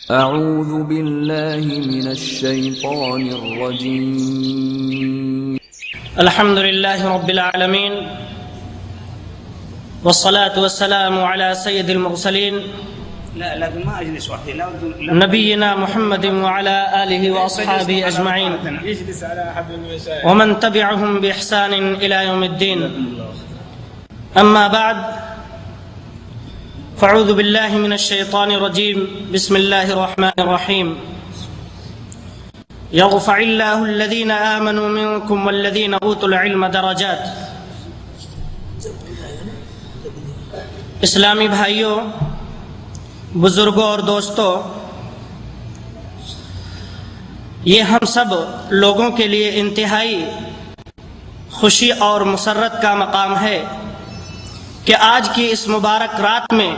أعوذ بالله من الشيطان الرجيم. الحمد لله رب العالمين والصلاة والسلام على سيد المرسلين نبينا محمد وعلى آله وأصحابه أجمعين ومن تبعهم بإحسان إلى يوم الدين. أما بعد، فاعوذ بالله من الشيطان الرجيم. بسم الله الرحمن الرحيم. يرفع الله الذين آمنوا منكم والذين أوتوا العلم درجات. اسلامی بھائیوں، بزرگوں اور دوستوں، یہ ہم سب لوگوں کے لیے انتہائی خوشی اور مسرت کا مقام ہے کہ آج کی اس مبارک رات میں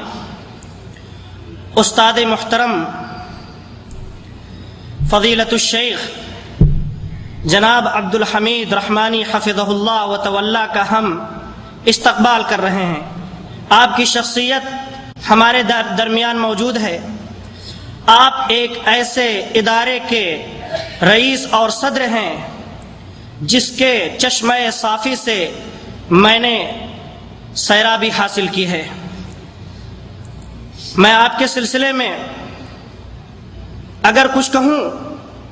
استاد محترم فضیلت الشیخ جناب عبدالحمید رحمانی حفظہ اللہ و تولا کا ہم استقبال کر رہے ہیں۔ آپ کی شخصیت ہمارے درمیان موجود ہے۔ آپ ایک ایسے ادارے کے رئیس اور صدر ہیں جس کے چشمہ صافی سے میں نے سیرابی حاصل کی ہے۔ میں آپ کے سلسلے میں اگر کچھ کہوں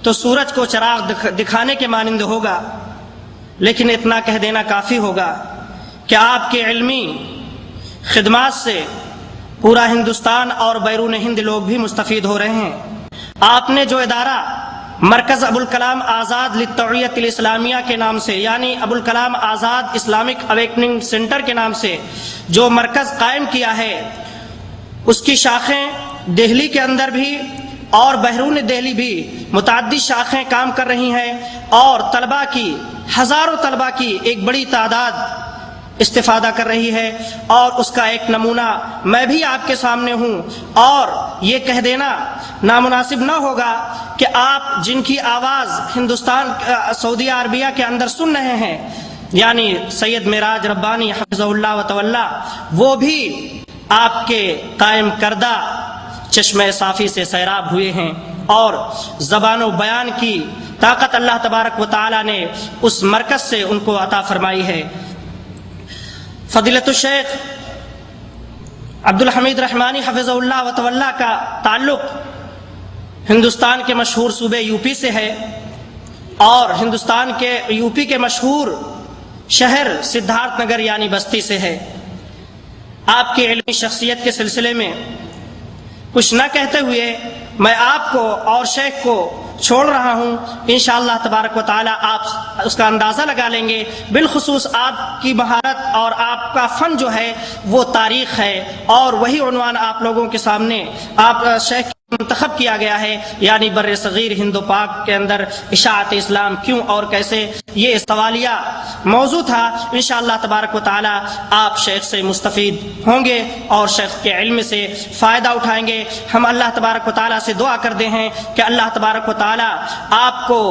تو سورج کو چراغ دکھانے کے مانند ہوگا، لیکن اتنا کہہ دینا کافی ہوگا کہ آپ کے علمی خدمات سے پورا ہندوستان اور بیرون ہند لوگ بھی مستفید ہو رہے ہیں۔ آپ نے جو ادارہ مرکز ابوالکلام آزاد للتوعیت الاسلامیہ کے نام سے، یعنی Abul Kalam Azad Islamic awakening centre کے نام سے جو مرکز قائم کیا ہے، اس کی شاخیں دہلی کے اندر بھی اور بیرون دہلی بھی متعدد شاخیں کام کر رہی ہیں، اور طلباء کی، ہزاروں طلباء کی ایک بڑی تعداد استفادہ کر رہی ہے، اور اس کا ایک نمونہ میں بھی آپ کے سامنے ہوں۔ اور یہ کہہ دینا نامناسب نہ ہوگا کہ آپ جن کی آواز ہندوستان سعودی عربیہ کے اندر سن رہے ہیں، یعنی سید معراج ربانی حفظہ اللہ و تولا، وہ بھی آپ کے قائم کردہ چشمہ صافی سے سیراب ہوئے ہیں، اور زبان و بیان کی طاقت اللہ تبارک و تعالی نے اس مرکز سے ان کو عطا فرمائی ہے۔ فضیلت الشیخ عبدالحمید رحمانی حفظہ اللہ و تولا کا تعلق ہندوستان کے مشہور صوبے یو پی سے ہے، اور ہندوستان کے یو پی کے مشہور شہر سدھارتھ نگر یعنی بستی سے ہے۔ آپ کی علمی شخصیت کے سلسلے میں کچھ نہ کہتے ہوئے میں آپ کو اور شیخ کو چھوڑ رہا ہوں۔ انشاءاللہ تبارک و تعالی آپ اس کا اندازہ لگا لیں گے۔ بالخصوص آپ کی مہارت اور آپ کا فن جو ہے وہ تاریخ ہے، اور وہی عنوان آپ لوگوں کے سامنے آپ شیخ منتخب کیا گیا ہے، یعنی بر صغیر ہند و پاک کے اندر اشاعت اسلام کیوں اور کیسے، یہ سوالیہ موضوع تھا۔ انشاءاللہ تبارک و تعالی آپ شیخ سے مستفید ہوں گے اور شیخ کے علم سے فائدہ اٹھائیں گے۔ ہم اللہ تبارک و تعالی سے دعا کرتے ہیں کہ اللہ تبارک و تعالی آپ کو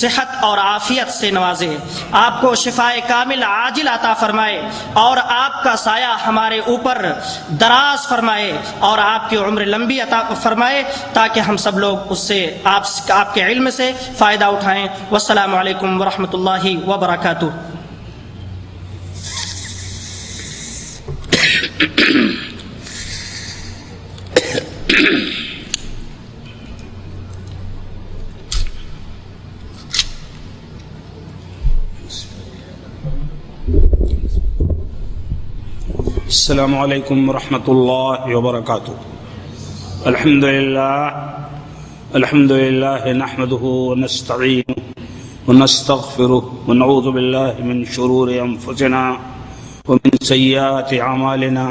صحت اور عافیت سے نوازے، آپ کو شفائے کامل عاجل عطا فرمائے، اور آپ کا سایہ ہمارے اوپر دراز فرمائے، اور آپ کی عمر لمبی عطا فرمائے، تاکہ ہم سب لوگ اس سے آپ کے علم سے فائدہ اٹھائیں۔ والسلام علیکم ورحمۃ اللہ وبرکاتہ۔ السلام علیکم ورحمۃ اللہ وبرکاتہ۔ الحمد للہ نحمده ونستعینه ونستغفره ونعوذ باللہ من شرور انفسنا ومن سیئات اعمالنا،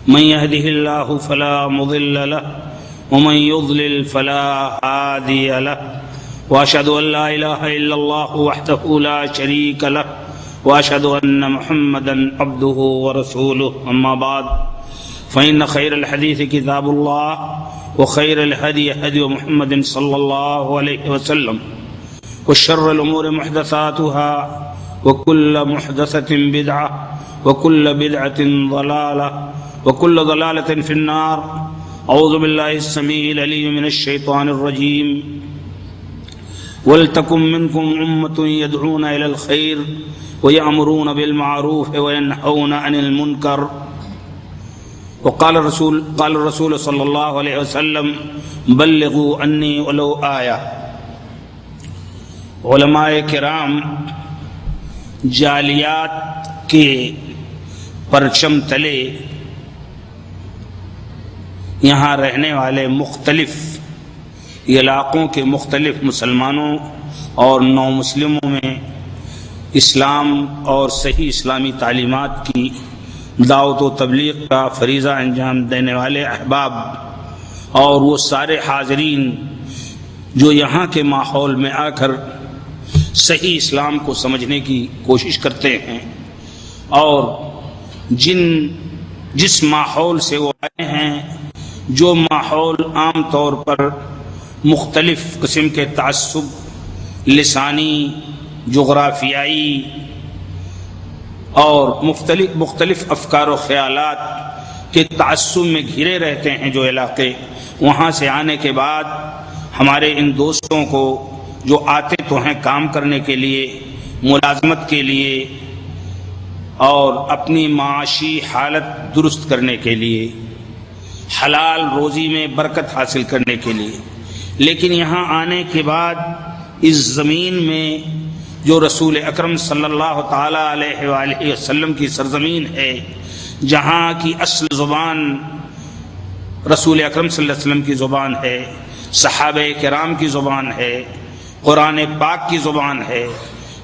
من يهده الله فلا مضل له ومن يضلل فلا هادي له، واشهد ان لا اله الا الله وحده لا شريك له، واشهد ان محمدا عبده ورسوله، اما بعد، فإن خير الحديث كتاب الله، وخير الهدي هدي محمد صلى الله عليه وسلم، وشر الأمور محدثاتها، وكل محدثة بدعة، وكل بدعة ضلالة، وكل ضلالة في النار، اعوذ باللہ السمیع العلیم من الشیطان الرجیم وَلْتَكُن مِّنكُمْ أُمَّةٌ يَدْعُونَ إِلَى الْخَيْرِ وَيَأْمُرُونَ بِالْمَعْرُوفِ وَيَنْهَوْنَ عَنِ الْمُنكَرِ وقال الرسول صلی اللہ علیہ وسلم بلغوا عنی ولو آیہ۔ علماء کرام جالیات کے پرچم تلے یہاں رہنے والے مختلف علاقوں کے مختلف مسلمانوں اور نو مسلموں میں اسلام اور صحیح اسلامی تعلیمات کی دعوت و تبلیغ کا فریضہ انجام دینے والے احباب اور وہ سارے حاضرین جو یہاں کے ماحول میں آ کر صحیح اسلام کو سمجھنے کی کوشش کرتے ہیں اور جس ماحول سے وہ آئے ہیں، جو ماحول عام طور پر مختلف قسم کے تعصب لسانی، جغرافیائی اور مختلف افکار و خیالات کے تعصب میں گھرے رہتے ہیں، جو علاقے وہاں سے آنے کے بعد ہمارے ان دوستوں کو جو آتے تو ہیں کام کرنے کے لیے، ملازمت کے لیے اور اپنی معاشی حالت درست کرنے کے لیے، حلال روزی میں برکت حاصل کرنے کے لیے، لیکن یہاں آنے کے بعد اس زمین میں جو رسول اکرم صلی اللہ تعالی علیہ وآلہ وسلم کی سرزمین ہے، جہاں کی اصل زبان رسول اکرم صلی اللہ علیہ وسلم کی زبان ہے، صحابہ کرام کی زبان ہے، قرآن پاک کی زبان ہے،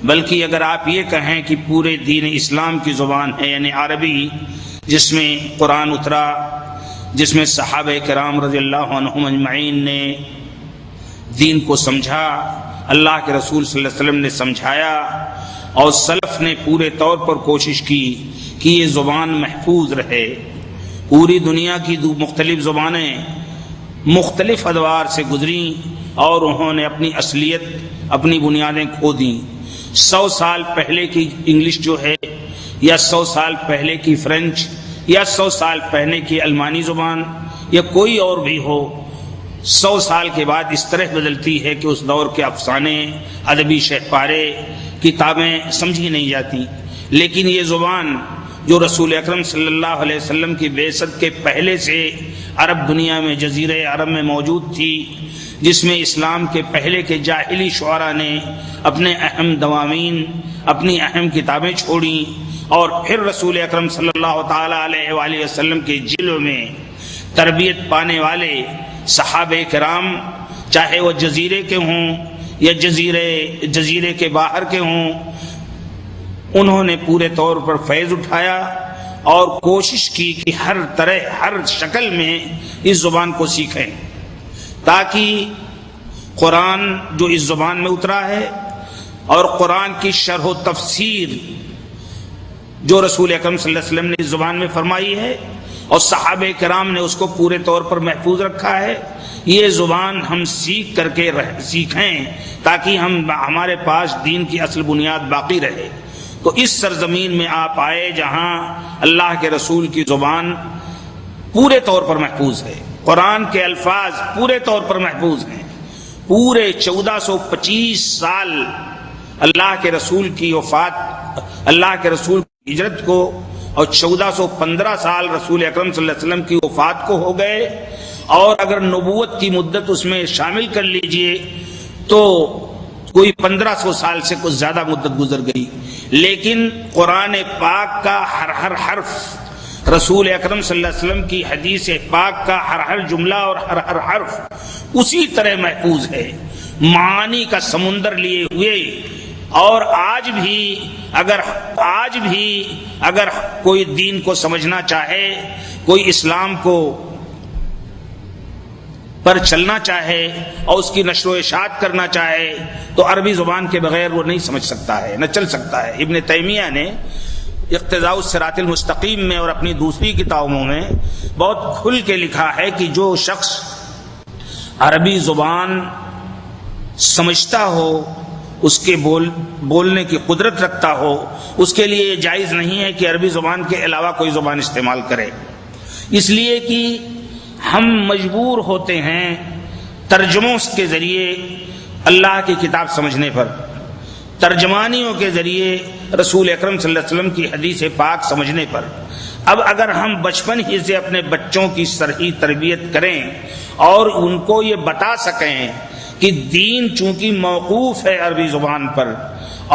بلکہ اگر آپ یہ کہیں کہ پورے دین اسلام کی زبان ہے، یعنی عربی، جس میں قرآن اترا، جس میں صحابہ کرام رضی اللہ عنہم اجمعین نے دین کو سمجھا، اللہ کے رسول صلی اللہ علیہ وسلم نے سمجھایا اور سلف نے پورے طور پر کوشش کی کہ یہ زبان محفوظ رہے۔ پوری دنیا کی مختلف زبانیں مختلف ادوار سے گزریں اور انہوں نے اپنی اصلیت، اپنی بنیادیں کھو دیں۔ 100 سال پہلے کی انگلش جو ہے، یا 100 سال پہلے کی فرینچ، یا 100 سال پہلے کی المانی زبان، یا کوئی اور بھی ہو، 100 سال کے بعد اس طرح بدلتی ہے کہ اس دور کے افسانے، ادبی شہپارے، کتابیں سمجھی نہیں جاتی۔ لیکن یہ زبان جو رسول اکرم صلی اللہ علیہ وسلم کی بعثت کے پہلے سے عرب دنیا میں، جزیرہ عرب میں موجود تھی، جس میں اسلام کے پہلے کے جاہلی شعراء نے اپنے اہم دواوین، اپنی اہم کتابیں چھوڑیں، اور پھر رسول اکرم صلی اللہ تعالی علیہ وآلہ وسلم کے جلوے میں تربیت پانے والے صحابہ کرام، چاہے وہ جزیرے کے ہوں یا جزیرے کے باہر کے ہوں، انہوں نے پورے طور پر فیض اٹھایا اور کوشش کی کہ ہر طرح، ہر شکل میں اس زبان کو سیکھیں، تاکہ قرآن جو اس زبان میں اترا ہے اور قرآن کی شرح و تفسیر جو رسول اکرم صلی اللہ علیہ وسلم نے اس زبان میں فرمائی ہے اور صحابہ کرام نے اس کو پورے طور پر محفوظ رکھا ہے، یہ زبان ہم سیکھ کر کے سیکھیں تاکہ ہمارے پاس دین کی اصل بنیاد باقی رہے۔ تو اس سرزمین میں آپ آئے جہاں اللہ کے رسول کی زبان پورے طور پر محفوظ ہے، قرآن کے الفاظ پورے طور پر محفوظ ہیں۔ پورے 1425 سال اللہ کے رسول کی وفات، اللہ کے رسول کی ہجرت کو، اور 1415 سال رسول اکرم صلی اللہ علیہ وسلم کی وفات کو ہو گئے، اور اگر نبوت کی مدت اس میں شامل کر لیجئے تو کوئی 1500 سال سے کچھ زیادہ مدت گزر گئی، لیکن قرآن پاک کا ہر حرف، رسول اکرم صلی اللہ علیہ وسلم کی حدیث پاک کا ہر جملہ اور ہر حرف اسی طرح محفوظ ہے، معانی کا سمندر لیے ہوئے۔ اور آج بھی اگر کوئی دین کو سمجھنا چاہے، کوئی اسلام کو پر چلنا چاہے اور اس کی نشر و اشاعت کرنا چاہے تو عربی زبان کے بغیر وہ نہیں سمجھ سکتا ہے، نہ چل سکتا ہے۔ ابن تیمیہ نے اقتضاء الصراط المستقیم میں اور اپنی دوسری کتابوں میں بہت کھل کے لکھا ہے کہ جو شخص عربی زبان سمجھتا ہو، اس کے بولنے کی قدرت رکھتا ہو، اس کے لیے یہ جائز نہیں ہے کہ عربی زبان کے علاوہ کوئی زبان استعمال کرے، اس لیے کہ ہم مجبور ہوتے ہیں ترجموں کے ذریعے اللہ کی کتاب سمجھنے پر، ترجمانیوں کے ذریعے رسول اکرم صلی اللہ علیہ وسلم کی حدیث پاک سمجھنے پر۔ اب اگر ہم بچپن ہی سے اپنے بچوں کی صحیح تربیت کریں اور ان کو یہ بتا سکیں کہ دین چونکہ موقوف ہے عربی زبان پر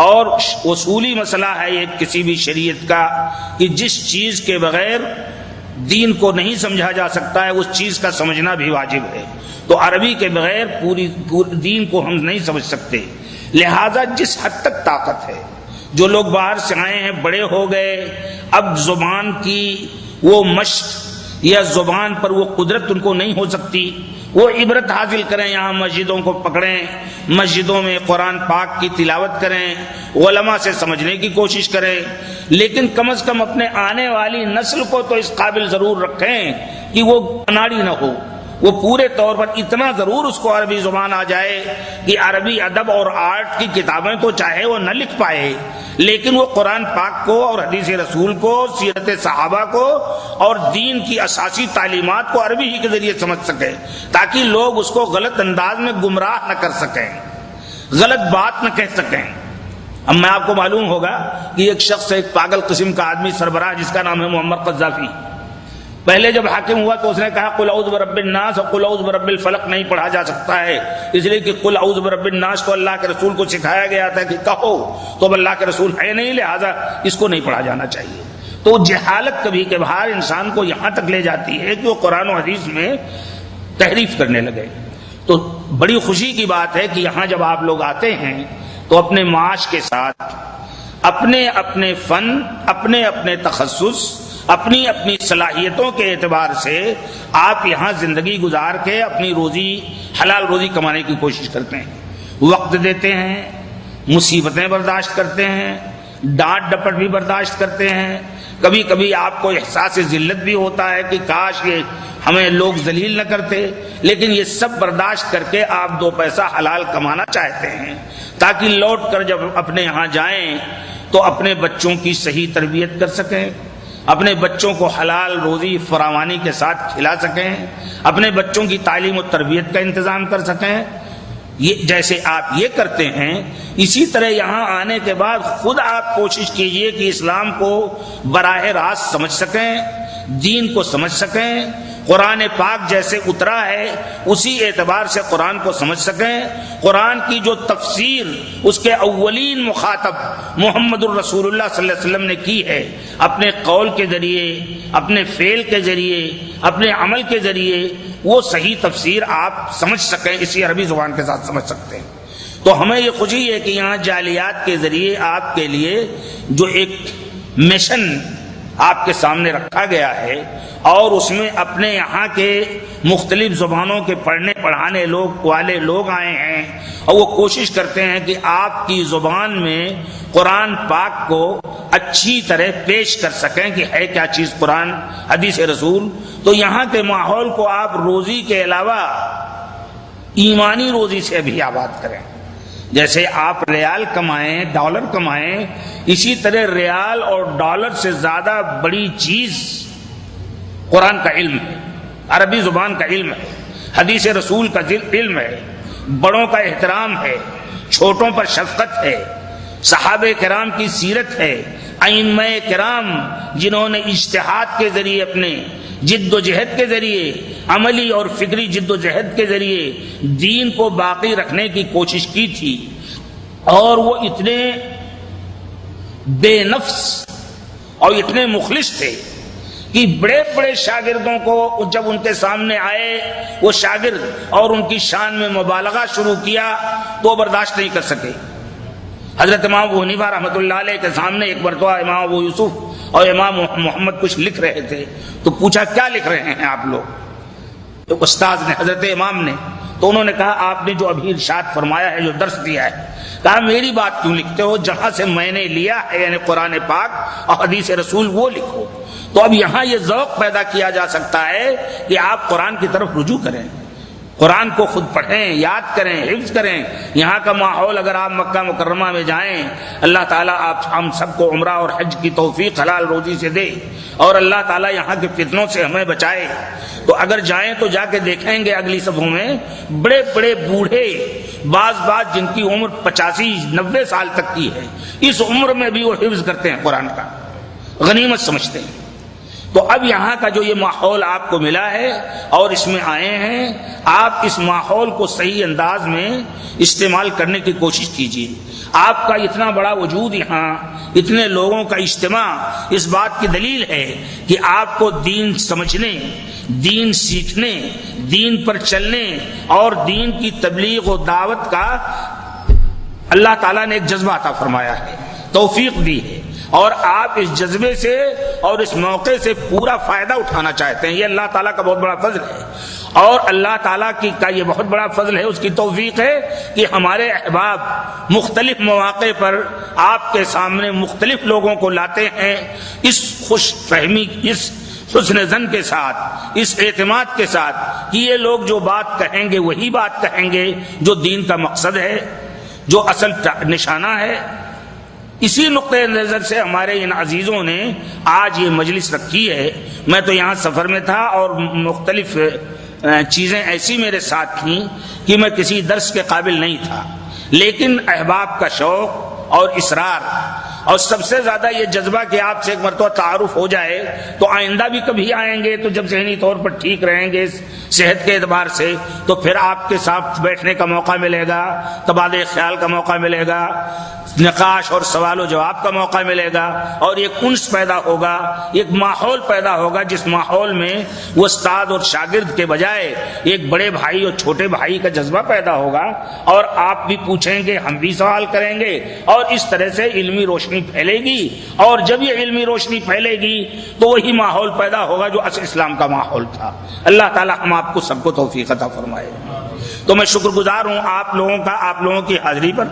اور اصولی مسئلہ ہے یہ کسی بھی شریعت کا کہ جس چیز کے بغیر دین کو نہیں سمجھا جا سکتا ہے اس چیز کا سمجھنا بھی واجب ہے، تو عربی کے بغیر پوری دین کو ہم نہیں سمجھ سکتے۔ لہذا جس حد تک طاقت ہے، جو لوگ باہر سے آئے ہیں، بڑے ہو گئے، اب زبان کی وہ مشق یا زبان پر وہ قدرت ان کو نہیں ہو سکتی، وہ عبرت حاصل کریں، یہاں مسجدوں کو پکڑیں، مسجدوں میں قرآن پاک کی تلاوت کریں، علماء سے سمجھنے کی کوشش کریں، لیکن کم از کم اپنے آنے والی نسل کو تو اس قابل ضرور رکھیں کہ وہ اناڑی نہ ہو، وہ پورے طور پر اتنا ضرور اس کو عربی زبان آ جائے کہ عربی ادب اور آرٹ کی کتابیں تو چاہے وہ نہ لکھ پائے لیکن وہ قرآن پاک کو اور حدیث رسول کو، سیرت صحابہ کو اور دین کی اساسی تعلیمات کو عربی ہی کے ذریعے سمجھ سکے، تاکہ لوگ اس کو غلط انداز میں گمراہ نہ کر سکیں، غلط بات نہ کہہ سکیں۔ اب میں آپ کو معلوم ہوگا کہ ایک شخص، ایک پاگل قسم کا آدمی سربراہ جس کا نام ہے محمد قذافی، پہلے جب حاکم ہوا تو اس نے کہا قل اعوذ برب الناس اور قل اعوذ برب الفلق نہیں پڑھا جا سکتا ہے، اس لیے کہ قل اعوذ برب الناس تو اللہ کے رسول کو سکھایا گیا تھا کہ کہو، تو اب اللہ کے رسول ہے نہیں، لہذا اس کو نہیں پڑھا جانا چاہیے۔ تو جہالت کبھی کبھار انسان کو یہاں تک لے جاتی ہے کہ وہ قرآن و حدیث میں تحریف کرنے لگے۔ تو بڑی خوشی کی بات ہے کہ یہاں جب آپ لوگ آتے ہیں تو اپنے معاش کے ساتھ اپنے اپنے فن، اپنے اپنے تخصص، اپنی اپنی صلاحیتوں کے اعتبار سے آپ یہاں زندگی گزار کے اپنی روزی، حلال روزی کمانے کی کوشش کرتے ہیں، وقت دیتے ہیں، مصیبتیں برداشت کرتے ہیں، ڈانٹ ڈپٹ بھی برداشت کرتے ہیں، کبھی کبھی آپ کو احساس ذلت بھی ہوتا ہے کہ کاش یہ ہمیں لوگ ذلیل نہ کرتے، لیکن یہ سب برداشت کر کے آپ دو پیسہ حلال کمانا چاہتے ہیں تاکہ لوٹ کر جب اپنے یہاں جائیں تو اپنے بچوں کی صحیح تربیت کر سکیں، اپنے بچوں کو حلال روزی فراوانی کے ساتھ کھلا سکیں، اپنے بچوں کی تعلیم و تربیت کا انتظام کر سکیں۔ یہ جیسے آپ یہ کرتے ہیں اسی طرح یہاں آنے کے بعد خود آپ کوشش کیجئے کہ اسلام کو براہ راست سمجھ سکیں، دین کو سمجھ سکیں، قرآن پاک جیسے اترا ہے اسی اعتبار سے قرآن کو سمجھ سکیں، قرآن کی جو تفسیر اس کے اولین مخاطب محمد الرسول اللہ صلی اللہ علیہ وسلم نے کی ہے، اپنے قول کے ذریعے، اپنے فعل کے ذریعے، اپنے عمل کے ذریعے وہ صحیح تفسیر آپ سمجھ سکیں، اسی عربی زبان کے ساتھ سمجھ سکتے ہیں۔ تو ہمیں یہ خوشی ہے کہ یہاں جالیات کے ذریعے آپ کے لیے جو ایک مشن آپ کے سامنے رکھا گیا ہے اور اس میں اپنے یہاں کے مختلف زبانوں کے پڑھنے پڑھانے والے لوگ آئے ہیں اور وہ کوشش کرتے ہیں کہ آپ کی زبان میں قرآن پاک کو اچھی طرح پیش کر سکیں کہ ہے کیا چیز قرآن حدیث رسول۔ تو یہاں کے ماحول کو آپ روزی کے علاوہ ایمانی روزی سے بھی آباد کریں، جیسے آپ ریال کمائیں، ڈالر کمائیں، اسی طرح ریال اور ڈالر سے زیادہ بڑی چیز قرآن کا علم ہے، عربی زبان کا علم ہے، حدیث رسول کا علم ہے، بڑوں کا احترام ہے، چھوٹوں پر شفقت ہے، صحابہ کرام کی سیرت ہے، ائمہ کرام جنہوں نے اجتہاد کے ذریعے، اپنے جد و جہد کے ذریعے، عملی اور فکری جد و جہد کے ذریعے دین کو باقی رکھنے کی کوشش کی تھی، اور وہ اتنے بے نفس اور اتنے مخلص تھے کہ بڑے بڑے شاگردوں کو جب ان کے سامنے آئے وہ شاگرد اور ان کی شان میں مبالغہ شروع کیا تو برداشت نہیں کر سکے۔ حضرت امام ابو حنیفہ رحمۃ اللہ علیہ کے سامنے ایک مرتبہ امام ابو یوسف اور امام محمد کچھ لکھ رہے تھے تو پوچھا کیا لکھ رہے ہیں آپ لوگ؟ تو استاد نے، حضرت امام نے، تو انہوں نے کہا آپ نے جو ابھی ارشاد فرمایا ہے، جو درس دیا ہے، کہا میری بات کیوں لکھتے ہو؟ جہاں سے میں نے لیا ہے یعنی قرآن پاک اور حدیث رسول وہ لکھو۔ تو اب یہاں یہ ذوق پیدا کیا جا سکتا ہے کہ آپ قرآن کی طرف رجوع کریں، قرآن کو خود پڑھیں، یاد کریں، حفظ کریں۔ یہاں کا ماحول اگر آپ مکہ مکرمہ میں جائیں، اللہ تعالیٰ آپ ہم سب کو عمرہ اور حج کی توفیق حلال روزی سے دے، اور اللہ تعالیٰ یہاں کے فتنوں سے ہمیں بچائے، تو اگر جائیں تو جا کے دیکھیں گے اگلی صفوں میں بڑے بڑے بوڑھے، بعض جن کی عمر 85-90 سال تک کی ہے، اس عمر میں بھی وہ حفظ کرتے ہیں قرآن کا، غنیمت سمجھتے ہیں۔ تو اب یہاں کا جو یہ ماحول آپ کو ملا ہے اور اس میں آئے ہیں، آپ اس ماحول کو صحیح انداز میں استعمال کرنے کی کوشش کیجیے۔ آپ کا اتنا بڑا وجود یہاں، اتنے لوگوں کا اجتماع، اس بات کی دلیل ہے کہ آپ کو دین سمجھنے، دین سیکھنے، دین پر چلنے اور دین کی تبلیغ و دعوت کا اللہ تعالیٰ نے ایک جذبہ عطا فرمایا ہے، توفیق دی ہے، اور آپ اس جذبے سے اور اس موقع سے پورا فائدہ اٹھانا چاہتے ہیں۔ یہ اللہ تعالیٰ کا بہت بڑا فضل ہے، اور اللہ تعالیٰ کا یہ بہت بڑا فضل ہے، اس کی توفیق ہے کہ ہمارے احباب مختلف مواقع پر آپ کے سامنے مختلف لوگوں کو لاتے ہیں، اس خوش فہمی، اس حسن ظن کے ساتھ، اس اعتماد کے ساتھ کہ یہ لوگ جو بات کہیں گے وہی بات کہیں گے جو دین کا مقصد ہے، جو اصل نشانہ ہے۔ اسی نقطۂ نظر سے ہمارے ان عزیزوں نے آج یہ مجلس رکھی ہے۔ میں تو یہاں سفر میں تھا اور مختلف چیزیں ایسی میرے ساتھ تھیں کہ میں کسی درس کے قابل نہیں تھا، لیکن احباب کا شوق اور اصرار، اور سب سے زیادہ یہ جذبہ کہ آپ سے ایک مرتبہ تعارف ہو جائے تو آئندہ بھی کبھی آئیں گے تو جب ذہنی طور پر ٹھیک رہیں گے صحت کے اعتبار سے تو پھر آپ کے ساتھ بیٹھنے کا موقع ملے گا، تبادلہ خیال کا موقع ملے گا، نقاش اور سوال و جواب کا موقع ملے گا، اور ایک انس پیدا ہوگا، ایک ماحول پیدا ہوگا جس ماحول میں وہ استاد اور شاگرد کے بجائے ایک بڑے بھائی اور چھوٹے بھائی کا جذبہ پیدا ہوگا، اور آپ بھی پوچھیں گے، ہم بھی سوال کریں گے، اور اس طرح سے علمی روشنی پھیلے گی، اور جب یہ علمی روشنی پھیلے گی تو وہی ماحول پیدا ہوگا جو اصل اسلام کا ماحول تھا۔ اللہ تعالیٰ ہم آپ کو سب کو توفیق عطا فرمائے۔ تو میں شکر گزار ہوں آپ لوگوں کا، آپ لوگوں کی حاضری پر،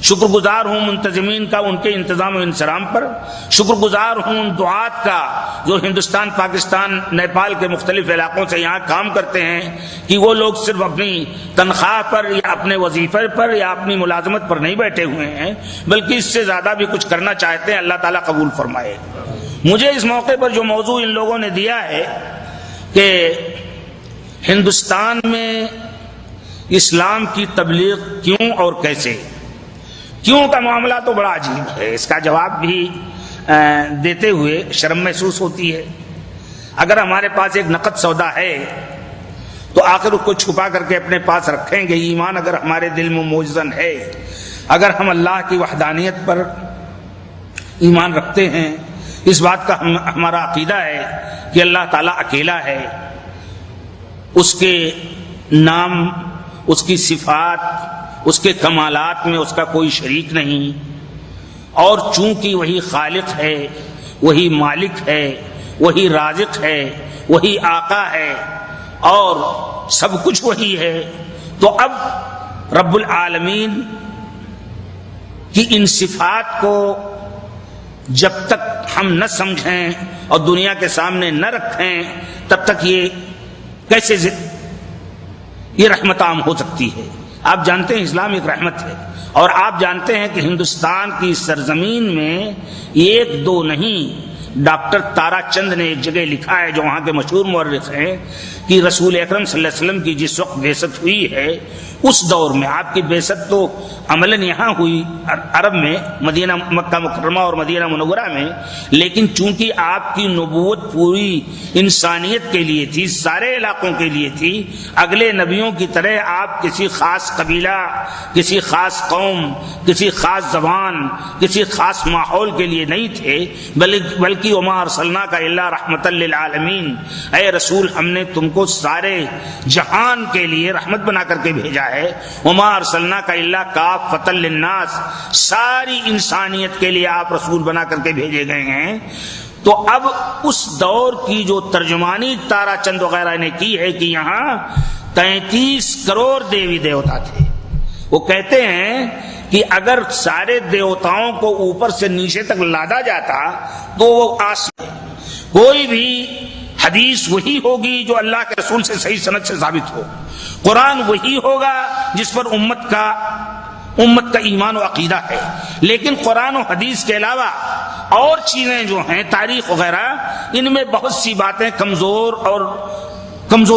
شکر گزار ہوں منتظمین کا ان کے انتظام و انصرام پر، شکر گزار ہوں ان دعات کا جو ہندوستان، پاکستان، نیپال کے مختلف علاقوں سے یہاں کام کرتے ہیں، کہ وہ لوگ صرف اپنی تنخواہ پر یا اپنے وظیفے پر یا اپنی ملازمت پر نہیں بیٹھے ہوئے ہیں، بلکہ اس سے زیادہ بھی کچھ کرنا چاہتے ہیں۔ اللہ تعالیٰ قبول فرمائے۔ مجھے اس موقع پر جو موضوع ان لوگوں نے دیا ہے کہ ہندوستان میں اسلام کی تبلیغ کیوں اور کیسے، کیوں کا معاملہ تو بڑا عجیب ہے، اس کا جواب بھی دیتے ہوئے شرم محسوس ہوتی ہے۔ اگر ہمارے پاس ایک نقد سودا ہے تو آخر اس کو چھپا کر کے اپنے پاس رکھیں گے؟ ایمان اگر ہمارے دل میں موجزن ہے، اگر ہم اللہ کی وحدانیت پر ایمان رکھتے ہیں، اس بات کا ہمارا عقیدہ ہے کہ اللہ تعالیٰ اکیلا ہے، اس کے نام، اس کی صفات، اس کے کمالات میں اس کا کوئی شریک نہیں، اور چونکہ وہی خالق ہے، وہی مالک ہے، وہی رازق ہے، وہی آقا ہے، اور سب کچھ وہی ہے، تو اب رب العالمین کی ان صفات کو جب تک ہم نہ سمجھیں اور دنیا کے سامنے نہ رکھیں تب تک یہ کیسے یہ رحمت عام ہو سکتی ہے؟ آپ جانتے ہیں اسلام ایک رحمت ہے، اور آپ جانتے ہیں کہ ہندوستان کی سرزمین میں ایک دو نہیں، ڈاکٹر تارا چند نے ایک جگہ لکھا ہے جو وہاں کے مشہور مورخ ہیں کہ رسول اکرم صلی اللہ علیہ وسلم کی جس وقت بعثت ہوئی ہے اس دور میں، آپ کی بعثت تو عملاً یہاں ہوئی عرب میں، مدینہ، مکہ مکرمہ اور مدینہ منورہ میں، لیکن چونکہ آپ کی نبوت پوری انسانیت کے لیے تھی، سارے علاقوں کے لیے تھی، اگلے نبیوں کی طرح آپ کسی خاص قبیلہ، کسی خاص قوم، کسی خاص زبان، کسی خاص ماحول کے لیے نہیں تھے، بلکہ وما ارسلناک الا رحمۃ للعالمین، اے رسول ہم نے تم کو سارے جہان کے لیے رحمت بنا کر کے بھیجا ہے، وما ارسلناک الا کافۃ للناس، ساری انسانیت کے لیے آپ رسول بنا کر کے بھیجے گئے ہیں۔ تو اب اس دور کی جو ترجمانی تارا چند وغیرہ نے کی ہے کہ یہاں 33 کروڑ دیوی دیوتا تھے، وہ کہتے ہیں کہ اگر سارے دیوتاؤں کو اوپر سے نیچے تک لادا جاتا تو وہ کوئی بھی حدیث وہی ہوگی جو اللہ کے رسول سے صحیح سند سے ثابت ہو، قرآن وہی ہوگا جس پر امت کا ایمان و عقیدہ ہے. لیکن قرآن و حدیث کے علاوہ اور چیزیں جو ہیں تاریخ وغیرہ، ان میں بہت سی باتیں کمزور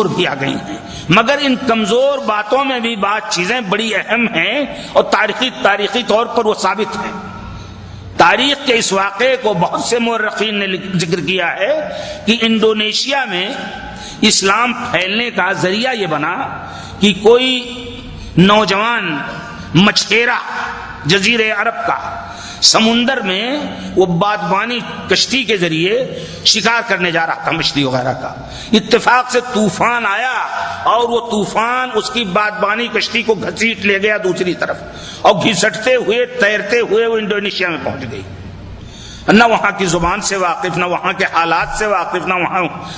بھی آ گئی ہیں، مگر ان کمزور باتوں میں بھی بعض چیزیں بڑی اہم ہیں اور تاریخی طور پر وہ ثابت ہیں. تاریخ کے اس واقعے کو بہت سے مورخین نے ذکر کیا ہے کہ انڈونیشیا میں اسلام پھیلنے کا ذریعہ یہ بنا کہ کوئی نوجوان مچھیرا جزیرے عرب کا سمندر میں وہ بادبانی کشتی کے ذریعے شکار کرنے جا رہا تھا مچھلی وغیرہ کا. اتفاق سے طوفان آیا اور وہ طوفان اس کی بادبانی کشتی کو گھسیٹ لے گیا دوسری طرف، اور گھسٹتے ہوئے تیرتے ہوئے وہ انڈونیشیا میں پہنچ گئی. نہ وہاں کی زبان سے واقف، نہ وہاں کے حالات سے واقف، نہ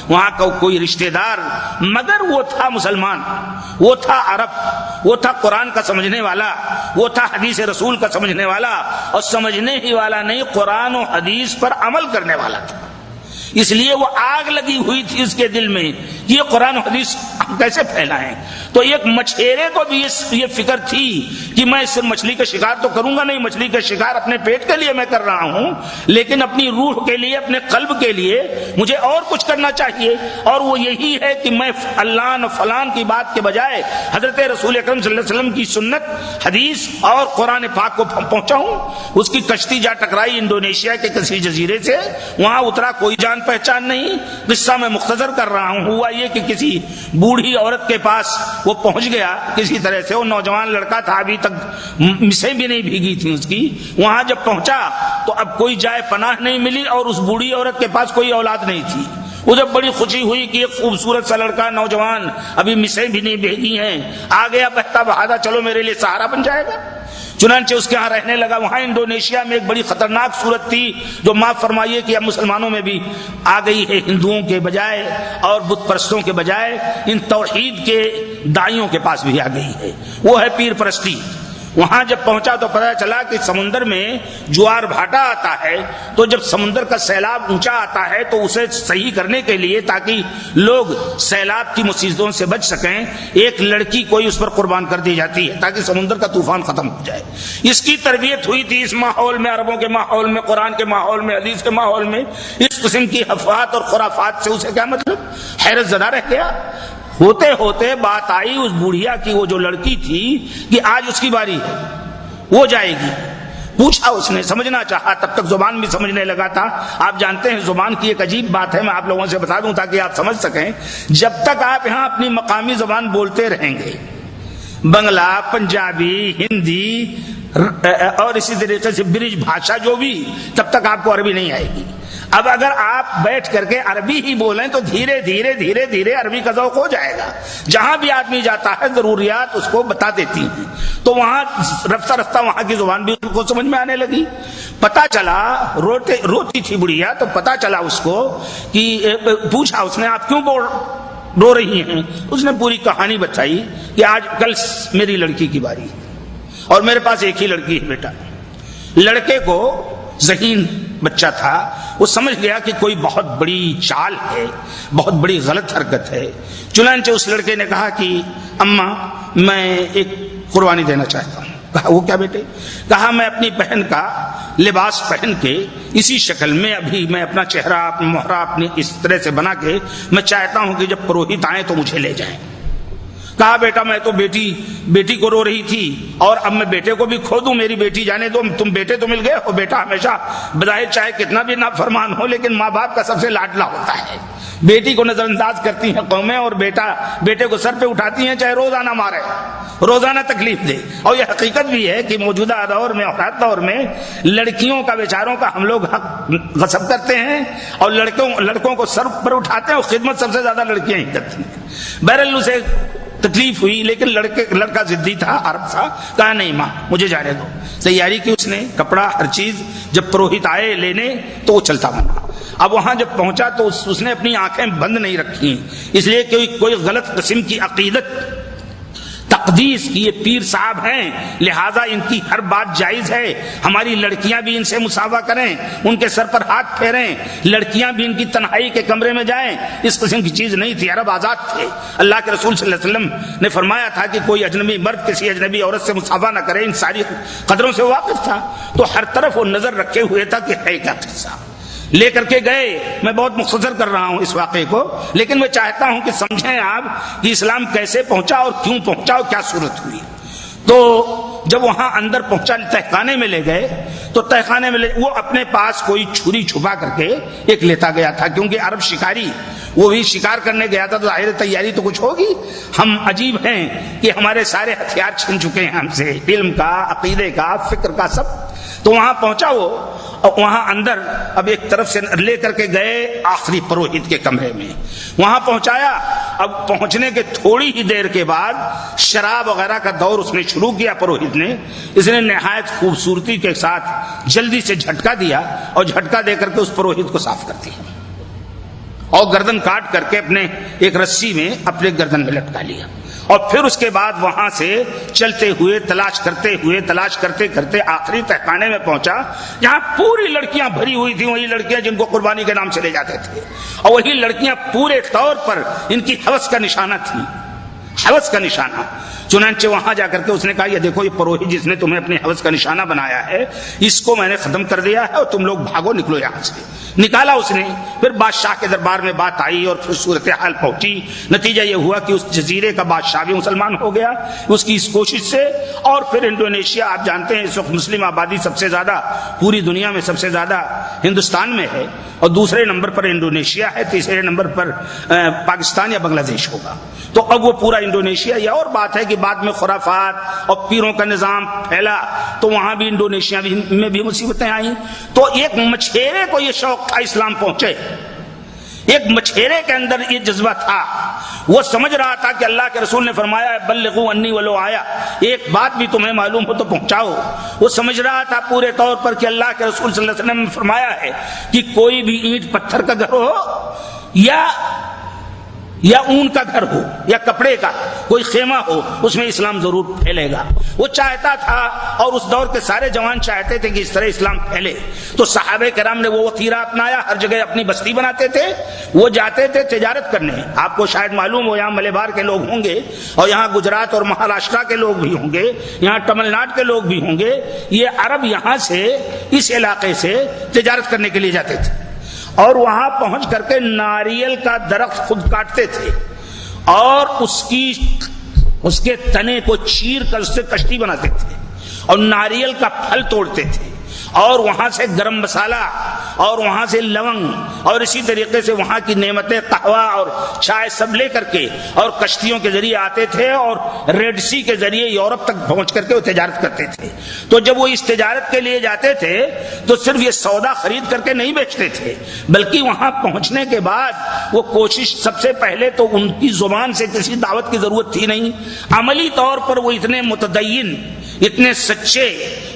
وہاں کا کوئی رشتہ دار، مگر وہ تھا مسلمان، وہ تھا عرب، وہ تھا قرآن کا سمجھنے والا، وہ تھا حدیث رسول کا سمجھنے والا، اور سمجھنے ہی والا نہیں، قرآن و حدیث پر عمل کرنے والا تھا. اس لیے وہ آگ لگی ہوئی تھی اس کے دل میں، یہ قرآن و حدیث کیسے پھیلائیں. تو ایک مچھیرے کو بھی یہ فکر تھی کہ میں اس سے مچھلی کا شکار تو کروں گا نہیں، مچھلی کا شکار اپنے پیٹ کے لیے میں کر رہا ہوں، لیکن اپنی روح کے لیے، اپنے قلب کے لیے مجھے اور کچھ کرنا چاہیے، اور وہ یہی ہے کہ میں اللہ فلان کی بات کے بجائے حضرت رسول اکرم صلی اللہ علیہ وسلم کی سنت، حدیث اور قرآن پاک کو پہنچاؤں. اس کی کشتی جا ٹکرائی انڈونیشیا کے کسی جزیرے سے، وہاں اترا کوئی جان پہچان نہیں. قصہ میں مختصر کر رہا ہوں. ہوا یہ کہ کسی بوڑھی عورت کے پاس وہ پہنچ گیا کسی طرح سے، وہ نوجوان لڑکا تھا، ابھی تک مسیں بھی نہیں بھیگی تھی اس کی. وہاں جب پہنچا تو اب کوئی جائے پناہ نہیں ملی، اور اس بوڑھی عورت کے پاس کوئی اولاد نہیں تھی. وہ جب بڑی خوشی ہوئی کہ ایک خوبصورت سا لڑکا نوجوان ابھی مسیں بھی نہیں بھیگی ہیں آ گیا بہتا بہادا، چلو میرے لیے سہارا بن جائے گا. چنانچہ اس کے ہاں رہنے لگا. وہاں انڈونیشیا میں ایک بڑی خطرناک صورت تھی جو معاف فرمائیے کہ اب مسلمانوں میں بھی آ گئی ہے، ہندوؤں کے بجائے اور بت پرستوں کے بجائے ان توحید کے دائیوں کے پاس بھی آ گئی ہے، وہ ہے پیر پرستی. وہاں جب پہنچا تو پتہ چلا کہ سمندر میں جوار بھاٹا آتا ہے، تو جب سمندر کا سیلاب اونچا آتا ہے تو اسے صحیح کرنے کے لیے، تاکہ لوگ سیلاب کی مصیبتوں سے بچ سکیں، ایک لڑکی کوئی اس پر قربان کر دی جاتی ہے تاکہ سمندر کا طوفان ختم ہو جائے. اس کی تربیت ہوئی تھی اس ماحول میں، عربوں کے ماحول میں، قرآن کے ماحول میں، حدیث کے ماحول میں. اس قسم کی افواہات اور خرافات سے اسے کیا مطلب؟ حیرت زدہ رہ گیا. ہوتے ہوتے بات آئی اس بوڑھیا کی، وہ جو لڑکی تھی، کہ آج اس کی باری ہے، وہ جائے گی. پوچھا اس نے، سمجھنا چاہا، تب تک زبان بھی سمجھنے لگا تھا. آپ جانتے ہیں زبان کی ایک عجیب بات ہے، میں آپ لوگوں سے بتا دوں تاکہ آپ سمجھ سکیں. جب تک آپ یہاں اپنی مقامی زبان بولتے رہیں گے، بنگلہ، پنجابی، ہندی اور اسی طریقے سے برج بھاشا جو بھی، تب تک آپ کو عربی نہیں آئے گی. اب اگر آپ بیٹھ کر کے عربی ہی بولیں تو دھیرے دھیرے دھیرے دھیرے عربی کا ذوق ہو جائے گا. جہاں بھی آدمی جاتا ہے ضروریات اس کو بتا دیتی ہیں، تو وہاں رفتہ رفتہ وہاں کی زبان بھی اس کو سمجھ میں آنے لگی. پتا چلا، روتی تھی بڑھیا، تو پتا چلا اس کو کہ پوچھا اس نے، آپ کیوں رو رہی ہیں؟ اس نے پوری کہانی بتائی کہ آج کل میری لڑکی کی باری ہے اور میرے پاس ایک ہی لڑکی ہے بیٹا. لڑکے کو ذہین بچہ تھا، وہ سمجھ گیا کہ کوئی بہت بڑی چال ہے، بہت بڑی غلط حرکت ہے. چنانچہ اس لڑکے نے کہا کہ اماں میں ایک قربانی دینا چاہتا ہوں. کہا وہ کیا بیٹے؟ کہا میں اپنی بہن کا لباس پہن کے اسی شکل میں، ابھی میں اپنا چہرہ، اپنا مہرہ اپنی اس طرح سے بنا کے میں چاہتا ہوں کہ جب پروہت آئیں تو مجھے لے جائیں. کہا بیٹا میں تو بیٹی کو رو رہی تھی، اور اب میں بیٹے کو بھی کھو دوں؟ میری بیٹی جانے دو، تم بیٹے تو مل گئے ہو. بیٹا ہمیشہ بظاہر چاہے کتنا بھی نافرمان ہو، لیکن ماں باپ کا سب سے لاڈلا ہوتا ہے. بیٹی کو نظر انداز کرتی ہیں قومیں، اور بیٹے کو سر پہ اٹھاتی ہیں، چاہے روزانہ مارے، روزانہ تکلیف دے. اور یہ حقیقت بھی ہے کہ موجودہ دور میں، افراد دور میں، لڑکیوں کا، بیچاروں کا ہم لوگ حق غصب کرتے ہیں، اور لڑکوں کو سر پر اٹھاتے ہیں، اور خدمت سب سے زیادہ لڑکیاں ہی کرتی ہیں. بہرحال اسے تکلیف ہوئی، لیکن لڑکا ضدی تھا، عرب تھا. کہا نہیں ماں مجھے جانے دو. تیاری کی اس نے، کپڑا ہر چیز. جب پروہت آئے لینے تو وہ چلتا بنا. اب وہاں جب پہنچا تو اس نے اپنی آنکھیں بند نہیں رکھی، اس لیے کہ کوئی غلط قسم کی عقیدت تقدیس کی یہ پیر صاحب ہیں، لہذا ان کی ہر بات جائز ہے، ہماری لڑکیاں بھی ان سے مساوا کریں، ان کے سر پر ہاتھ پھیریں، لڑکیاں بھی ان کی تنہائی کے کمرے میں جائیں۔ اس قسم کی چیز نہیں تھی، عرب آزاد تھے۔ اللہ کے رسول صلی اللہ علیہ وسلم نے فرمایا تھا کہ کوئی اجنبی مرد کسی اجنبی عورت سے مساوا نہ کرے، ان ساری قدروں سے واقف تھا، تو ہر طرف وہ نظر رکھے ہوئے تھا کہ ہے کیا قصہ۔ لے کر کے گئے، میں بہت مختصر کر رہا ہوں اس واقعے کو، لیکن میں چاہتا ہوں کہ سمجھیں آپ کہ اسلام کیسے پہنچا اور کیوں پہنچا اور کیا صورت ہوئی۔ تو جب وہاں اندر پہنچا، تہخانے میں لے گئے، تو تہخانے میں وہ اپنے پاس کوئی چھری چھپا کر کے ایک لیتا گیا تھا، کیونکہ عرب شکاری، وہ بھی شکار کرنے گیا تھا، تو ظاہر تیاری تو کچھ ہوگی۔ ہم عجیب ہیں کہ ہمارے سارے ہتھیار چھن چکے ہیں ہم سے، علم کا، عقیدے کا، فکر کا، سب۔ تو وہاں پہنچا وہ، اور وہاں اندر اب ایک طرف سے لے کر کے گئے آخری پروہت کے کمرے میں، وہاں پہنچایا۔ اب پہنچنے کے تھوڑی ہی دیر کے بعد شراب وغیرہ کا دور اس نے شروع کیا پروہت نے۔ اس نے نہایت خوبصورتی کے ساتھ جلدی سے جھٹکا دیا، اور جھٹکا دے کر کے اس پروہت کو صاف کر دیا، اور گردن کاٹ کر کے اپنے ایک رسی میں اپنے گردن میں لٹکا لیا۔ اور پھر اس کے بعد وہاں سے چلتے ہوئے تلاش کرتے کرتے آخری تہخانے میں پہنچا، جہاں پوری لڑکیاں بھری ہوئی تھیں، وہی لڑکیاں جن کو قربانی کے نام سے لے جاتے تھے، اور وہی لڑکیاں پورے طور پر ان کی ہوس کا نشانہ تھیں، ہوس کا نشانہ۔ چنانچہ وہاں جا کر کے اس نے کہا، یہ دیکھو، یہ پروہت جس نے تمہیں اپنے ہوس کا نشانہ بنایا ہے، اس کو میں نے ختم کر دیا ہے، اور تم لوگ بھاگو، نکلو یہاں سے۔ نکالا اس نے۔ پھر بادشاہ کے دربار میں بات آئی، اور پھر صورتحال پہنچی۔ نتیجہ یہ ہوا کہ اس جزیرے کا بادشاہ بھی مسلمان ہو گیا اس کی اس کوشش سے۔ اور پھر انڈونیشیا، آپ جانتے ہیں اس وقت مسلم آبادی سب سے زیادہ پوری دنیا میں سب سے زیادہ ہندوستان میں ہے، اور دوسرے نمبر پر انڈونیشیا ہے، تیسرے نمبر پر پاکستان یا بنگلہ دیش ہوگا۔ تو اب وہ پورا انڈونیشیا، یہ اور بات ہے کہ بعد میں خرافات اور پیروں کا نظام پھیلا، تو وہاں بھی انڈونیشیا میں بھی مصیبتیں آئیں۔ تو ایک مچھیرے کو یہ شوق تھا اسلام پہنچے، ایک مچھیرے کے اندر یہ جذبہ تھا، وہ سمجھ رہا تھا کہ اللہ کے رسول نے فرمایا ہے بلغوا انی ولو آیا، ایک بات بھی تمہیں معلوم ہو تو پہنچاؤ۔ وہ سمجھ رہا تھا پورے طور پر کہ اللہ کے رسول صلی اللہ علیہ وسلم نے فرمایا ہے کہ کوئی بھی اینٹ پتھر کا گھر ہو یا اون کا گھر ہو یا کپڑے کا کوئی خیمہ ہو، اس میں اسلام ضرور پھیلے گا۔ وہ چاہتا تھا، اور اس دور کے سارے جوان چاہتے تھے کہ اس طرح اسلام پھیلے۔ تو صحابہ کرام نے وہ وتیرہ اپنایا، ہر جگہ اپنی بستی بناتے تھے، وہ جاتے تھے تجارت کرنے۔ آپ کو شاید معلوم ہو، یہاں ملبار کے لوگ ہوں گے، اور یہاں گجرات اور مہاراشٹر کے لوگ بھی ہوں گے، یہاں تمل ناڈو کے لوگ بھی ہوں گے۔ یہ عرب یہاں سے، اس علاقے سے تجارت کرنے کے لیے جاتے تھے، اور وہاں پہنچ کر کے ناریل کا درخت خود کاٹتے تھے، اور اس کے تنے کو چیر کر اس سے کشتی بناتے تھے، اور ناریل کا پھل توڑتے تھے، اور وہاں سے گرم مسالہ اور وہاں سے لونگ اور اسی طریقے سے وہاں کی نعمتیں قہوہ اور چائے سب لے کر کے اور کشتیوں کے ذریعے آتے تھے اور ریڈ سی کے ذریعے یورپ تک پہنچ کر کے وہ تجارت کرتے تھے. تو جب وہ اس تجارت کے لیے جاتے تھے تو صرف یہ سودا خرید کر کے نہیں بیچتے تھے بلکہ وہاں پہنچنے کے بعد وہ کوشش سب سے پہلے تو ان کی زبان سے کسی دعوت کی ضرورت تھی نہیں, عملی طور پر وہ اتنے متدین, اتنے سچے,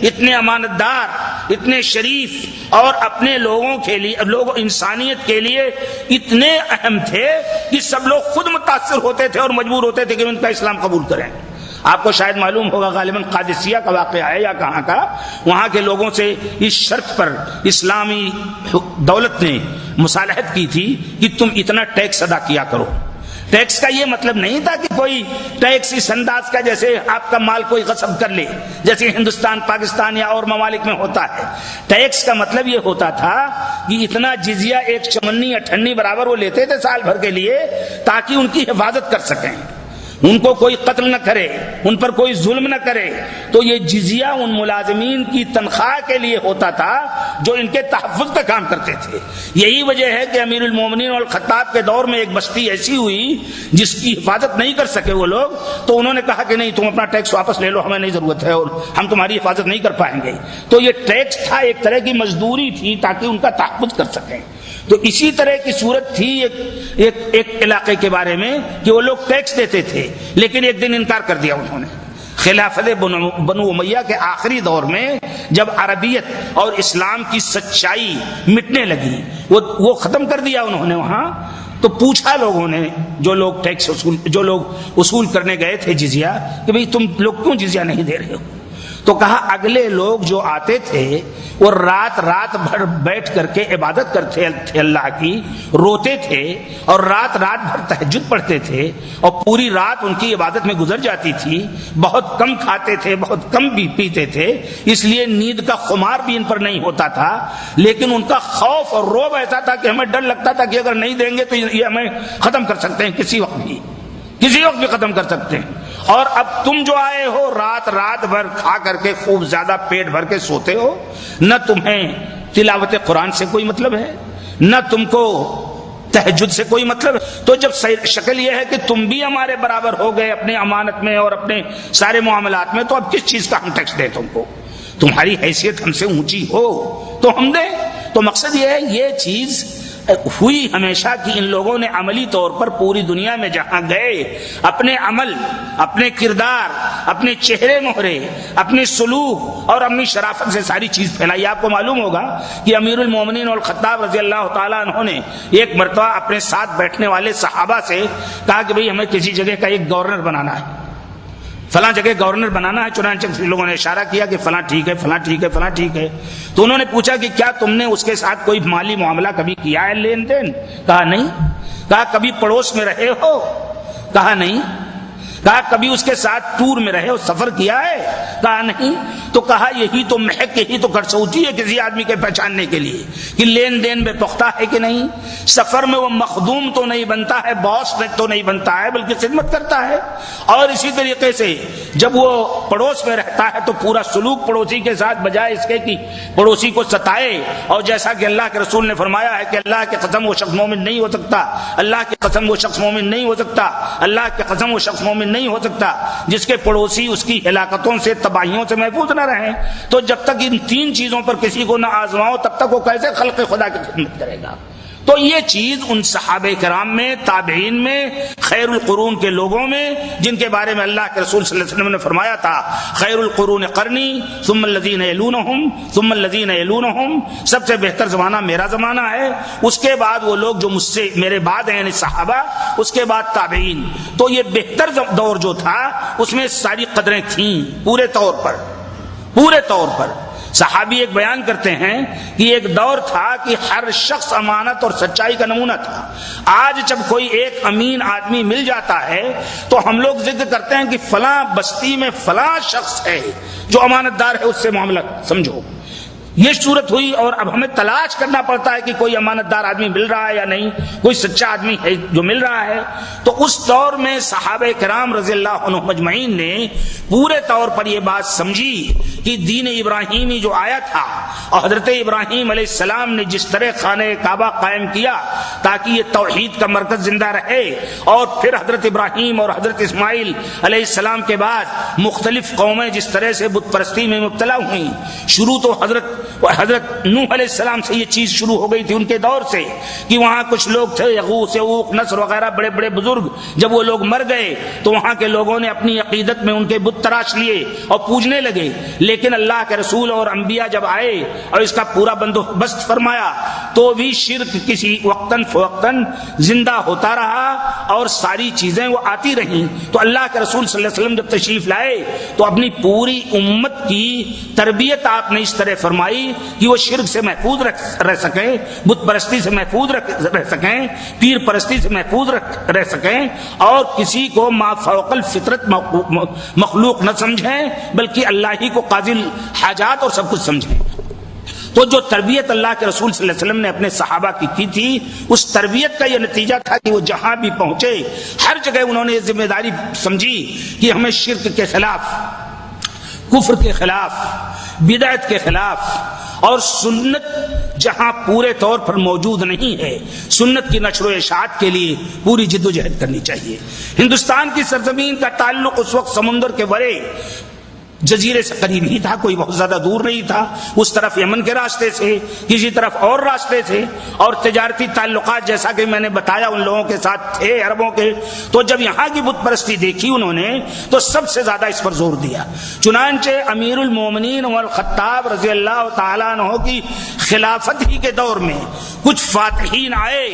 اتنے امانت دار, اتنے شریف اور اپنے لوگوں کے لیے, انسانیت کے لیے اتنے اہم تھے کہ سب لوگ خود متاثر ہوتے تھے اور مجبور ہوتے تھے کہ ان کا اسلام قبول کریں. آپ کو شاید معلوم ہوگا غالباً قادسیہ کا واقعہ ہے یا کہاں کا, وہاں کے لوگوں سے اس شرط پر اسلامی دولت نے مصالحت کی تھی کہ تم اتنا ٹیکس ادا کیا کرو. ٹیکس کا یہ مطلب نہیں تھا کہ کوئی ٹیکس اس انداز کا جیسے آپ کا مال کوئی غصب کر لے جیسے ہندوستان, پاکستان یا اور ممالک میں ہوتا ہے. ٹیکس کا مطلب یہ ہوتا تھا کہ اتنا جزیہ ایک چمنی اٹھنی برابر وہ لیتے تھے سال بھر کے لیے تاکہ ان کی حفاظت کر سکیں, ان کو کوئی قتل نہ کرے, ان پر کوئی ظلم نہ کرے. تو یہ جزیہ ان ملازمین کی تنخواہ کے لیے ہوتا تھا جو ان کے تحفظ کا کام کرتے تھے. یہی وجہ ہے کہ امیر المومنین والخطاب کے دور میں ایک بستی ایسی ہوئی جس کی حفاظت نہیں کر سکے وہ لوگ, تو انہوں نے کہا کہ نہیں تم اپنا ٹیکس واپس لے لو, ہمیں نہیں ضرورت ہے اور ہم تمہاری حفاظت نہیں کر پائیں گے. تو یہ ٹیکس تھا, ایک طرح کی مزدوری تھی تاکہ ان کا تحفظ کر سکیں. تو اسی طرح کی صورت تھی ایک علاقے کے بارے میں کہ وہ لوگ ٹیکس دیتے تھے لیکن ایک دن انکار کر دیا انہوں نے. خلافت بنو امیہ کے آخری دور میں جب عربیت اور اسلام کی سچائی مٹنے لگی, وہ ختم کر دیا انہوں نے وہاں, تو پوچھا لوگوں نے، جو لوگ وصول کرنے گئے تھے جزیہ، کہ بھئی تم لوگ کیوں جزیہ نہیں دے رہے ہو؟ تو کہا اگلے لوگ جو آتے تھے وہ رات بھر بیٹھ کر کے عبادت کرتے تھے اللہ کی، روتے تھے اور رات بھر تہجد پڑھتے تھے اور پوری رات ان کی عبادت میں گزر جاتی تھی، بہت کم کھاتے تھے، بہت کم بھی پیتے تھے، اس لیے نیند کا خمار بھی ان پر نہیں ہوتا تھا، لیکن ان کا خوف اور رعب ایسا تھا کہ ہمیں ڈر لگتا تھا کہ اگر نہیں دیں گے تو یہ ہمیں ختم کر سکتے ہیں، کسی وقت بھی ختم کر سکتے ہیں۔ اور اب تم جو آئے ہو رات بھر کھا کر کے خوب زیادہ پیٹ بھر کے سوتے ہو، نہ تمہیں تلاوت قرآن سے کوئی مطلب ہے، نہ تم کو تہجد سے کوئی مطلب ہے، تو جب شکل یہ ہے کہ تم بھی ہمارے برابر ہو گئے اپنے امانت میں اور اپنے سارے معاملات میں، تو اب کس چیز کا ہم ٹیکس دیں تم کو؟ تمہاری حیثیت ہم سے اونچی ہو تو ہم دیں۔ تو مقصد یہ ہے، یہ چیز ہوئی ہمیشہ کہ ان لوگوں نے عملی طور پر پوری دنیا میں جہاں گئے اپنے عمل، اپنے کردار، اپنے چہرے مہرے، اپنے سلوک اور اپنی شرافت سے ساری چیز پھیلائی۔ آپ کو معلوم ہوگا کہ امیر المومنین الخطاب رضی اللہ تعالیٰ عنہ نے ایک مرتبہ اپنے ساتھ بیٹھنے والے صحابہ سے کہا کہ بھئی ہمیں کسی جگہ کا ایک گورنر بنانا ہے، فلاں جگہ گورنر بنانا ہے، چنانچہ لوگوں نے اشارہ کیا کہ فلاں ٹھیک ہے، فلاں ٹھیک ہے، فلاں ٹھیک ہے۔ تو انہوں نے پوچھا کہ کیا تم نے اس کے ساتھ کوئی مالی معاملہ کبھی کیا ہے، لین دین؟ کہا نہیں۔ کہا کبھی پڑوس میں رہے ہو؟ کہا نہیں۔ کہا کبھی اس کے ساتھ ٹور میں رہے ہو، سفر کیا ہے؟ کہا نہیں۔ تو کہا یہی تو محک، یہی تو کڑسوٹی ہے کسی آدمی کے پہچاننے کے لیے کہ لین دین میں پختہ ہے کہ نہیں، سفر میں وہ مخدوم تو نہیں بنتا ہے، باس تو نہیں بنتا ہے، بلکہ خدمت کرتا ہے۔ اور اسی طریقے سے جب وہ پڑوس میں رہتا ہے تو پورا سلوک پڑوسی کے ساتھ، بجائے اس کے کہ پڑوسی کو ستائے، اور جیسا کہ اللہ کے رسول نے فرمایا ہے کہ اللہ کی قسم وہ شخص مومن نہیں ہو سکتا، اللہ کی قسم وہ شخص مومن نہیں ہو سکتا، اللہ کی قسم وہ شخص مومن نہیں ہو سکتا جس کے پڑوسی اس کی ہلاکتوں سے، تباہیوں سے محفوظ نہ رہیں۔ تو جب تک ان تین چیزوں پر کسی کو نہ آزماؤ تب تک وہ کیسے خلق خدا کی خدمت کرے گا؟ تو یہ چیز ان صحابہ کرام میں، تابعین میں، خیر القرون کے لوگوں میں، جن کے بارے میں اللہ کے رسول صلی اللہ علیہ وسلم نے فرمایا تھا خیر القرون قرنی ثم الذین یلونہم ثم الذین یلونہم، سب سے بہتر زمانہ میرا زمانہ ہے، اس کے بعد وہ لوگ جو مجھ سے میرے بعد ہیں، یعنی صحابہ، اس کے بعد تابعین۔ تو یہ بہتر دور جو تھا اس میں ساری قدریں تھیں پورے طور پر۔ صحابی ایک بیان کرتے ہیں کہ ایک دور تھا کہ ہر شخص امانت اور سچائی کا نمونہ تھا۔ آج جب کوئی ایک امین آدمی مل جاتا ہے تو ہم لوگ ذکر کرتے ہیں کہ فلاں بستی میں فلاں شخص ہے جو امانت دار ہے، اس سے معاملہ سمجھو۔ یہ صورت ہوئی، اور اب ہمیں تلاش کرنا پڑتا ہے کہ کوئی امانت دار آدمی مل رہا ہے یا نہیں، کوئی سچا آدمی ہے جو مل رہا ہے۔ تو اس دور میں صحابہ کرام رضی اللہ عنہم اجمعین نے پورے طور پر یہ بات سمجھی کہ دین ابراہیمی جو آیا تھا اور حضرت ابراہیم علیہ السلام نے جس طرح خانہ کعبہ قائم کیا تاکہ یہ توحید کا مرکز زندہ رہے، اور پھر حضرت ابراہیم اور حضرت اسماعیل علیہ السلام کے بعد مختلف قومیں جس طرح سے بت پرستی میں مبتلا ہوئیں، شروع تو حضرت نوح علیہ السلام سے یہ چیز شروع ہو گئی تھی، ان کے دور سے، کہ وہاں کچھ لوگ تھے یغوث، یعوق، نصر وغیرہ بڑے بڑے بزرگ، جب وہ لوگ مر گئے تو وہاں کے لوگوں نے اپنی عقیدت میں ان کے بت تراش لیے اور پوجنے لگے۔ لیکن اللہ کے رسول اور انبیاء جب آئے اور اس کا پورا بندوبست فرمایا تو بھی شرک کسی وقتاً فوقتاً زندہ ہوتا رہا اور ساری چیزیں وہ آتی رہیں۔ تو اللہ کے رسول صلی اللہ علیہ وسلم جب تشریف لائے تو اپنی پوری امت کی تربیت آپ نے اس طرح فرمائی کہ وہ شرک سے محفوظ رہ سکیں، بت پرستی سے محفوظ رہ سکیں، پیر پرستی سے محفوظ رہ سکیں، اور کسی کو ما فوق الفطرت مخلوق نہ سمجھیں بلکہ اللہ ہی کو قاضی حاجات اور سب کچھ سمجھیں۔ تو جو تربیت اللہ کے رسول صلی اللہ علیہ وسلم نے اپنے صحابہ کی تھی، اس تربیت کا یہ نتیجہ تھا کہ وہ جہاں بھی پہنچے ہر جگہ انہوں نے یہ ذمہ داری سمجھی کہ ہمیں شرک کے خلاف، کفر کے خلاف، بدعت کے خلاف، اور سنت جہاں پورے طور پر موجود نہیں ہے، سنت کی نشر و اشاعت کے لیے پوری جد و جہد کرنی چاہیے۔ ہندوستان کی سرزمین کا تعلق اس وقت سمندر کے ورے جزیرے سے قریب ہی تھا، کوئی بہت زیادہ دور نہیں تھا. اس طرف یمن کے راستے سے، کسی طرف اور راستے تھے، اور تجارتی تعلقات جیسا کہ میں نے بتایا ان لوگوں کے ساتھ تھے عربوں کے. تو جب یہاں کی بت پرستی دیکھی انہوں نے تو سب سے زیادہ اس پر زور دیا. چنانچہ امیر المومنین عمر الخطاب رضی اللہ تعالیٰ عنہ کی خلافت ہی کے دور میں کچھ فاتحین آئے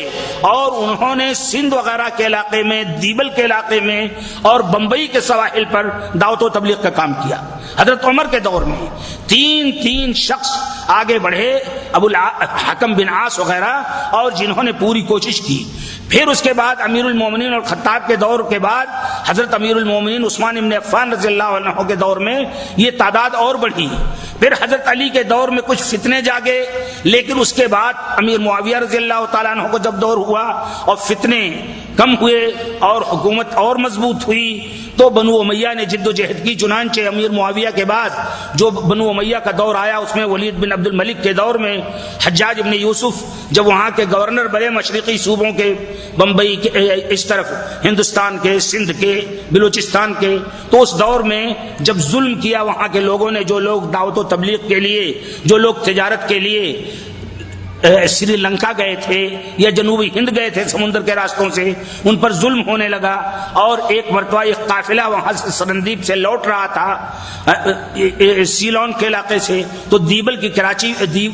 اور انہوں نے سندھ وغیرہ کے علاقے میں، دیبل کے علاقے میں اور بمبئی کے سواحل پر دعوت و تبلیغ کا کام کیا. حضرت عمر کے دور میں تین شخص آگے بڑھے، ابو الحکم بن عاص وغیرہ، اور جنہوں نے پوری کوشش کی. پھر اس کے بعد امیر المومنین اور خطاب کے دور کے بعد حضرت امیر المومنین عثمان بن عفان رضی اللہ عنہ کے دور میں یہ تعداد اور بڑھی. پھر حضرت علی کے دور میں کچھ فتنے جاگے، لیکن اس کے بعد امیر معاویہ رضی اللہ تعالیٰ عنہ کو جب دور ہوا اور فتنے کم ہوئے اور حکومت اور مضبوط ہوئی تو بنو امیہ نے جد و جہد کی. چنانچہ امیر معاویہ کے بعد جو بنو امیہ کا دور آیا اس میں ولید بن عبد الملک کے دور میں حجاج ابن یوسف جب وہاں کے گورنر بڑے مشرقی صوبوں کے، بمبئی کے، اس طرف ہندوستان کے، سندھ کے، بلوچستان کے، تو اس دور میں جب ظلم کیا وہاں کے لوگوں نے، جو لوگ دعوت و تبلیغ کے لیے، جو لوگ تجارت کے لیے سری لنکا گئے تھے یا جنوبی ہند گئے تھے سمندر کے راستوں سے، ان پر ظلم ہونے لگا. اور ایک مرتبہ ایک قافلہ وہاں سے سرندیپ سے لوٹ رہا تھا سیلون کے علاقے سے، تو دیبل کی کراچی،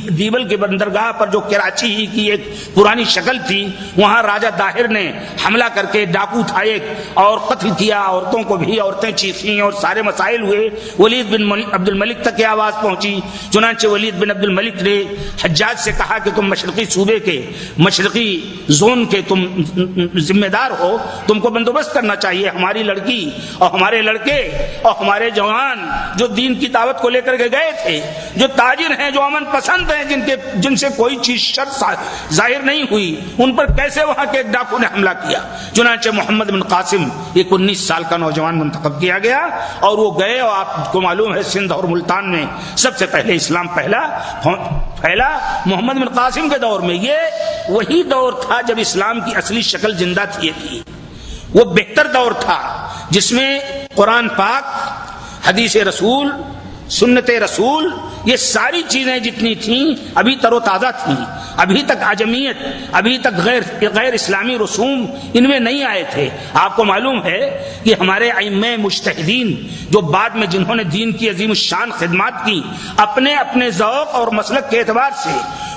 دیبل کی بندرگاہ پر جو کراچی ہی کی ایک پرانی شکل تھی، وہاں راجہ داہر نے حملہ کر کے ڈاکو اٹھائے اور قتل کیا عورتوں کو بھی. عورتیں چیخیں اور سارے مسائل ہوئے. ولید بن عبد الملک تک کی آواز پہنچی. چنانچہ ولید بن عبد الملک نے حجاج سے کہا کہ تم مشرقی صوبے کے، مشرقی زون کے تم ذمہ دار ہو، تم کو بندوبست کرنا چاہیے. ہماری لڑکی اور ہمارے لڑکے اور ہمارے جوان جو دین کی دعوت کو لے کر کے گئے تھے، جو تاجر ہیں، جو امن پسند ہیں، جن سے کوئی چیز شر ظاہر نہیں ہوئی، ان پر کیسے وہاں کے ایک ڈاکو نے حملہ کیا. چنانچہ محمد بن قاسم ایک 19 سال کا نوجوان منتخب کیا گیا اور وہ گئے. اور آپ کو معلوم ہے سندھ اور ملتان میں سب سے پہلے اسلام پھیلا محمد بن قاسم کے دور میں. یہ وہی دور تھا جب اسلام کی اصلی شکل زندہ تھی. وہ بہتر دور تھا جس میں قرآن پاک، حدیث رسول، سنت رسول، یہ ساری چیزیں جتنی تھیں ابھی تر و تازہ تھیں. ابھی تک عجمیت، ابھی تک غیر اسلامی رسوم ان میں نہیں آئے تھے. آپ کو معلوم ہے کہ ہمارے ائمہ مجتہدین جو بعد میں جنہوں نے دین کی عظیم الشان خدمات کی، اپنے اپنے ذوق اور مسلک کے اعتبار سے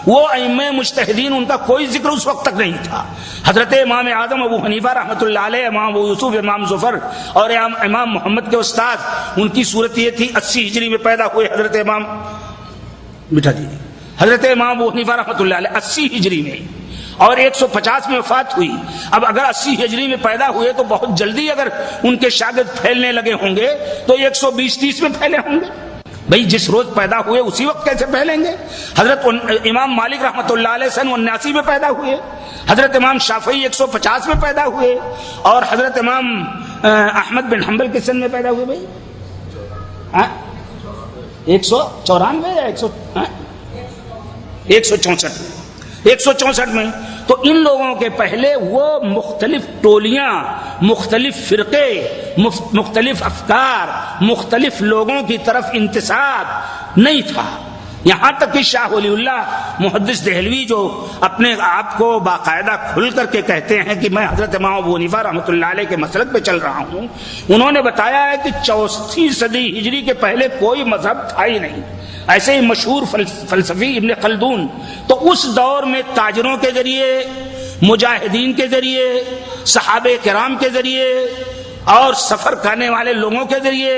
وہ ائمہ مجتہدین، ان کا کوئی ذکر اس وقت تک نہیں تھا. حضرت امام اعظم ابو حنیفہ رحمۃ اللہ علیہ، امام ابو یوسف، امام ظفر اور امام محمد کے استاد، ان کی صورت یہ تھی 80 ہجری میں پیدا ہوئے. حضرت امام ابو حنیفہ رحمۃ اللہ علیہ 80 ہجری میں اور 150 میں وفات ہوئی. اب اگر 80 ہجری میں پیدا ہوئے تو بہت جلدی اگر ان کے شاگرد پھیلنے لگے ہوں گے تو 120-30 میں پھیلے ہوں گے. بھئی جس روز پیدا ہوئے اسی وقت کیسے پھیلیں گے؟ حضرت امام مالک رحمۃ اللہ علیہ سن 79 میں پیدا ہوئے، حضرت امام شافعی 150 میں پیدا ہوئے، اور حضرت امام احمد بن حنبل کے سن میں پیدا ہوئے. بھائی 194 یا 164 میں. تو ان لوگوں کے پہلے وہ مختلف ٹولیاں، مختلف فرقے، مختلف افکار، مختلف لوگوں کی طرف انتساب نہیں تھا. یہاں تک کہ شاہ ولی اللہ محدث دہلوی جو اپنے آپ کو باقاعدہ کھل کر کے کہتے ہیں کہ میں حضرت امام ابو حنیفہ رحمۃ اللہ علیہ کے مسلک پہ چل رہا ہوں، انہوں نے بتایا ہے کہ 64 صدی ہجری کے پہلے کوئی مذہب تھا ہی نہیں. ایسے ہی مشہور فلسفی ابن خلدون تو اس دور میں تاجروں کے ذریعے، مجاہدین کے ذریعے، صحابہ کرام کے ذریعے اور سفر کرنے والے لوگوں کے ذریعے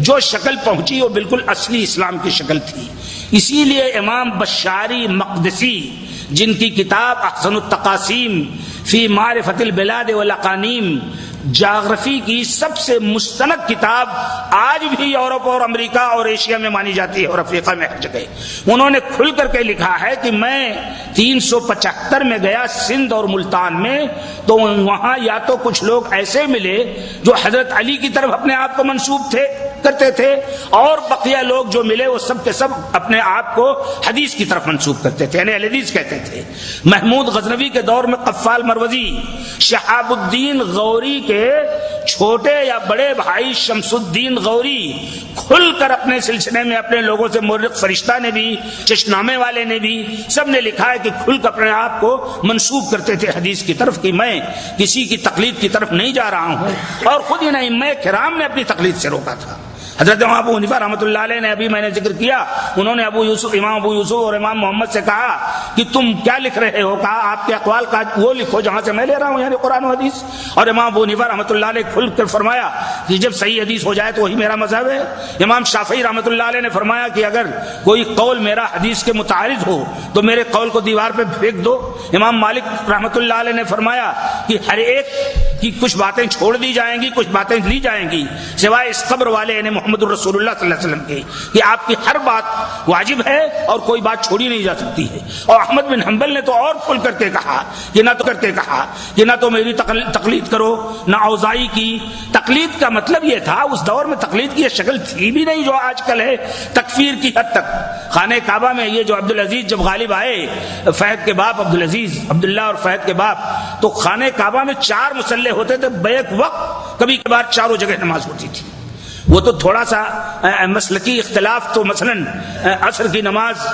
جو شکل پہنچی وہ بالکل اصلی اسلام کی شکل تھی. اسی لیے امام بشاری مقدسی جن کی کتاب احسن التقاسیم فی معرفت البلاد والاقانیم، جغرافی کی سب سے مستند کتاب، آج بھی یورپ اور امریکہ اور ایشیا میں مانی جاتی ہے اور افریقہ میں ہر جگہ. انہوں نے کھل کر کے لکھا ہے کہ میں 375 میں گیا سندھ اور ملتان میں، تو وہاں یا تو کچھ لوگ ایسے ملے جو حضرت علی کی طرف اپنے آپ کو منسوب کرتے تھے، اور بقیہ لوگ جو ملے وہ سب کے سب اپنے آپ کو حدیث کی طرف منسوب کرتے تھے، یعنی حدیث کہتے تھے. محمود غزنوی کے دور میں قفال مروزی، شہاب الدین غوری کے چھوٹے یا بڑے بھائی شمس الدین غوری کھل کر اپنے سلسلے میں اپنے لوگوں سے، مورخ فرشتہ نے بھی، چشنامے والے نے بھی، سب نے لکھا ہے کہ کھل کر اپنے آپ کو منسوب کرتے تھے حدیث کی طرف کہ میں کسی کی تقلید کی طرف نہیں جا رہا ہوں، اور خود ان ائمہ کرام نے اپنی تقلید سے روکا تھا۔ حضرت ابو حنیفہ رحمۃ اللہ علیہ نے، ابھی میں نے ذکر کیا، انہوں نے امام ابو یوسف اور امام محمد سے کہا کہ تم کیا لکھ رہے ہو؟ کہا آپ کے اقوال کا وہ لکھو جہاں سے میں لے رہا ہوں، یعنی قرآن و حدیث۔ اور امام ابو حنیفہ رحمۃ اللہ علیہ کھل کر فرمایا کہ جب صحیح حدیث ہو جائے تو وہی میرا مذہب ہے۔ امام شافعی رحمۃ اللہ علیہ نے فرمایا کہ اگر کوئی قول میرا حدیث کے متعارض ہو تو میرے قول کو دیوار پہ پھینک دو۔ امام مالک رحمۃ اللہ علیہ نے فرمایا کہ ہر ایک کی کچھ باتیں چھوڑ دی جائیں گی، کچھ باتیں لی جائیں گی، سوائے اس قبر والے یعنی محمد الرسول اللہ صلی اللہ علیہ وسلم کی، کہ آپ کی ہر بات واجب ہے اور کوئی بات چھوڑی نہیں جا سکتی ہے۔ اور احمد بن حنبل نے تو اور کھل کر کے کہا کہ نہ تو میری تقلید کرو نہ اوزاعی کی۔ تقلید کا مطلب یہ تھا، اس دور میں تقلید کی یہ شکل تھی بھی نہیں جو آج کل ہے، تکفیر کی حد تک۔ خانہ کعبہ میں یہ جو عبدالعزیز جب غالب آئے، فہد کے باپ عبدالعزیز، عبداللہ اور فہد کے باپ، تو خانہ کعبہ میں 4 مصلے ہوتے تھے بیک وقت، کبھی کبھار چاروں جگہ نماز ہوتی تھی۔ وہ تو تھوڑا سا مسلکی اختلاف، تو مثلا عصر کی نماز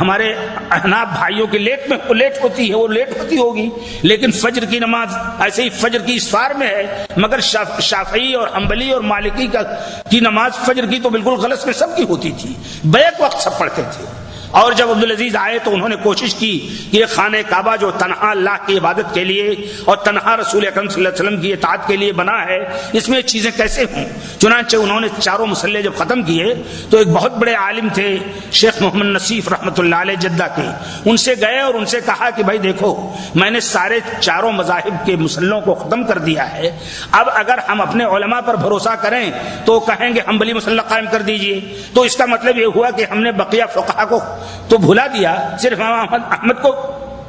ہمارے احناف بھائیوں کی لیٹ ہوتی ہے، وہ لیٹ ہوتی ہوگی، لیکن فجر کی نماز ایسے ہی فجر کی اسفار میں ہے، مگر شافعی اور حنبلی اور مالکی کی نماز فجر کی تو بالکل غلط میں سب کی ہوتی تھی، بیک وقت سب پڑھتے تھے۔ اور جب عبدالعزیز آئے تو انہوں نے کوشش کی کہ یہ خانہ کعبہ جو تنہا اللہ کی عبادت کے لیے اور تنہا رسول اکرم صلی اللہ علیہ وسلم کی اطاعت کے لیے بنا ہے، اس میں چیزیں کیسے ہوں۔ چنانچہ انہوں نے 4 مصلے جب ختم کیے تو ایک بہت بڑے عالم تھے شیخ محمد نصیف رحمۃ اللہ علیہ جدہ کے، ان سے گئے اور ان سے کہا کہ بھائی دیکھو، میں نے سارے 4 مذاہب کے مصلوں کو ختم کر دیا ہے، اب اگر ہم اپنے علماء پر بھروسہ کریں تو کہیں گے حنبلی مصلح قائم کر دیجئے، تو اس کا مطلب یہ ہوا کہ ہم نے بقیہ فقہا کو تو بھلا دیا، صرف امام احمد کو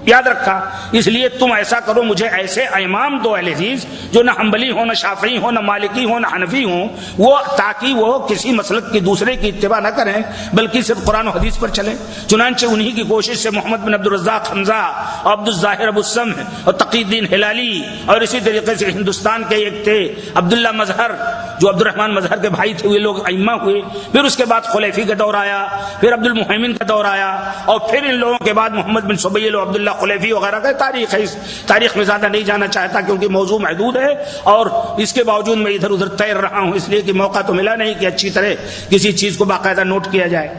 یاد رکھا۔ اس لیے تم ایسا کرو، مجھے ایسے امام دو اہل حدیث جو نہ حنبلی ہوں، نہ شافعی ہوں، نہ مالکی ہوں، نہ حنفی ہوں، وہ تاکہ وہ کسی مسلک کی دوسرے کی اتباع نہ کریں بلکہ صرف قرآن و حدیث پر چلیں۔ چنانچہ انہی کی کوشش سے محمد بن عبد الرزاق حمزہ اور عبد الظاہر ابو السمح اور تقی الدین ہلالی، اور اسی طریقے سے ہندوستان کے ایک تھے عبداللہ مظہر جو عبد الرحمن مظہر کے بھائی تھے، وہ لوگ ائمہ ہوئے۔ پھر اس کے بعد خلیفی کا دور آیا، پھر عبد المحیمن کا دور آیا، اور پھر ان لوگوں کے بعد محمد بن سبیل اور عبداللہ خلیفی وغیرہ کا تاریخ ہے۔ اس تاریخ میں زیادہ نہیں جانا چاہتا کیونکہ موضوع محدود ہے، اور اس کے باوجود میں ادھر ادھر تیر رہا ہوں اس لیے کہ موقع تو ملا نہیں کہ اچھی طرح کسی چیز کو باقاعدہ نوٹ کیا جائے۔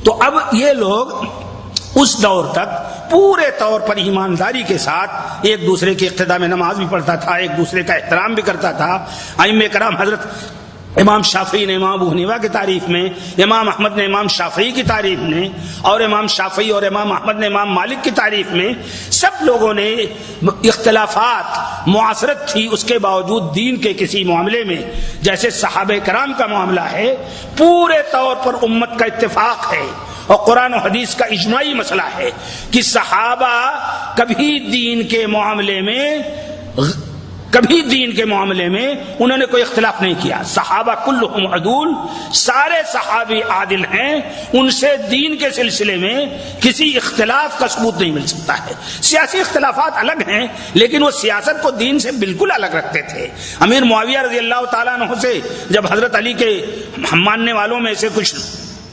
تو اب یہ لوگ اس دور تک پورے طور پر ایمانداری کے ساتھ ایک دوسرے کی اقتداء میں نماز بھی پڑھتا تھا، ایک دوسرے کا احترام بھی کرتا تھا۔ ائمہ کرام حضرت امام شافعی نے امام ابو حنیفہ کی تعریف میں، امام احمد نے امام شافعی کی تعریف میں، اور امام شافعی اور امام احمد نے امام مالک کی تعریف میں، سب لوگوں نے اختلافات معاصرت تھی، اس کے باوجود دین کے کسی معاملے میں جیسے صحابہ کرام کا معاملہ ہے پورے طور پر امت کا اتفاق ہے اور قرآن و حدیث کا اجماعی مسئلہ ہے کہ صحابہ کبھی دین کے معاملے میں انہوں نے کوئی اختلاف نہیں کیا۔ صحابہ کلہم عدول، سارے صحابی عادل ہیں، ان سے دین کے سلسلے میں کسی اختلاف کا ثبوت نہیں مل سکتا ہے۔ سیاسی اختلافات الگ ہیں لیکن وہ سیاست کو دین سے بالکل الگ رکھتے تھے۔ امیر معاویہ رضی اللہ تعالیٰ عنہ سے جب حضرت علی کے ماننے والوں میں سے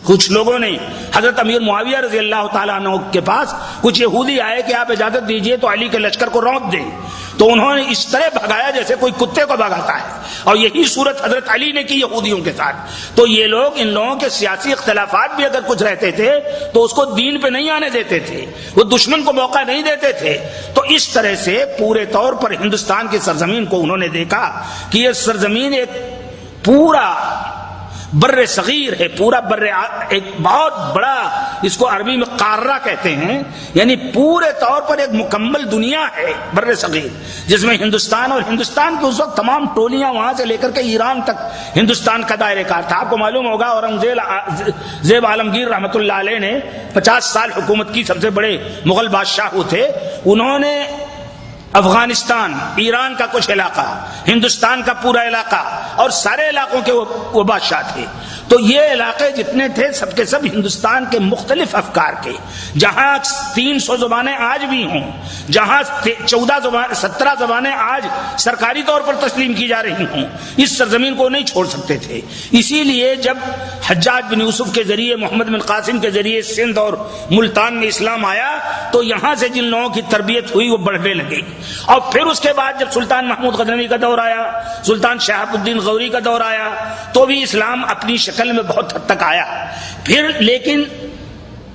کچھ لوگوں نے حضرت امیر معاویہ رضی اللہ تعالیٰ عنہ کے پاس کچھ یہودی آئے کہ آپ اجازت دیجئے تو علی کے لشکر کو رونپ دیں، تو انہوں نے اس طرح بھگایا جیسے کوئی کتے کو بھگاتا ہے، اور یہی صورت حضرت علی نے کی یہودیوں کے ساتھ۔ تو یہ لوگ، ان لوگوں کے سیاسی اختلافات بھی اگر کچھ رہتے تھے تو اس کو دین پہ نہیں آنے دیتے تھے، وہ دشمن کو موقع نہیں دیتے تھے۔ تو اس طرح سے پورے طور پر ہندوستان کی سرزمین کو انہوں نے دیکھا کہ یہ سرزمین ایک پورا بر صغیر ہے، پورا ایک بہت بڑا، اس کو عربی میں قارہ کہتے ہیں، یعنی پورے طور پر ایک مکمل دنیا ہے بر صغیر، جس میں ہندوستان اور ہندوستان کے اس وقت تمام ٹولیاں وہاں سے لے کر کے ایران تک ہندوستان کا دائرہ کار تھا۔ آپ کو معلوم ہوگا اورنگزیب عالمگیر رحمۃ اللہ علیہ نے 50 سال حکومت کی، سب سے بڑے مغل بادشاہ تھے، انہوں نے افغانستان، ایران کا کچھ علاقہ، ہندوستان کا پورا علاقہ اور سارے علاقوں کے وہ بادشاہ تھے. تو یہ علاقے جتنے تھے سب کے سب ہندوستان کے مختلف افکار کے، جہاں 300 زبانیں آج بھی ہوں، جہاں 17 زبانیں آج سرکاری طور پر تسلیم کی جا رہی ہوں، اس سرزمین کو نہیں چھوڑ سکتے تھے. اسی لیے جب حجاج بن یوسف کے ذریعے، محمد بن قاسم کے ذریعے سندھ اور ملتان میں اسلام آیا تو یہاں سے جن لوگوں کی تربیت ہوئی وہ بڑھنے لگی. اور پھر اس کے بعد جب سلطان محمود غزنوی کا دور آیا، سلطان شہاب الدین غوری کا دور آیا، تو بھی اسلام اپنی شکل میں بہت حد تک آیا. پھر لیکن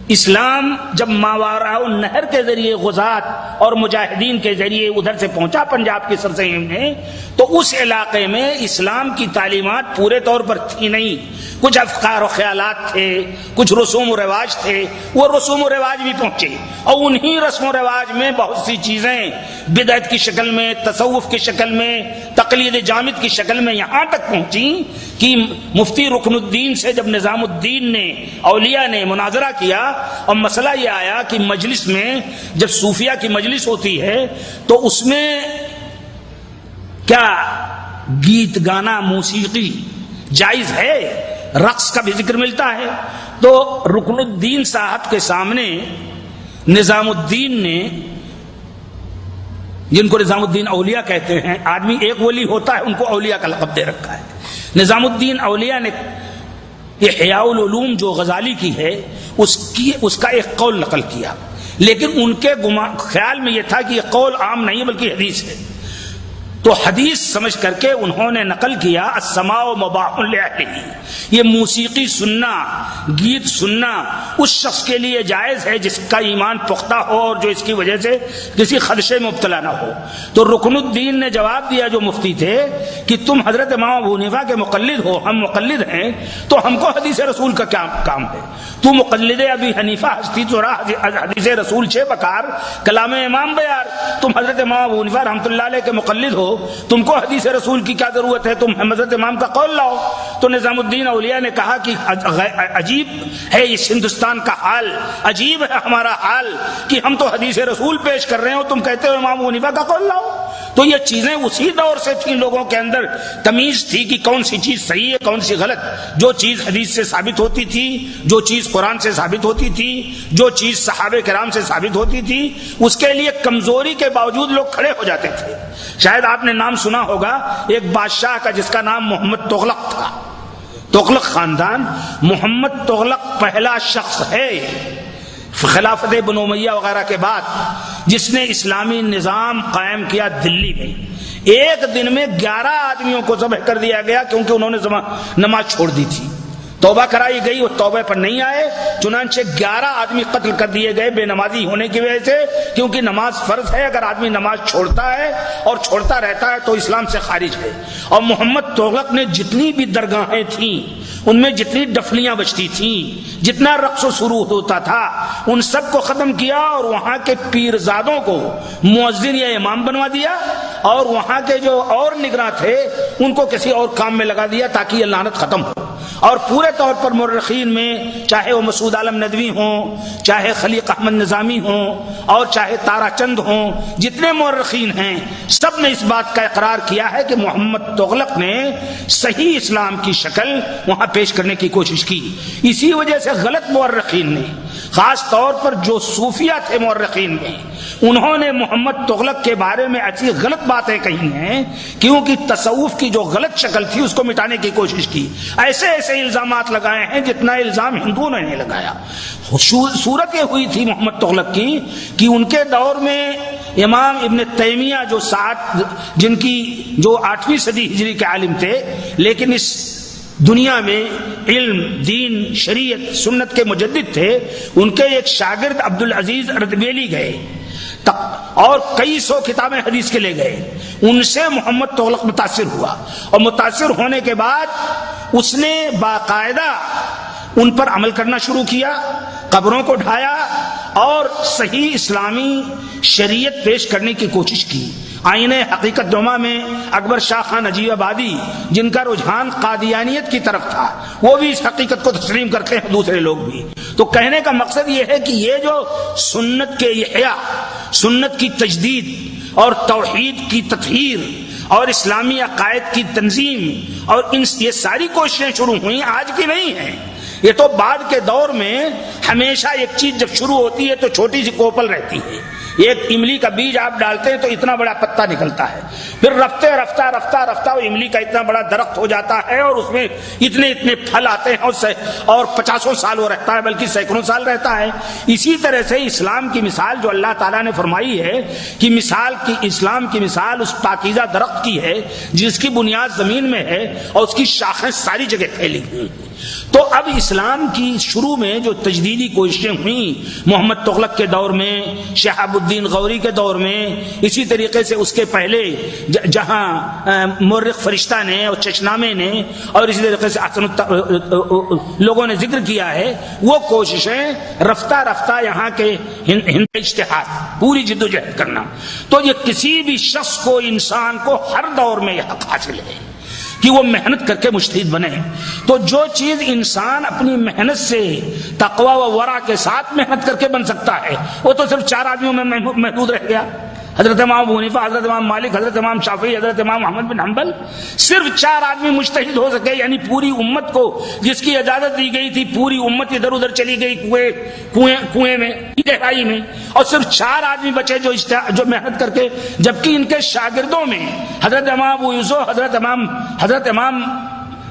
اسلام جب ماوراء النہر کے ذریعے غزات اور مجاہدین کے ذریعے ادھر سے پہنچا پنجاب کی سرزمین میں، تو اس علاقے میں اسلام کی تعلیمات پورے طور پر تھی نہیں. کچھ افکار و خیالات تھے، کچھ رسوم و رواج تھے، وہ رسوم و رواج بھی پہنچے. اور انہی رسم و رواج میں بہت سی چیزیں بدعت کی شکل میں، تصوف کی شکل میں، تقلید جامد کی شکل میں یہاں تک پہنچی کہ مفتی رکن الدین سے جب نظام الدین نے، اولیاء نے مناظرہ کیا اور مسئلہ یہ آیا کہ مجلس میں جب صوفیہ کی مجلس ہوتی ہے تو اس میں کیا گیت گانا موسیقی جائز ہے، رقص کا بھی ذکر ملتا ہے. تو رکن الدین صاحب کے سامنے نظام الدین نے، جن کو نظام الدین اولیاء کہتے ہیں، آدمی ایک ولی ہوتا ہے ان کو اولیاء کا لقب دے رکھا ہے. نظام الدین اولیاء نے احیاء العلوم جو غزالی کی ہے اس کا ایک قول نقل کیا، لیکن ان کے خیال میں یہ تھا کہ یہ قول عام نہیں بلکہ حدیث ہے. تو حدیث سمجھ کر کے انہوں نے نقل کیا السماع مباح لأہلہ، یہ موسیقی سننا، گیت سننا اس شخص کے لیے جائز ہے جس کا ایمان پختہ ہو اور جو اس کی وجہ سے کسی خدشے میں مبتلا نہ ہو. تو رکن الدین نے جواب دیا جو مفتی تھے کہ تم حضرت امام ابو حنیفہ کے مقلد ہو، ہم مقلد ہیں، تو ہم کو حدیث رسول کا کیا کام ہے؟ تو مقلد ابی حنیفہ ہستی تو حدیث رسول چھے بکار کلام امام بیار. تم حضرت امام ابو حنیفہ رحمۃ اللہ علیہ کے مقلد ہو، تم کو حدیث رسول کی کیا ضرورت ہے؟ تم حضرت امام کا قول لاؤ. تو نظام الدین اولیاء نے کہا کہ عجیب ہے اس ہندوستان کا حال، عجیب ہے ہمارا حال کہ ہم تو حدیث رسول پیش کر رہے ہیں اور تم کہتے ہو امام ابو حنیفہ کا قول لاؤ. تو یہ چیزیں اسی دور سے تھیں، لوگوں کے اندر تمیز تھی کہ کون سی چیز صحیح ہے کون سی غلط. جو چیز حدیث سے ثابت ہوتی تھی، جو چیز قرآن سے ثابت ہوتی تھی، جو چیز صحابہ کرام سے ثابت ہوتی تھی، اس کے لیے کمزوری کے باوجود لوگ کھڑے ہو جاتے تھے. شاید آپ نے نام سنا ہوگا ایک بادشاہ کا جس کا نام محمد تغلق تھا. تغلق خاندان، محمد تغلق پہلا شخص ہے خلافت بنو امیہ وغیرہ کے بعد جس نے اسلامی نظام قائم کیا دلی میں. ایک دن میں 11 آدمیوں کو ذبح کر دیا گیا کیونکہ انہوں نے نماز چھوڑ دی تھی. توبہ کرائی گئی، وہ توبہ پر نہیں آئے، چنانچہ 11 آدمی قتل کر دیے گئے بے نمازی ہونے کی وجہ سے، کیونکہ نماز فرض ہے. اگر آدمی نماز چھوڑتا ہے اور چھوڑتا رہتا ہے تو اسلام سے خارج ہے. اور محمد تغلق نے جتنی بھی درگاہیں تھیں ان میں جتنی ڈفلیاں بجتی تھیں، جتنا رقص و سرود ہوتا تھا، ان سب کو ختم کیا اور وہاں کے پیرزادوں کو مؤذن یا امام بنوا دیا اور وہاں کے جو اور نگراں تھے ان کو کسی اور کام میں لگا دیا تاکہ یہ لعنت ختم ہو. اور پورے طور پر مورخین میں چاہے وہ مسعود عالم ندوی ہوں، چاہے خلیق احمد نظامی ہوں اور چاہے تارا چند ہوں، جتنے مورخین ہیں سب نے اس بات کا اقرار کیا ہے کہ محمد تغلق نے صحیح اسلام کی شکل وہاں پیش کرنے کی کوشش کی. اسی وجہ سے غلط مورخین نے، خاص طور پر جو صوفیہ تھے مورخین میں، انہوں نے محمد تغلق کے بارے میں ایسی غلط باتیں کہی ہیں کیونکہ تصوف کی جو غلط شکل تھی اس کو مٹانے کی کوشش کی. ایسے ایسے الزامات لگائے ہیں جتنا الزام ہندوؤں نے نہیں لگایا. صورت یہ ہوئی تھی محمد تغلق کی کہ ان کے دور میں امام ابن تیمیہ جن کی جو 8ویں صدی ہجری کے عالم تھے لیکن اس دنیا میں علم، دین، شریعت، سنت کے مجدد تھے، ان کے ایک شاگرد عبدالعزیز اردبیلی گئے اور کئی سو کتابیں حدیث کے لے گئے. ان سے محمد تغلق متاثر ہوا اور متاثر ہونے کے بعد اس نے باقاعدہ ان پر عمل کرنا شروع کیا، قبروں کو ڈھایا اور صحیح اسلامی شریعت پیش کرنے کی کوشش کی. آئین حقیقت نما میں اکبر شاہ خان عجیب آبادی جن کا رجحان قادیانیت کی طرف تھا وہ بھی اس حقیقت کو تسلیم کرتے ہیں، دوسرے لوگ بھی. تو کہنے کا مقصد یہ ہے کہ یہ جو سنت کے احیاء، سنت کی تجدید، اور توحید کی تطہیر اور اسلامی عقائد کی تنظیم اور یہ ساری کوششیں شروع ہوئیں، آج کی نہیں ہیں، یہ تو بعد کے دور میں ہمیشہ ایک چیز جب شروع ہوتی ہے تو چھوٹی سی کوپل رہتی ہے، ایک املی کا بیج آپ ڈالتے ہیں تو اتنا بڑا پتا نکلتا ہے، پھر رفتہ رفتہ رفتہ رفتہ وہ املی کا اتنا بڑا درخت ہو جاتا ہے اور اس میں اتنے اتنے پھل آتے ہیں اور 50 سال وہ رہتا ہے، بلکہ سینکڑوں سال رہتا ہے۔ اسی طرح سے اسلام کی مثال جو اللہ تعالیٰ نے فرمائی ہے کہ اسلام کی مثال اس پاکیزہ درخت کی ہے جس کی بنیاد زمین میں ہے اور اس کی شاخیں ساری جگہ پھیلی ہوئی ہیں۔ تو اب اسلام کی شروع میں جو تجدیدی کوششیں ہوئیں محمد تغلق کے دور میں، شہاب الدین غوری کے دور میں، اسی طریقے سے اس کے پہلے جہاں مورخ فرشتہ نے اور چشنامے نے اور اسی طریقے سے لوگوں نے ذکر کیا ہے، وہ کوششیں رفتہ رفتہ یہاں کے ہند اجتہاد، پوری جد و جہد کرنا، تو یہ کسی بھی شخص کو، انسان کو ہر دور میں یہ حق حاصل ہے کہ وہ محنت کر کے مجتہد بنے۔ تو جو چیز انسان اپنی محنت سے، تقوی و ورع کے ساتھ محنت کر کے بن سکتا ہے، وہ تو صرف 4 آدمیوں میں محدود رہ گیا، حضرت امام ابو حنیفہ، حضرت امام مالک، حضرت امام شافعی، حضرت امام احمد بن حنبل، صرف 4 آدمی مجتہد ہو سکے، یعنی پوری امت کو جس کی اجازت دی گئی تھی، پوری امت ادھر ادھر چلی گئی کنویں میں، گہرائی میں، اور صرف 4 آدمی بچے جو محنت کر کے، جبکہ ان کے شاگردوں میں حضرت امام ابو یوسف، حضرت امام